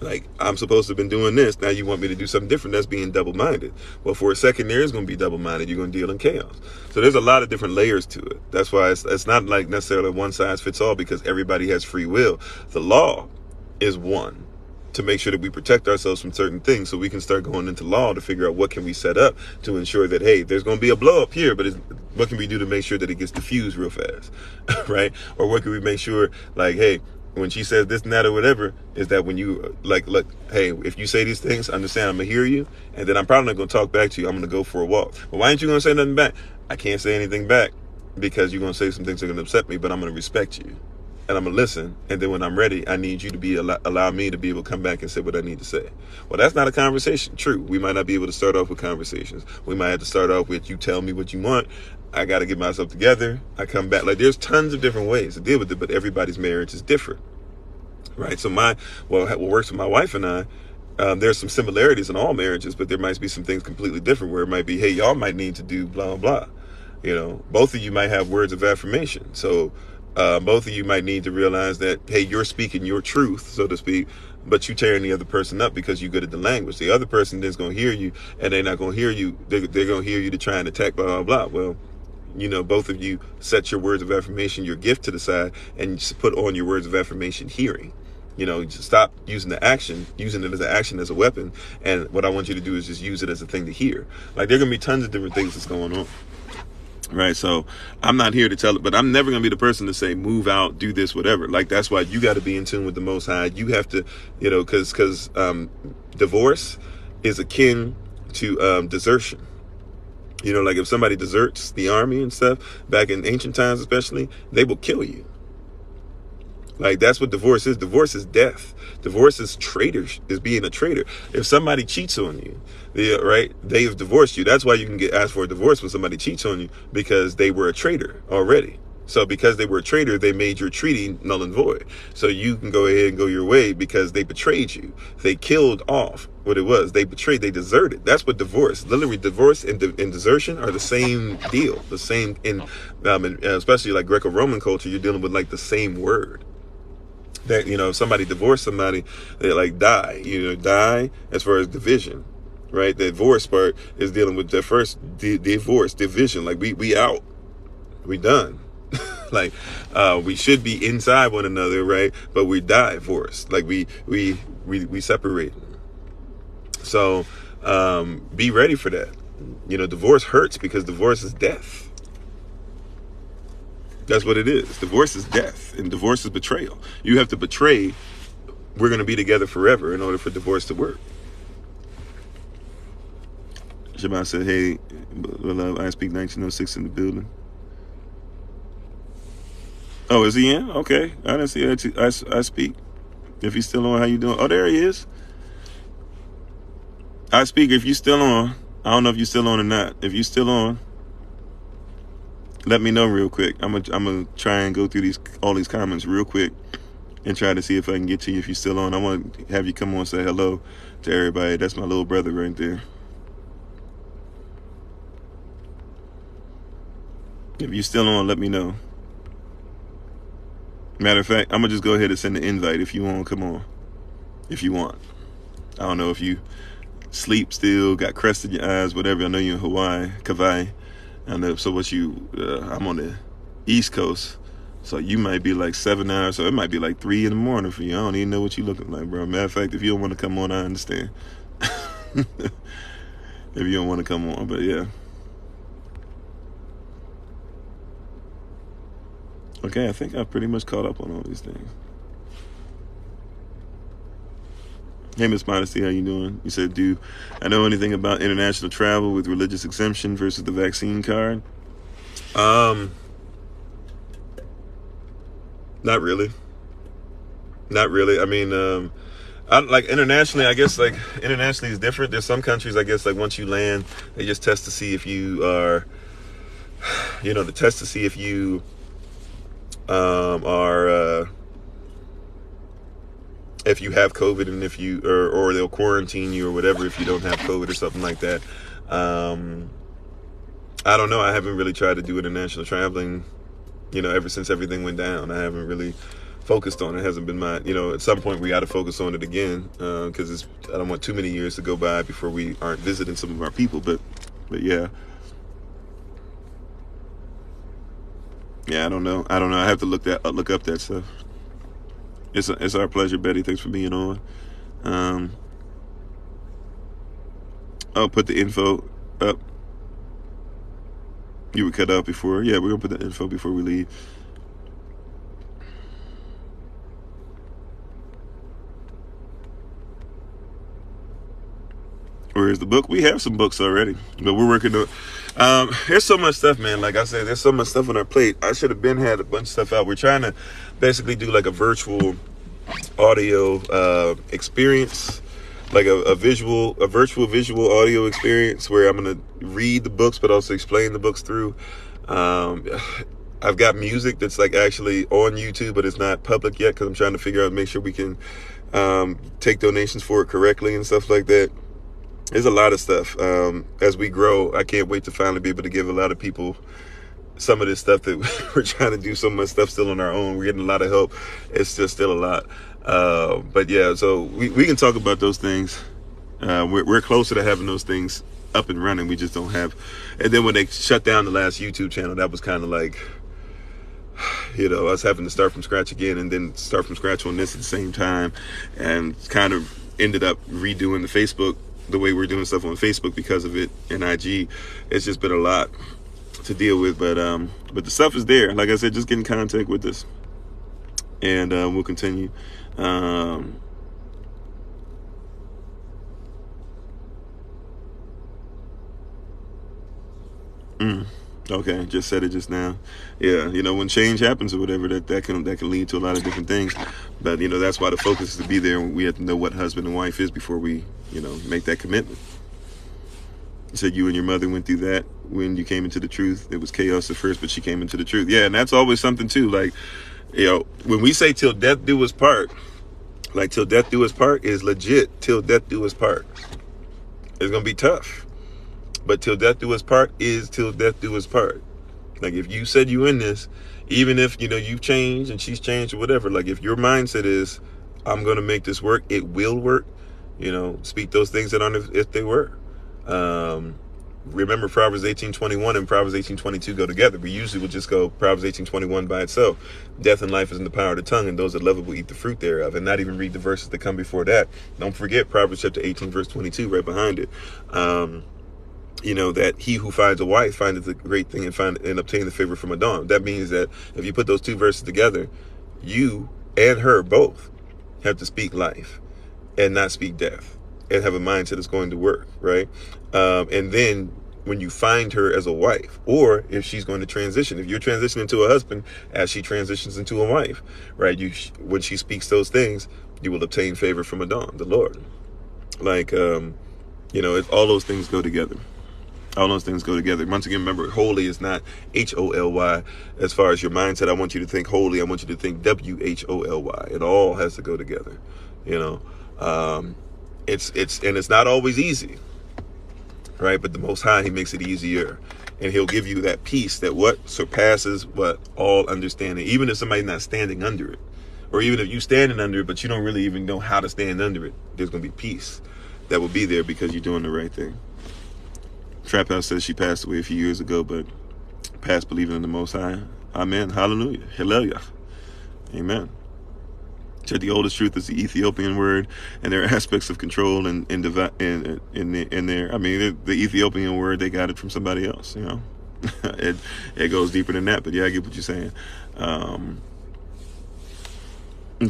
Like, I'm supposed to have been doing this. Now you want me to do something different. That's being double-minded. Well, for a second, there is going to be double-minded. You're going to deal in chaos. So there's a lot of different layers to it. That's why it's not like necessarily one size fits all, because everybody has free will. The law is one to make sure that we protect ourselves from certain things, so we can start going into law to figure out what can we set up to ensure that, hey, there's going to be a blow up here, but what can we do to make sure that it gets diffused real fast, right? Or what can we make sure, like, hey, when she says this and that or whatever, is that when you, like, look, hey, if you say these things, understand I'm going to hear you, and then I'm probably not going to talk back to you. I'm going to go for a walk. But why ain't you going to say nothing back? I can't say anything back because you're going to say some things that are going to upset me, but I'm going to respect you. And I'm going to listen. And then when I'm ready, I need you to allow me to be able to come back and say what I need to say. Well, that's not a conversation. True. We might not be able to start off with conversations. We might have to start off with, you tell me what you want. I got to get myself together. I come back. Like, there's tons of different ways to deal with it, but everybody's marriage is different. Right. So what works with my wife and I, there's some similarities in all marriages, but there might be some things completely different where it might be, hey, y'all might need to do blah, blah, blah. Both of you might have words of affirmation. So both of you might need to realize that, hey, you're speaking your truth, so to speak, but you tearing the other person up because you're good at the language. The other person then's going to hear you, and they're not going to hear you. They're going to hear you to try and attack, blah, blah, blah. Well, both of you set your words of affirmation, your gift to the side, and just put on your words of affirmation hearing. Just stop using it as an action, as a weapon. And what I want you to do is just use it as a thing to hear. Like, there are going to be tons of different things that's going on. Right. So I'm not here to tell it, but I'm never going to be the person to say, move out, do this, whatever. Like, that's why you got to be in tune with the Most High. You have to, because divorce is akin to desertion. Like, if somebody deserts the army and stuff back in ancient times, especially, they will kill you. Like, that's what divorce is. Divorce is death. Divorce is is being a traitor. If somebody cheats on you, they've divorced you. That's why you can get asked for a divorce when somebody cheats on you, because they were a traitor already. So because they were a traitor, they made your treaty null and void. So you can go ahead and go your way because they betrayed you. They killed off what it was. They betrayed, they deserted. That's what divorce, literally divorce and desertion are the same deal. The same especially like Greco-Roman culture, you're dealing with like the same word. That, if somebody divorced somebody, they like die, die as far as division, right? The divorce part is dealing with the first divorce, division. Like, we out, we done. Like, we should be inside one another, right? But we divorced, like we separate. So, be ready for that. Divorce hurts because divorce is death. That's what it is. Divorce is death, and divorce is betrayal. You have to betray, we're going to be together forever, in order for divorce to work. Shabbat said, hey, beloved, I speak 1906 in the building. Oh, is he in? Okay. I didn't see that. I speak. If he's still on, how you doing? Oh, there he is. I speak if you're still on. I don't know if you're still on or not. If you're still on, let me know real quick. I'm gonna try and go through all these comments real quick and try to see if I can get to you if you're still on. I want to have you come on and say hello to everybody. That's my little brother right there. If you're still on, let me know. Matter of fact, I'm going to just go ahead and send the invite. If you want, come on. If you want. I don't know if you sleep still, got crust in your eyes, whatever. I know you're in Hawaii, Kauai. I know. So what you, I'm on the East Coast. So you might be like 7 hours. So it might be like 3 in the morning for you. I don't even know what you're looking like, bro. Matter of fact, if you don't want to come on, I understand. If you don't want to come on, but yeah. Okay, I think I've pretty much caught up on all these things. Hey, Miss Modesty, how you doing? You said, do I know anything about international travel with religious exemption versus the vaccine card? Not really. Not really. I mean, I, like internationally, I guess like internationally is different. There's some countries, I guess, like once you land, they just test to see if you are, to test to see if you are, if you have COVID and if you, or they'll quarantine you or whatever if you don't have COVID or something like that. I don't know. I haven't really tried to do international traveling, ever since everything went down. I haven't really focused on it. It hasn't been my, at some point we got to focus on it again, because I don't want too many years to go by before we aren't visiting some of our people. But yeah. Yeah, I don't know. I have to look up that stuff. It's our pleasure, Betty. Thanks for being on. I'll put the info up. You were cut out before. Yeah, we're gonna put the info before we leave. Where's the book? We have some books already, but we're working on. There's so much stuff, man. Like I said, there's so much stuff on our plate. I should have had a bunch of stuff out. We're trying to basically do like a virtual audio experience, like a virtual visual audio experience where I'm gonna read the books, but also explain the books through. I've got music that's like actually on YouTube, but it's not public yet because I'm trying to figure out, make sure we can take donations for it correctly and stuff like that. There's a lot of stuff. As we grow, I can't wait to finally be able to give a lot of people some of this stuff that we're trying to do. So much stuff still on our own. We're getting a lot of help. It's just still a lot. But yeah, so we can talk about those things. We're closer to having those things up and running. We just don't have. And then when they shut down the last YouTube channel, that was kind of like, us having to start from scratch again and then start from scratch on this at the same time, and kind of ended up redoing the Facebook, the way we're doing stuff on Facebook because of it, and IG. It's just been a lot to deal with, but the stuff is there. Like I said, just get in contact with us, and we'll continue. Okay, just said it just now. Yeah, when change happens or whatever, that can lead to a lot of different things. But that's why the focus is to be there. We have to know what husband and wife is before we make that commitment. You said you and your mother went through that when you came into the truth. It was chaos at first, but she came into the truth. Yeah, and that's always something too. Like, when we say till death do us part, like till death do us part is legit. Till death do us part. It's gonna be tough. But till death do us part is till death do us part. Like if you said you in this, even if, you've changed and she's changed or whatever, like if your mindset is, I'm going to make this work, it will work, speak those things that aren't if they were. Remember Proverbs 18:21 and Proverbs 18:22 go together. We usually will just go Proverbs 18:21 by itself. Death and life is in the power of the tongue, and those that love it will eat the fruit thereof, and not even read the verses that come before that. Don't forget Proverbs chapter 18 verse 22 right behind it. That he who finds a wife findeth a great thing and obtain the favor from Adon. That means that if you put those two verses together, you and her both have to speak life and not speak death, and have a mindset that's going to work, right? And then when you find her as a wife, or if she's going to transition, if you're transitioning to a husband as she transitions into a wife, right? When she speaks those things, you will obtain favor from Adon, the Lord. Like, all those things go together. All those things go together. Once again, remember, holy is not Holy. As far as your mindset, I want you to think holy. I want you to think Wholy. It all has to go together. It's not always easy, right? But the Most High, He makes it easier, and He'll give you that peace that what surpasses what all understanding. Even if somebody's not standing under it, or even if you standing under it, but you don't really even know how to stand under it, there's going to be peace that will be there because you're doing the right thing. Trap House says she passed away a few years ago, but past believing in the Most High. Amen. Hallelujah. Hallelujah. Amen. Said the oldest truth is the Ethiopian word, and there are aspects of control in there. I mean, the Ethiopian word, they got it from somebody else. It goes deeper than that. But yeah, I get what you're saying. And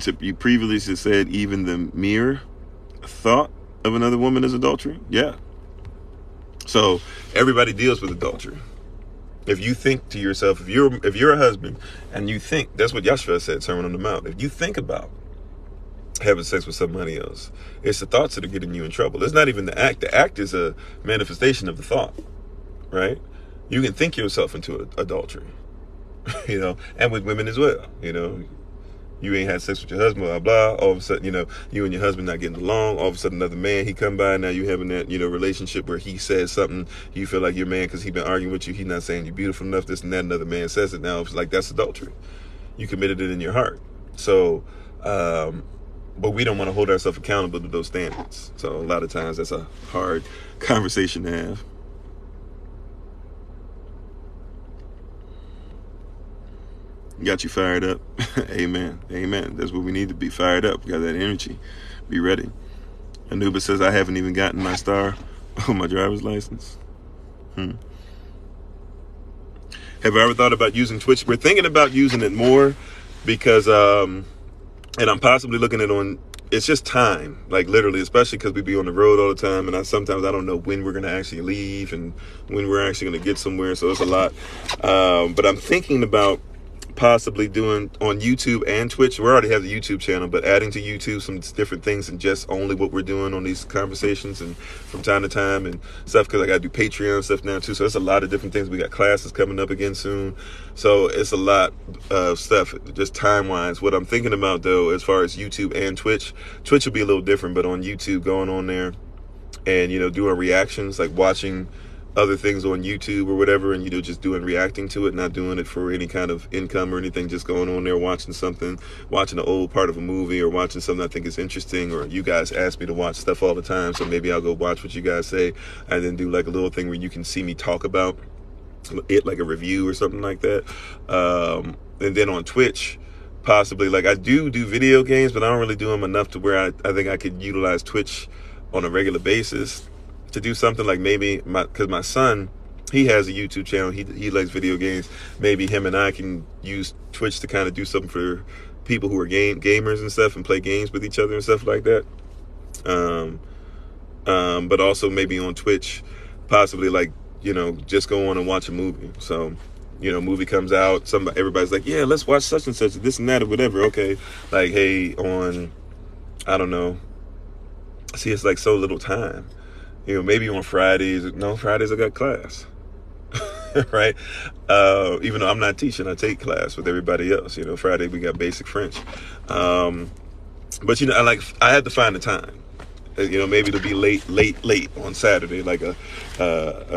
so you previously said even the mere thought of another woman is adultery. Yeah. So everybody deals with adultery. If you think to yourself, if you're a husband and you think, that's what Yahshua said, Sermon on the Mount. If you think about having sex with somebody else, it's the thoughts that are getting you in trouble. It's not even the act. The act is a manifestation of the thought, right? You can think yourself into adultery, and with women as well, You ain't had sex with your husband, blah, blah. All of a sudden, you and your husband not getting along. All of a sudden, another man, he come by. Now you having that, relationship where he says something. You feel like your man, because he been arguing with you. He not saying you're beautiful enough, this and that. Another man says it. Now it's like, that's adultery. You committed it in your heart. So, but we don't want to hold ourselves accountable to those standards. So a lot of times that's a hard conversation to have. Got you fired up. Amen. Amen. That's what we need to be, fired up. We got that energy. Be ready. Anubis says, I haven't even gotten my star on my driver's license. Have I ever thought about using Twitch? We're thinking about using it more because, and I'm possibly looking at it's just time, like literally, especially because we be on the road all the time. And sometimes I don't know when we're going to actually leave and when we're actually going to get somewhere. So it's a lot. But I'm thinking about possibly doing on YouTube and Twitch. We already have the YouTube channel, but adding to YouTube some different things and just only what we're doing on these conversations and from time to time and stuff, because I got to do Patreon stuff now too. So there's a lot of different things. We got classes coming up again soon. So it's a lot of stuff just time wise. What I'm thinking about though, as far as YouTube and Twitch will be a little different, but on YouTube, going on there and, doing reactions, like watching other things on YouTube or whatever, and just reacting to it, not doing it for any kind of income or anything, just going on there watching something, watching an old part of a movie or watching something I think is interesting, or you guys ask me to watch stuff all the time, so maybe I'll go watch what you guys say and then do like a little thing where you can see me talk about it, like a review or something like that. And then on Twitch, possibly, like I do video games, but I don't really do them enough to where I think I could utilize Twitch on a regular basis to do something like maybe because my son, he has a YouTube channel. He likes video games. Maybe him and I can use Twitch to kind of do something for people who are gamers and stuff and play games with each other and stuff like that. But also maybe on Twitch, possibly like, just go on and watch a movie. So, movie comes out, everybody's like, yeah, let's watch such and such, this and that or whatever. Okay. Like, hey, I don't know. See, it's like so little time. Maybe on Fridays. No, Fridays I got class, right? Even though I'm not teaching, I take class with everybody else. Friday we got basic French. But I had to find the time. Maybe it'll be late on Saturday, like a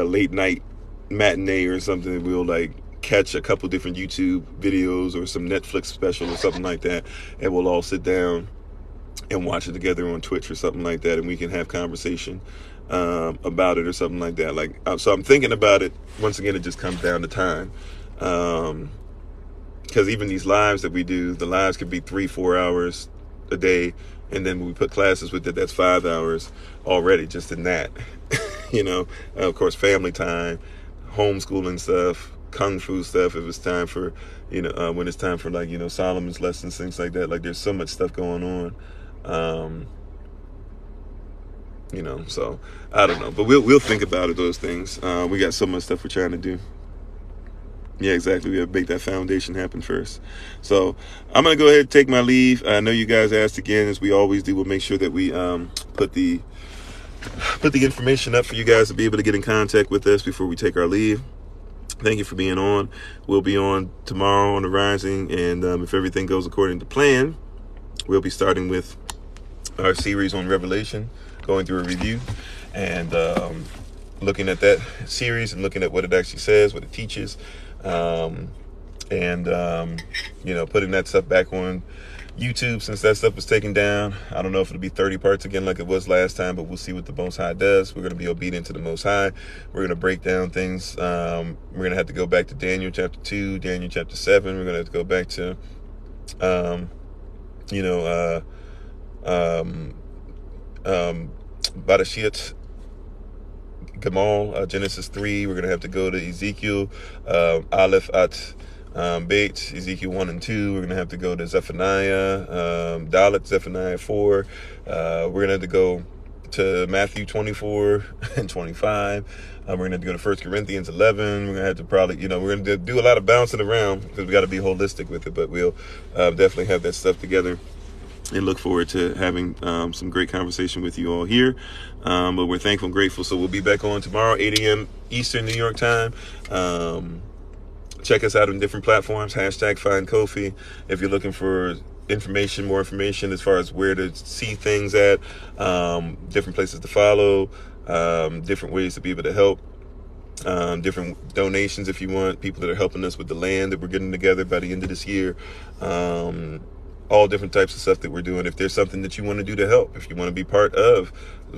late night matinee or something. We'll like catch a couple different YouTube videos or some Netflix special or something like that, and we'll all sit down and watch it together on Twitch or something like that, and we can have conversation about it or something like that. Like, so I'm thinking about it. Once again, it just comes down to time, because even these lives that we do, the lives could be 3-4 hours a day, and then when we put classes with it, that's 5 hours already just in that. Of course, family time, homeschooling stuff, kung fu stuff, if it's time for when it's time for like Solomon's lessons, things like that. Like, there's so much stuff going on. So I don't know, but we'll think about it, those things. We got so much stuff we're trying to do. Yeah, exactly. We have to make that foundation happen first. So I'm going to go ahead and take my leave. I know you guys asked again, as we always do. We'll make sure that we put the put the information up for you guys to be able to get in contact with us before we take our leave. Thank you for being on. We'll be on tomorrow on the Rising, and if everything goes according to plan, we'll be starting with our series on Revelation, going through a review and looking at that series and looking at what it actually says, what it teaches, and putting that stuff back on YouTube since that stuff was taken down. I don't know if it'll be 30 parts again like it was last time, but we'll see what the Most High does. We're going to be obedient to the Most High. We're going to break down things. We're going to have to go back to Daniel chapter 2, Daniel chapter 7. We're going to have to go back to, Badashit Gamal, Genesis 3. We're going to have to go to Ezekiel, Aleph at Beit, Ezekiel 1 and 2. We're going to have to go to Zephaniah, Dalet, Zephaniah 4. We're going to have to go to Matthew 24 and 25. We're going to have to go to 1 Corinthians 11. We're going to have to probably, we're going to do a lot of bouncing around because we got to be holistic with it, but we'll definitely have that stuff together and look forward to having some great conversation with you all here. But we're thankful and grateful. So we'll be back on tomorrow, 8 a.m. Eastern New York time. Check us out on different platforms, hashtag FindKofi. If you're looking for information, more information as far as where to see things at, different places to follow, different ways to be able to help, different donations if you want, people that are helping us with the land that we're getting together by the end of this year, all different types of stuff that we're doing. If there's something that you want to do to help, if you want to be part of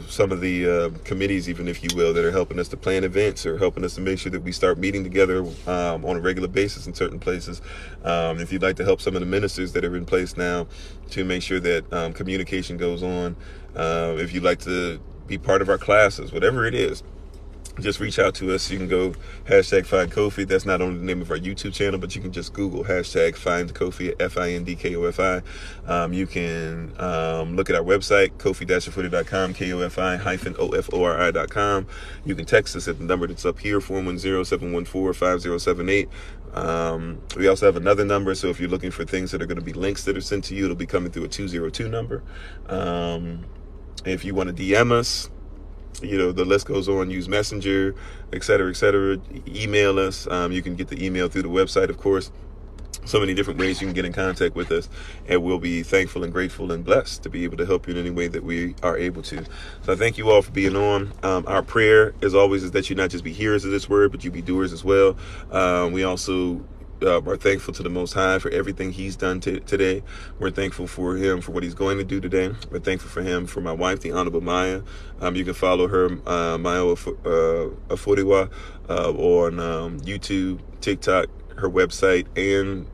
some of the committees, even if you will, that are helping us to plan events or helping us to make sure that we start meeting together on a regular basis in certain places. If you'd like to help some of the ministers that are in place now to make sure that communication goes on, if you'd like to be part of our classes, whatever it is, just reach out to us. You can go hashtag FindKofi. That's not only the name of our YouTube channel, but you can just Google hashtag FindKofi, FindKofi. You can look at our website, kofi-ofori.com, KOFI-OFORI.com. You can text us at the number that's up here, 410-714-5078. We also have another number, so if you're looking for things that are going to be links that are sent to you, it'll be coming through a 202 number. If you want to DM us, the list goes on, use Messenger, et cetera, email us. You can get the email through the website, of course. So many different ways you can get in contact with us, and we'll be thankful and grateful and blessed to be able to help you in any way that we are able to. So I thank you all for being on. Our prayer, as always, is that you not just be hearers of this word, but you be doers as well. We also are thankful to the Most High for everything He's done today. We're thankful for Him for what He's going to do today. We're thankful for Him for my wife, the Honorable Maya. You can follow her, Maya Ofori, on YouTube, TikTok, her website, and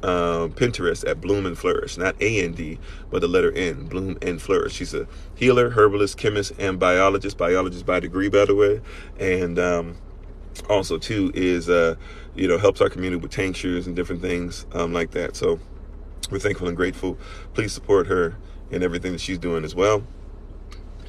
Pinterest at Bloom and Flourish. Not A-N-D, but the letter N, Bloom and Flourish. She's a healer, herbalist, chemist, and biologist by degree, by the way. And also, too, is helps our community with tinctures and different things like that. So we're thankful and grateful. Please support her in everything that she's doing as well.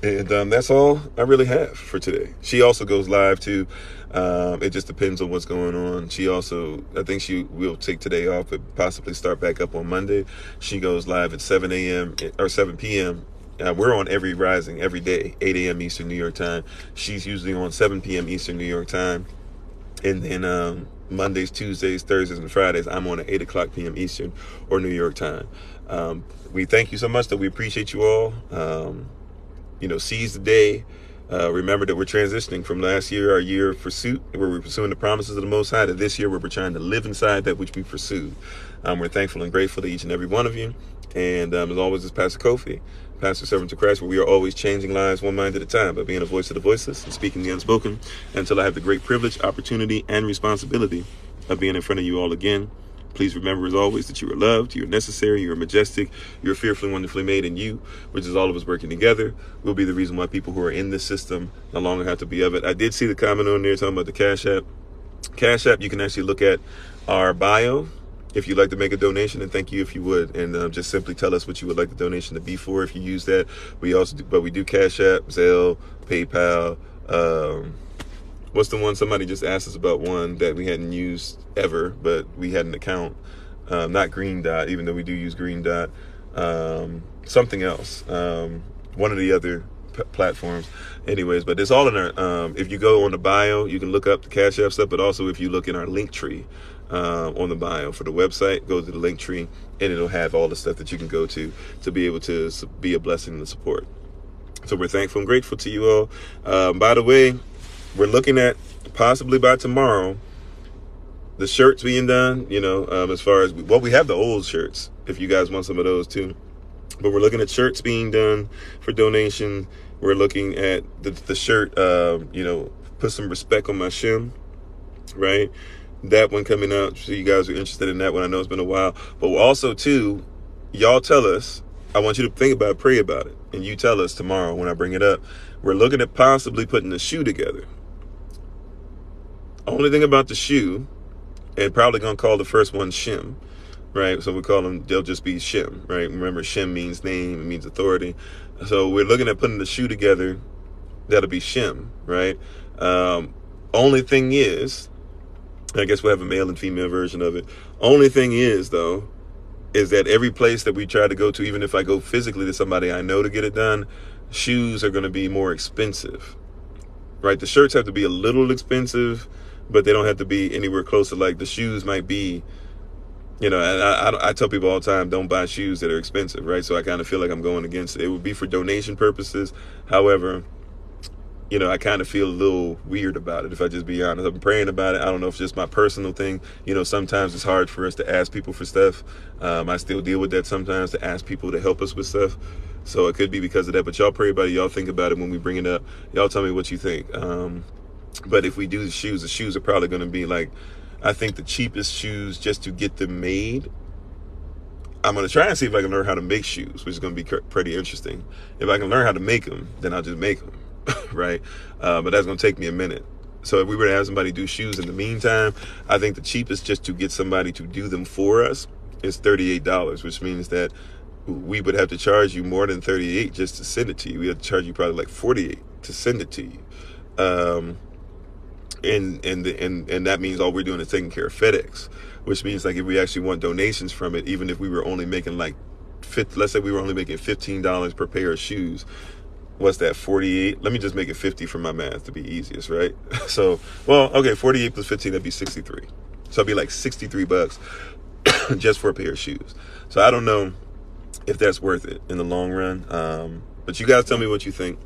And that's all I really have for today. She also goes live too. It just depends on what's going on. She also, I think she will take today off, but possibly start back up on Monday. She goes live at 7 a.m. or 7 p.m. We're on every Rising every day, 8 a.m. Eastern New York time. She's usually on 7 p.m. Eastern New York time. And then Mondays, Tuesdays, Thursdays, and Fridays, I'm on at 8 o'clock p.m. Eastern or New York time. We thank you so much that we appreciate you all. Seize the day. Remember that we're transitioning from last year, our year of pursuit, where we're pursuing the promises of the Most High, to this year where we're trying to live inside that which we pursued. We're thankful and grateful to each and every one of you. And as always, it's Pastor Kofi, Pastor Servant to Christ, where we are always changing lives one mind at a time by being a voice of the voiceless and speaking the unspoken, until I have the great privilege, opportunity, and responsibility of being in front of you all again. Please remember, as always, that you are loved, you are necessary, you are majestic, you're fearfully, wonderfully made, in you, which is all of us working together, will be the reason why people who are in this system no longer have to be of it. I did see the comment on there talking about the Cash App. Cash App, you can actually look at our bio if you'd like to make a donation, and thank you if you would. And just simply tell us what you would like the donation to be for if you use that. We also do, but we do Cash App, Zelle, PayPal. What's the one? Somebody just asked us about one that we hadn't used ever, but we had an account. Not Green Dot, even though we do use Green Dot. Something else. One of the other platforms. Anyways, but it's all in our, if you go on the bio, you can look up the Cash App stuff, but also if you look in our link tree on the bio for the website, go to the link tree, and it'll have all the stuff that you can go to be able to be a blessing and support. So we're thankful and grateful to you all. By the way, we're looking at possibly by tomorrow, the shirts being done, as far as, well, we have the old shirts if you guys want some of those too. But we're looking at shirts being done for donation. We're looking at the shirt, put some respect on my shim, right? That one coming out. So you guys are interested in that one. I know it's been a while. But also, too, y'all tell us, I want you to think about it, pray about it. And you tell us tomorrow when I bring it up. We're looking at possibly putting a shoe together. Only thing about the shoe, and probably going to call the first one Shim, right? So we call them, they'll just be Shim, right? Remember, Shim means name, it means authority. So we're looking at putting the shoe together. That'll be Shim, right? Only thing is, I guess we'll have a male and female version of it. Only thing is, though, is that every place that we try to go to, even if I go physically to somebody I know to get it done, shoes are going to be more expensive, right? The shirts have to be a little expensive, but they don't have to be anywhere close to, like, the shoes might be, and I tell people all the time, don't buy shoes that are expensive, right? So I kind of feel like I'm going against it. It would be for donation purposes. However, I kind of feel a little weird about it, if I just be honest. I'm praying about it. I don't know if it's just my personal thing. Sometimes it's hard for us to ask people for stuff. I still deal with that sometimes, to ask people to help us with stuff. So it could be because of that. But y'all pray about it. Y'all think about it when we bring it up. Y'all tell me what you think. But if we do the shoes are probably going to be like, I think the cheapest shoes just to get them made. I'm going to try and see if I can learn how to make shoes, which is going to be pretty interesting. If I can learn how to make them, then I'll just make them. Right? But that's going to take me a minute. So if we were to have somebody do shoes in the meantime, I think the cheapest just to get somebody to do them for us is $38, which means that we would have to charge you more than $38 just to send it to you. We have to charge you probably like $48 to send it to you. And that means all we're doing is taking care of FedEx, which means like if we actually want donations from it, even if we were only making let's say we were only making $15 per pair of shoes, what's that, 48? Let me just make it 50 for my math to be easiest, right? So, well, okay, 48 plus 15, that'd be 63. So it'd be like $63 just for a pair of shoes. So I don't know if that's worth it in the long run. But you guys tell me what you think,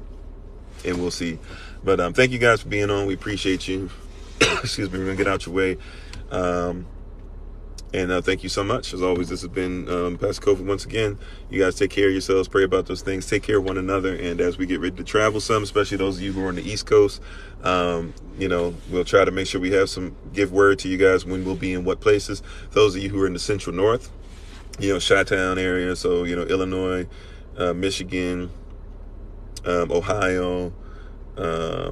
and we'll see. But thank you guys for being on. We appreciate you. Excuse me, we're going to get out your way. And thank you so much. As always, this has been Pastor Kofi once again. You guys take care of yourselves. Pray about those things. Take care of one another. And as we get ready to travel some, especially those of you who are on the East Coast, we'll try to make sure we have give word to you guys when we'll be in what places. Those of you who are in the Central North, Chi-Town area, so, Illinois, Michigan, Ohio,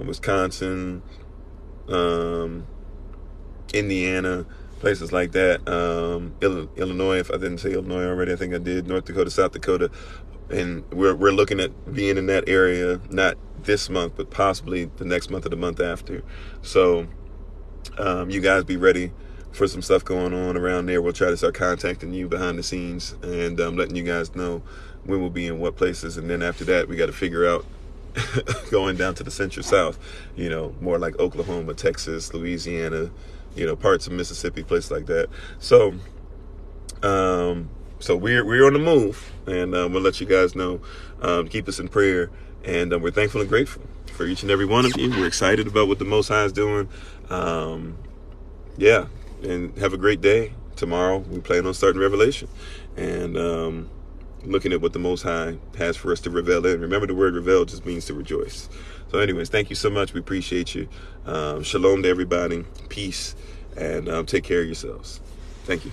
Wisconsin, Indiana, places like that. Illinois, if I didn't say Illinois already, I think I did. North Dakota, South Dakota. And we're looking at being in that area, not this month, but possibly the next month or the month after. So you guys be ready for some stuff going on around there. We'll try to start contacting you behind the scenes and letting you guys know when we'll be in what places. And then after that, we got to figure out going down to the Central South, more like Oklahoma, Texas, Louisiana, parts of Mississippi, places like that. So we're on the move, and we'll let you guys know. Keep us in prayer, and we're thankful and grateful for each and every one of you. We're excited about what the Most High is doing. And have a great day. Tomorrow we plan on starting Revelation, and looking at what the Most High has for us to reveal in. Remember, the word reveal just means to rejoice. So anyways, thank you so much. We appreciate you. Shalom to everybody. Peace. And take care of yourselves. Thank you.